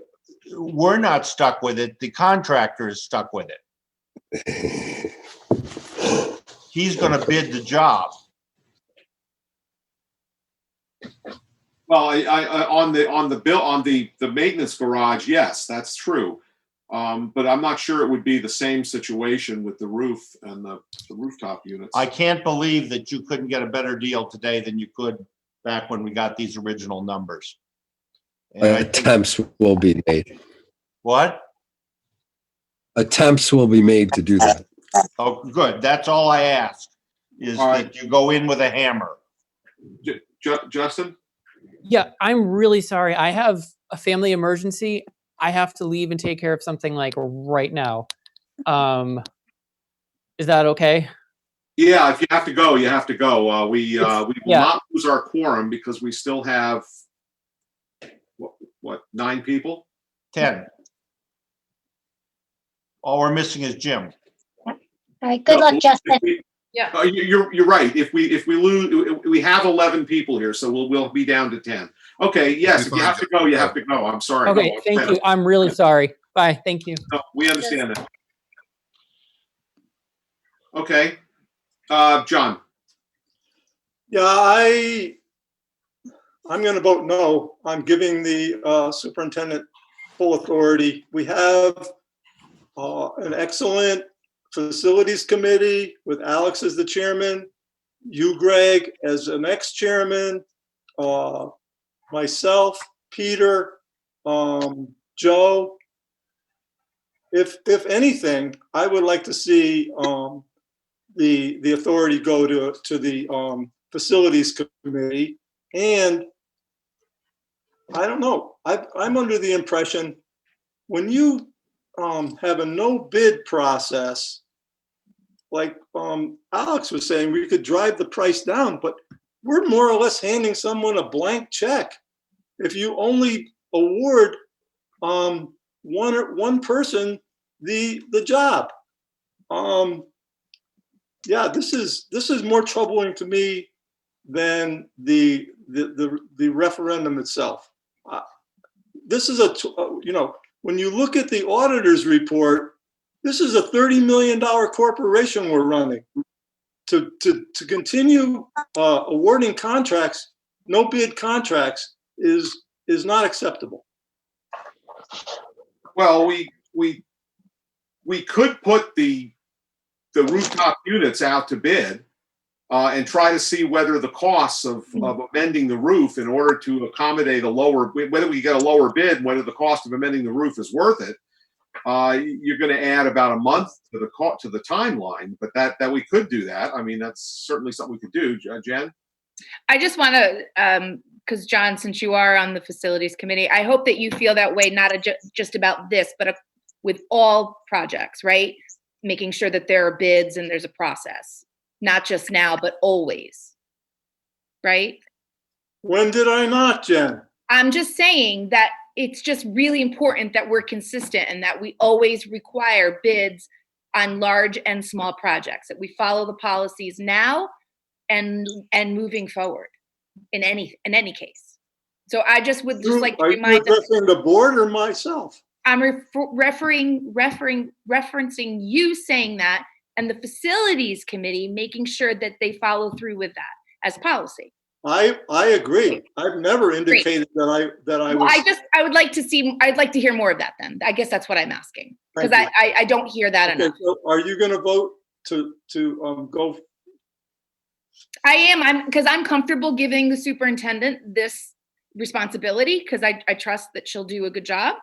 We're not stuck with it. The contractor is stuck with it. He's going to bid the job. Well, on the maintenance garage, yes, that's true. But I'm not sure it would be the same situation with the roof and the rooftop units. I can't believe that you couldn't get a better deal today than you could back when we got these original numbers. Attempts will be made. What? Attempts will be made to do that. Oh, good. That's all I ask, is that you go in with a hammer. Justin? Yeah, I'm really sorry. I have a family emergency. I have to leave and take care of something like right now. Is that okay? Yeah, if you have to go, you have to go. We will yeah. not lose our quorum because we still have what 9 people? 10. All we're missing is Jim. All right, good luck, Justin. Yeah, you're right. If we lose, we have 11 people here, so we'll be down to 10. Okay, yes, if you have to go, you have to go. I'm sorry. Okay, No, thank you. I'm really sorry. Bye. Thank you. No, we understand that. Okay, John. Yeah, I'm going to vote no. I'm giving the superintendent full authority. We have an excellent facilities committee with Alex as the chairman, you, Greg, as an ex-chairman, myself, Peter, Joe. If anything, I would like to see the authority go to the facilities committee. And I don't know, I'm under the impression when you have a no bid process, like Alex was saying, we could drive the price down, but we're more or less handing someone a blank check. If you only award one person the job. Yeah, this is more troubling to me than the referendum itself. This is when you look at the auditor's report, this is a $30 million corporation we're running. To continue awarding contracts, no bid contracts, is not acceptable. Well, we could put the rooftop units out to bid and try to see whether the costs of amending the roof in order to accommodate whether we get a lower bid, whether the cost of amending the roof is worth it. you're going to add about a month to the timeline, but that we could do that. I mean, that's certainly something we could do. Jen? I just want to, because John, since you are on the facilities committee, I hope that you feel that way, not just about this, but with all projects, right? Making sure that there are bids and there's a process, not just now, but always, right? When did I not, Jen? I'm just saying that it's just really important that we're consistent and that we always require bids on large and small projects, that we follow the policies now and moving forward in any case. So I just would just like to remind Are you addressing the board or myself? I'm referencing you saying that, and the facilities committee making sure that they follow through with that as policy. I agree. I've never indicated that I Well, was. I'd like to hear more of that then. I guess that's what I'm asking, because Thank I don't hear that Okay, enough. so are you going to vote to go? Because I'm comfortable giving the superintendent this responsibility, because I trust that she'll do a good job.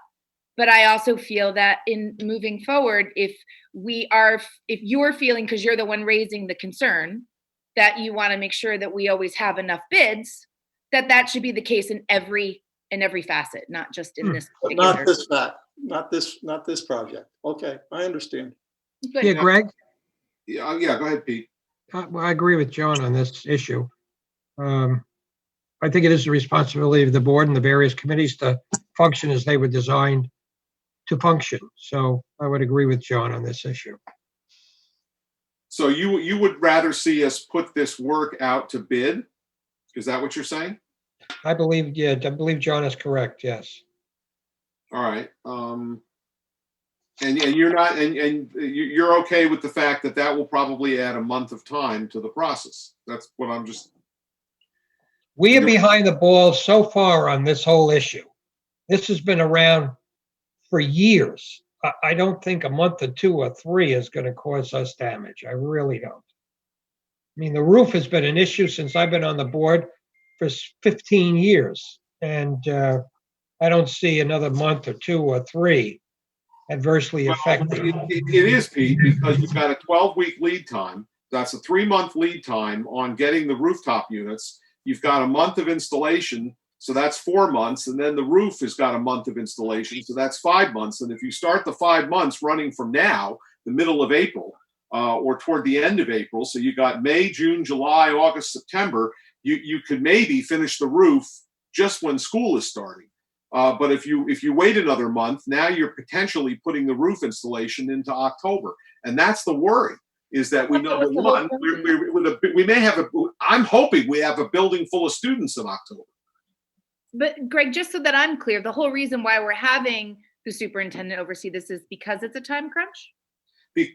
But I also feel that in moving forward, if you're feeling, because you're the one raising the concern, that you want to make sure that we always have enough bids, that should be the case in every facet, not just in this. Not this fact, not this project. Okay, I understand. Yeah, Greg? Yeah, go ahead, Pete. Well, I agree with John on this issue. I think it is the responsibility of the board and the various committees to function as they were designed to function. So I would agree with John on this issue. So you would rather see us put this work out to bid? Is that what you're saying? I believe John is correct, yes. All right. And you're not, and you're okay with the fact that will probably add a month of time to the process. That's what I'm just. We are behind the ball so far on this whole issue. This has been around for years. I don't think a month or 2 or 3 is going to cause us damage. I really don't. I mean, the roof has been an issue since I've been on the board for 15 years. And I don't see another month or 2 or 3 adversely affecting. It is, Pete, because you've got a 12-week lead time. That's a 3-month lead time on getting the rooftop units. You've got a month of installation, so that's 4 months. And then the roof has got a month of installation, so that's 5 months. And if you start the 5 months running from now, the middle of April, or toward the end of April, so you got May, June, July, August, September, you could maybe finish the roof just when school is starting. But if you wait another month, now you're potentially putting the roof installation into October. And that's the worry, is that we know one, we may have I'm hoping we have a building full of students in October. But Greg, just so that I'm clear, the whole reason why we're having the superintendent oversee this is because it's a time crunch?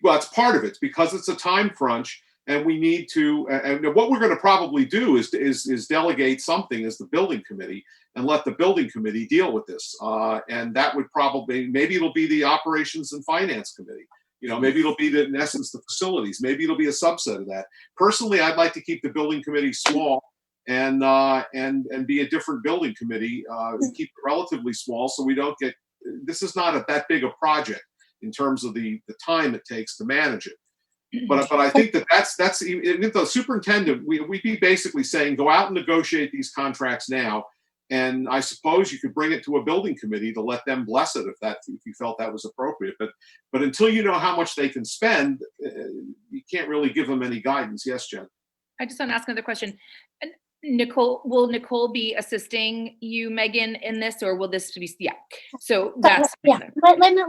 Well, it's part of it. It's because it's a time crunch, and we need to. And what we're going to probably do is delegate something as the building committee and let the building committee deal with this. And that would maybe it'll be the operations and finance committee. Maybe it'll be in essence the facilities. Maybe it'll be a subset of that. Personally, I'd like to keep the building committee small and be a different building committee. Keep it relatively small so we don't get. This is not that big a project in terms of the time it takes to manage it. But I think that's the superintendent, we'd be basically saying, go out and negotiate these contracts now. And I suppose you could bring it to a building committee to let them bless it if you felt that was appropriate. But until you know how much they can spend, you can't really give them any guidance. Yes, Jen? I just want to ask another question. Will Nicole be assisting you, Megan, in this, or will this be, so that's. Yeah, let me,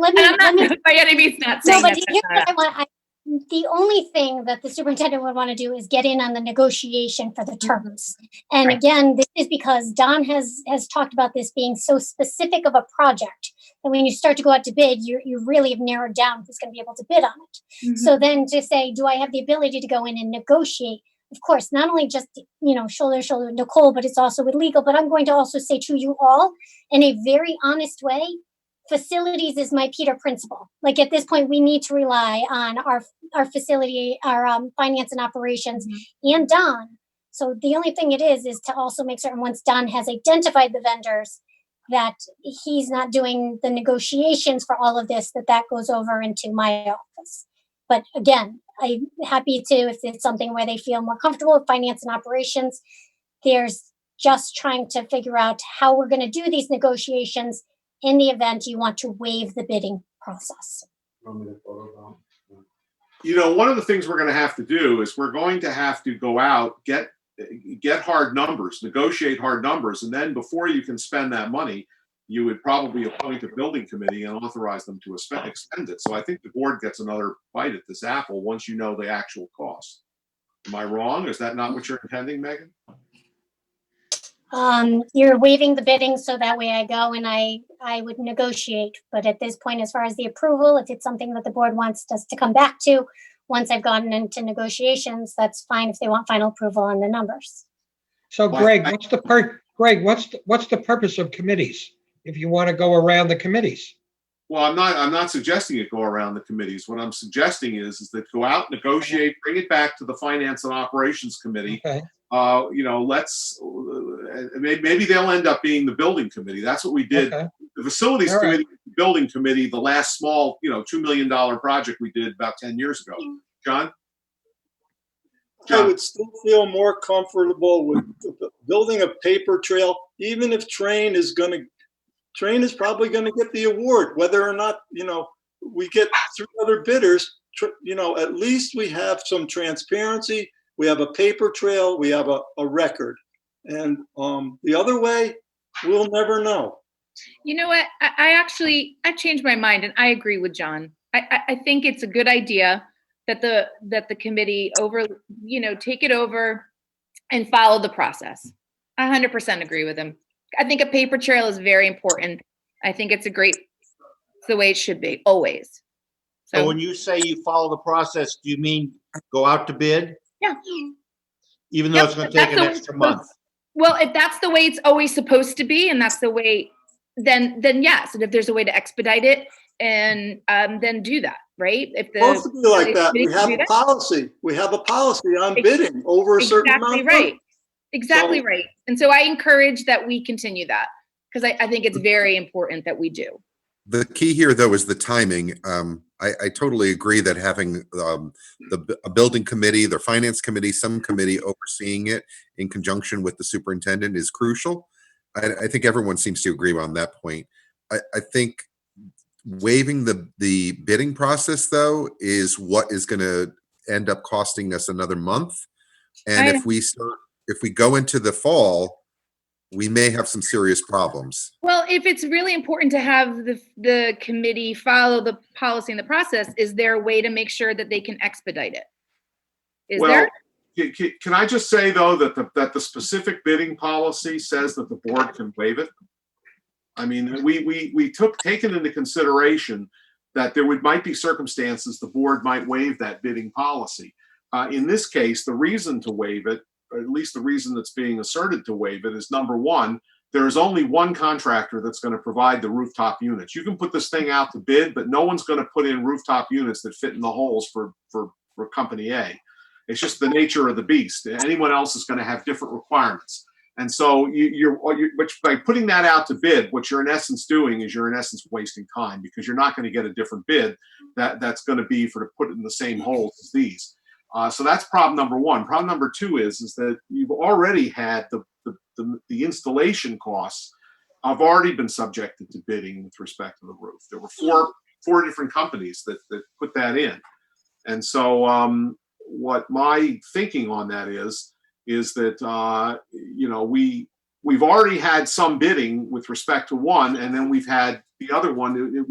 by any means not saying no, but that's here's not what I want. The only thing that the superintendent would want to do is get in on the negotiation for the terms. And again, this is because Don has talked about this being so specific of a project that when you start to go out to bid, you really have narrowed down who's going to be able to bid on it. So then to say, do I have the ability to go in and negotiate? Of course, not only just, shoulder to shoulder with Nicole, but it's also with legal. But I'm going to also say to you all in a very honest way, facilities is my Peter principle. Like at this point, we need to rely on our facility, our finance and operations, and Don. So the only thing it is to also make certain once Don has identified the vendors, that he's not doing the negotiations for all of this, that goes over into my office. But again, I'm happy to, if it's something where they feel more comfortable with finance and operations, there's just trying to figure out how we're going to do these negotiations in the event you want to waive the bidding process. You know, one of the things we're going to have to do is we're going to have to go out, get hard numbers, negotiate hard numbers, and then before you can spend that money, you would probably appoint a building committee and authorize them to expend it. So I think the board gets another bite at this apple once you know the actual cost. Am I wrong? Is that not what you're intending, Megan? You're waiving the bidding so that way I go and I would negotiate. But at this point, as far as the approval, if it's something that the board wants us to come back to, once I've gotten into negotiations, that's fine if they want final approval on the numbers. So Greg, what's the purpose of committees if you want to go around the committees? Well, I'm not suggesting it go around the committees. What I'm suggesting is that go out, negotiate, bring it back to the Finance and Operations Committee. Okay. You know, maybe they'll end up being the building committee. That's what we did. Okay. The facilities All right. committee, the building committee, the last small, $2 million project we did about 10 years ago. John? I would still feel more comfortable with building a paper trail, even if Train is probably going to get the award, whether or not, we get 3 other bidders, at least we have some transparency. We have a paper trail, we have a record. And the other way, we'll never know. You know what? I've changed my mind, and I agree with John. I think it's a good idea that the committee take it over and follow the process. I 100% agree with him. I think a paper trail is very important. I think it's the way it should be always. So when you say you follow the process, do you mean go out to bid? Yeah. Even though it's going to take an extra month? Well, if that's the way it's always supposed to be, and that's the way, then yes. And if there's a way to expedite it, and then do that, right? If the Supposed to be like that. We have a policy. We have a policy on bidding over a certain amount. Exactly right. And so I encourage that we continue that because I think it's very important that we do. The key here, though, is the timing. I totally agree that having a building committee, the finance committee, some committee overseeing it in conjunction with the superintendent is crucial. I think everyone seems to agree on that point. I think waiving the bidding process, though, is what is going to end up costing us another month. And if we go into the fall, we may have some serious problems. Well, if it's really important to have the committee follow the policy and the process, is there a way to make sure that they can expedite it? Is there? Can I just say, though, that the specific bidding policy says that the board can waive it? I mean, we taken into consideration that there might be circumstances the board might waive that bidding policy. In this case, the reason to waive it, or at least the reason that's being asserted to waive it, is number one, there is only one contractor that's going to provide the rooftop units. You can put this thing out to bid, but no one's going to put in rooftop units that fit in the holes for company A. It's just the nature of the beast. Anyone else is going to have different requirements. And so by putting that out to bid, what you're in essence doing is you're in essence wasting time, because you're not going to get a different bid that's going to be to put it in the same holes as these. So that's problem number one. Problem number two is that you've already had the installation costs have already been subjected to bidding with respect to the roof. There were four different companies that put that in. And so what my thinking on that is that, we've already had some bidding with respect to one, and then we've had the other one.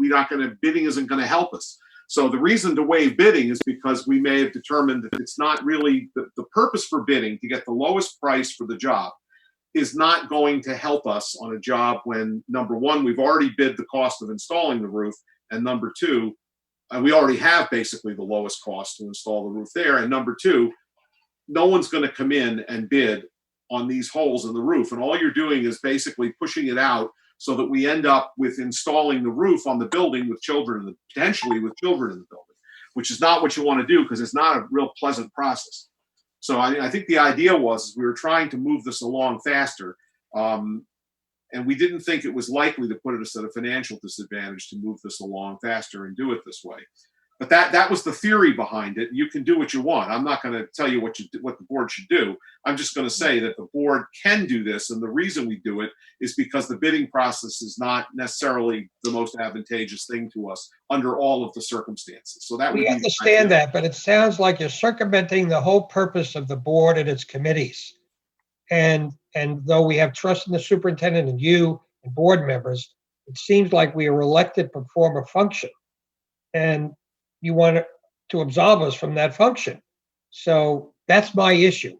Bidding isn't going to help us. So the reason to waive bidding is because we may have determined that it's not really the purpose for bidding to get the lowest price for the job is not going to help us on a job when, number one, we've already bid the cost of installing the roof, and number two, we already have basically the lowest cost to install the roof there, and number two, no one's going to come in and bid on these holes in the roof, and all you're doing is basically pushing it out so that we end up with installing the roof on the building with potentially with children in the building, which is not what you want to do, because it's not a real pleasant process. So I think the idea was we were trying to move this along faster. And we didn't think it was likely to put us at a financial disadvantage to move this along faster and do it this way. But that was the theory behind it. You can do what you want. I'm not going to tell you what the board should do. I'm just going to say that the board can do this, and the reason we do it is because the bidding process is not necessarily the most advantageous thing to us under all of the circumstances. So that would We be the understand idea. that, but it sounds like you're circumventing the whole purpose of the board and its committees. And though we have trust in the superintendent and you and board members, it seems like we are elected to perform a function. And you want to absolve us from that function. So that's my issue.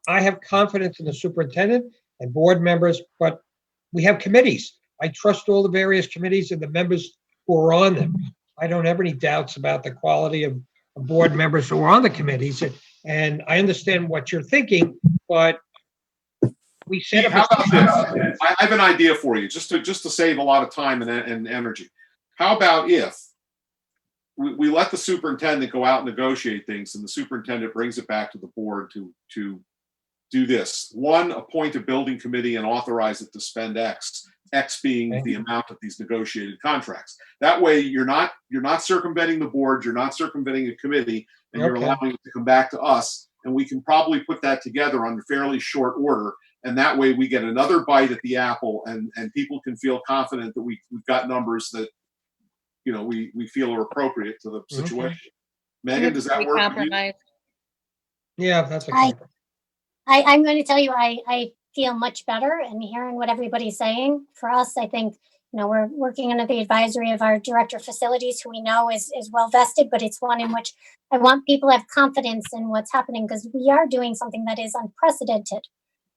I have confidence in the superintendent and board members, but we have committees. I trust all the various committees and the members who are on them. I don't have any doubts about the quality of board members who are on the committees. And I understand what you're thinking, but we set up. How about this? I have an idea for you, just to save a lot of time and energy. How about if we let the superintendent go out and negotiate things, and the superintendent brings it back to the board to do this. One, appoint a building committee and authorize it to spend X being the amount of these negotiated contracts. That way you're not circumventing the board, you're not circumventing a committee, and you're allowing it to come back to us, and we can probably put that together under fairly short order. And that way we get another bite at the apple, and people can feel confident that we've got numbers that, you know, we feel are appropriate to the situation. Megan, does that work? Compromise. Yeah, that's a compromise. I'm going to tell you, I feel much better in hearing what everybody's saying. For us, I think, you know, we're working under the advisory of our director of facilities, who we know is well vested, but it's one in which I want people to have confidence in what's happening, because we are doing something that is unprecedented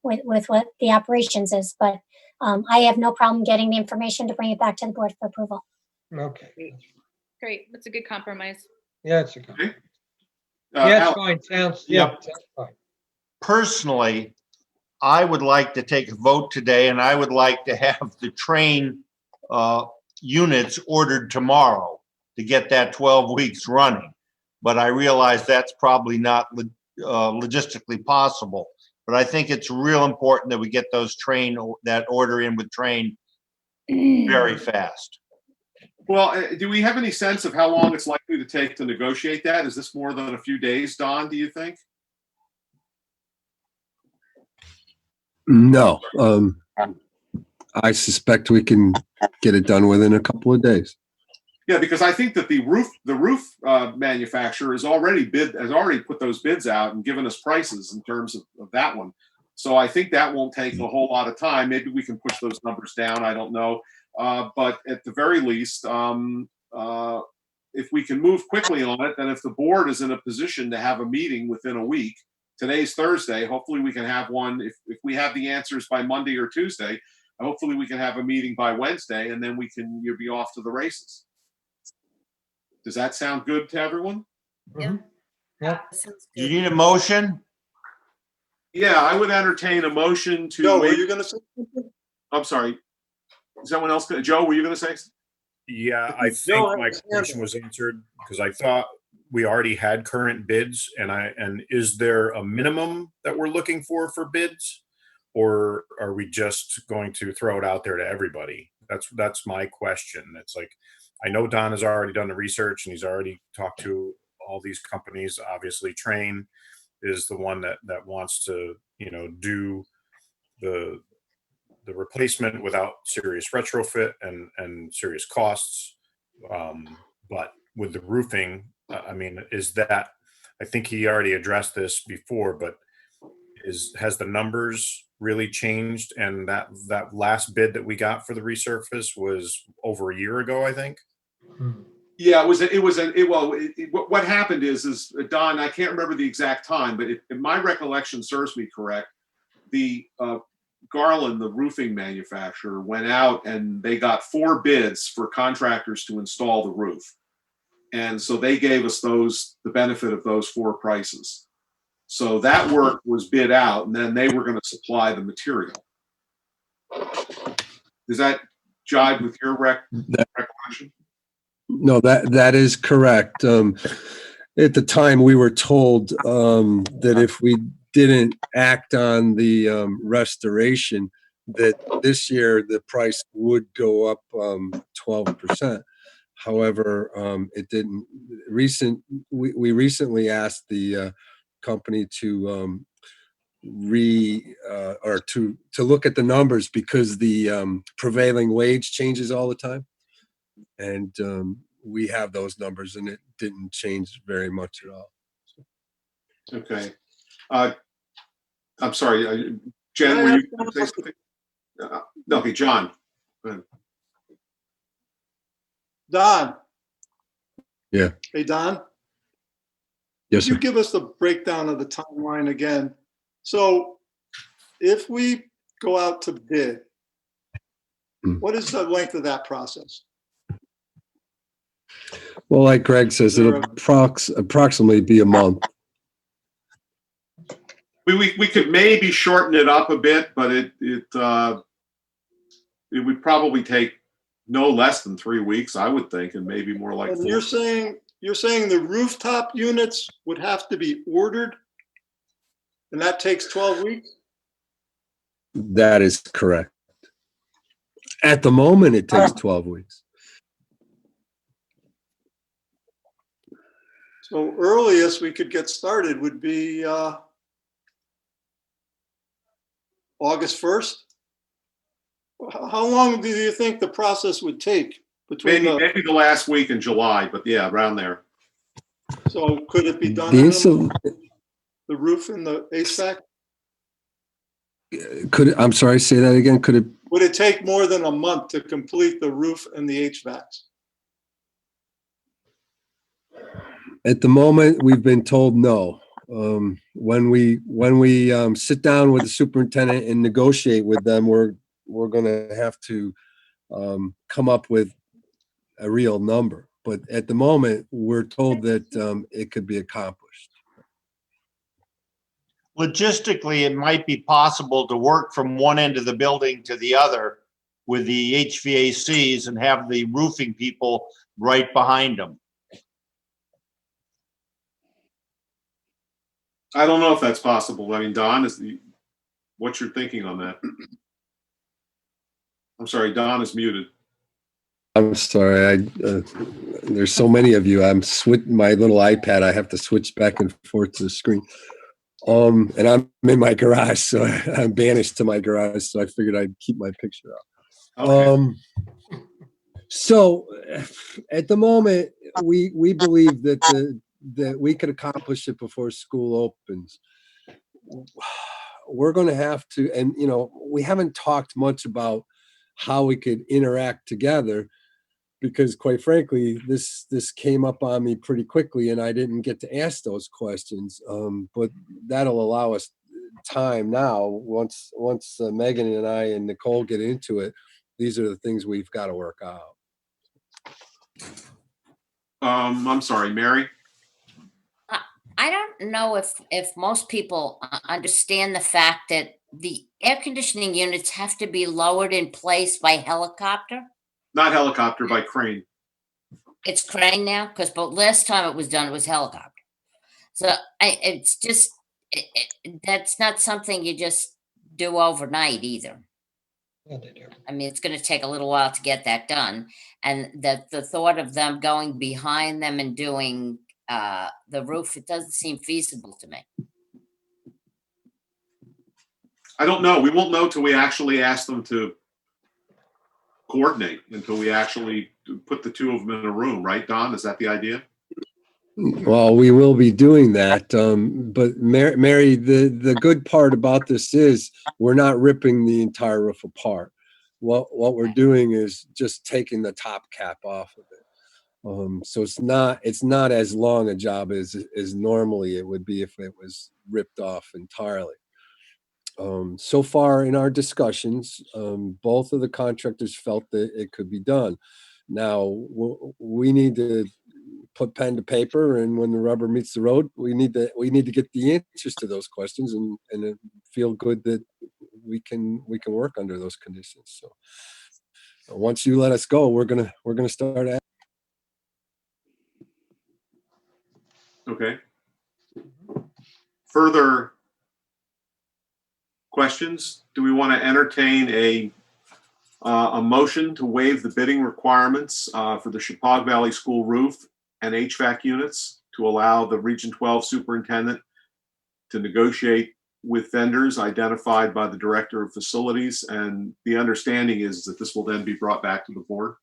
with what the operations is. But I have no problem getting the information to bring it back to the board for approval. Okay. Great. That's a good compromise. Yeah, it's a good. Yeah, it's fine. Sounds fine. Personally, I would like to take a vote today, and I would like to have the train units ordered tomorrow to get that 12 weeks running. But I realize that's probably not logistically possible. But I think it's real important that we get that order in with train very fast. Well, do we have any sense of how long it's likely to take to negotiate that? Is this more than a few days, Don, do you think? No. I suspect we can get it done within a couple of days. Yeah, because I think that the roof manufacturer has already put those bids out and given us prices in terms of that one. So I think that won't take a whole lot of time. Maybe we can push those numbers down. I don't know. But at the very least, if we can move quickly on it, then if the board is in a position to have a meeting within a week, today's Thursday, hopefully we can have one. If we have the answers by Monday or Tuesday, hopefully we can have a meeting by Wednesday, and then you'll be off to the races. Does that sound good to everyone? Yeah. Yeah. Do you need a motion? Yeah, I would entertain a motion to. Joe, were you going to say something? I'm sorry. Is someone else? Joe, were you going to say? Yeah, I think my question was answered because I thought we already had current bids, and is there a minimum that we're looking for bids, or are we just going to throw it out there to everybody? That's my question. It's like, I know Don has already done the research and he's already talked to all these companies. Obviously, Train is the one that wants to, do the replacement without serious retrofit and serious costs. But with the roofing, is that, I think he already addressed this before, but has the numbers really changed? And that last bid that we got for the resurface was over a year ago, I think. Yeah, what happened is Don, I can't remember the exact time, but if my recollection serves me correct, the Garland, the roofing manufacturer, went out and they got 4 bids for contractors to install the roof. And so they gave us the benefit of those 4 prices. So that work was bid out, and then they were going to supply the material. Does that jive with your recollection? No, that is correct. At the time, we were told that if we didn't act on the restoration, that this year the price would go up 12%. However, it didn't. We recently asked the company to to look at the numbers because the prevailing wage changes all the time, and we have those numbers, and it didn't change very much at all. Okay. I'm sorry, Jen, were you going to say something? No, okay, John. Go ahead. Don. Yeah. Hey, Don. Yes, Could you sir. give us the breakdown of the timeline again? So if we go out to bid, what is the length of that process? Well, like Greg says, it'll approximately be a month. We could maybe shorten it up a bit, but it would probably take no less than 3 weeks, I would think, and maybe more like And 4. you're saying the rooftop units would have to be ordered, and that takes 12 weeks? That is correct. At the moment, it takes 12 weeks. So earliest we could get started would be August 1st? How long do you think the process would take between Maybe the last week in July, but yeah, around there. So could it be done The in a install- month? The roof and the HVAC? I'm sorry, say that again. Could it? Would it take more than a month to complete the roof and the HVACs? At the moment, we've been told no. When we sit down with the superintendent and negotiate with them, we're going to have to come up with a real number. But at the moment, we're told that it could be accomplished. Logistically, it might be possible to work from one end of the building to the other with the HVACs and have the roofing people right behind them. I don't know if that's possible. I mean, Don, what's your thinking on that? I'm sorry, Don is muted. I'm sorry. There's so many of you. My little iPad. I have to switch back and forth to the screen. And I'm in my garage, so I'm banished to my garage. So I figured I'd keep my picture up. Okay. So at the moment, we believe that we could accomplish it before school opens. We're going to have to, and we haven't talked much about how we could interact together, because quite frankly, this came up on me pretty quickly and I didn't get to ask those questions. But that'll allow us time now. Once Megan and I and Nicole get into it, these are the things we've got to work out. I'm sorry, Mary? I don't know if most people understand the fact that the air conditioning units have to be lowered in place by helicopter. Not helicopter, by crane. It's crane now, because last time it was done, it was helicopter. So it's just, that's not something you just do overnight either. I mean, it's going to take a little while to get that done. And the thought of them going behind them and doing the roof, it doesn't seem feasible to me. I don't know. We won't know till we actually ask them to coordinate, until we actually put the two of them in a room, right, Don? Is that the idea? Well, we will be doing that. But Mary, the good part about this is we're not ripping the entire roof apart. What we're doing is just taking the top cap off of it. So it's not as long a job as normally it would be if it was ripped off entirely. So far in our discussions, both of the contractors felt that it could be done. Now we need to put pen to paper, and when the rubber meets the road, we need to get the answers to those questions and feel good that we can work under those conditions. So once you let us go, we're gonna start at. Okay. Further questions? Do we want to entertain a motion to waive the bidding requirements for the Chippewa Valley School roof and HVAC units to allow the Region 12 superintendent to negotiate with vendors identified by the Director of Facilities? And the understanding is that this will then be brought back to the board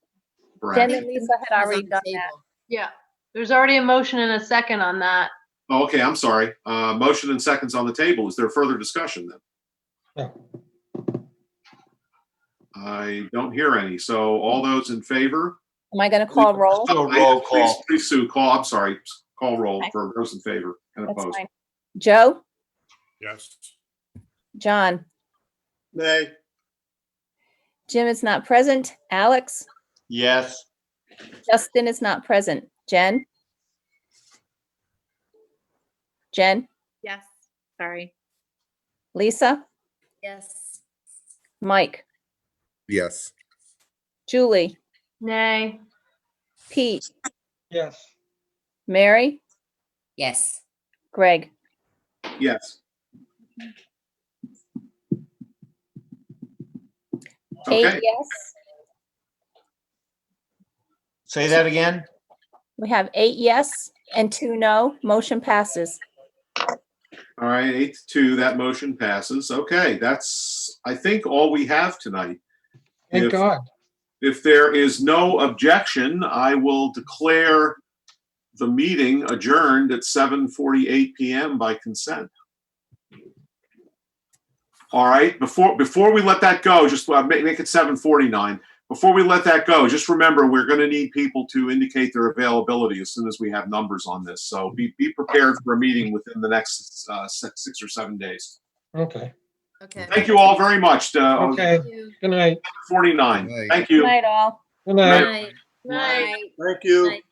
for Jen action. and Lisa had already done that. Yeah, there's already a motion and a second on that. Oh, okay, I'm sorry. Motion and seconds on the table. Is there further discussion then? I don't hear any. So all those in favor? Am I going to call roll? Do a roll call. Please, Sue, I'm sorry, call roll Okay. for those in favor and That's opposed. fine. Joe, Yes. John, Nay. Jim is not present. Alex, Yes. Justin is not present. Jen? Jen? Yes, sorry. Lisa? Yes. Mike? Yes. Julie? Nay. Pete? Yes. Mary? Yes. Greg? Yes. 8 Okay. yes. Say that again? We have 8 yes and 2 no. Motion passes. All right, 8-2, that motion passes. Okay, that's, I think, all we have tonight. Thank If- God. If there is no objection, I will declare the meeting adjourned at 7:48 PM by consent. All right, before we let that go, just make it 7:49. Before we let that go, just remember, we're going to need people to indicate their availability as soon as we have numbers on this. So be prepared for a meeting within the next 6 or 7 days. Okay. Okay. Thank you all very much. Okay. Good night. 49. Night. Thank Good you. night, all. Good night. Night. Night. Thank you. Night.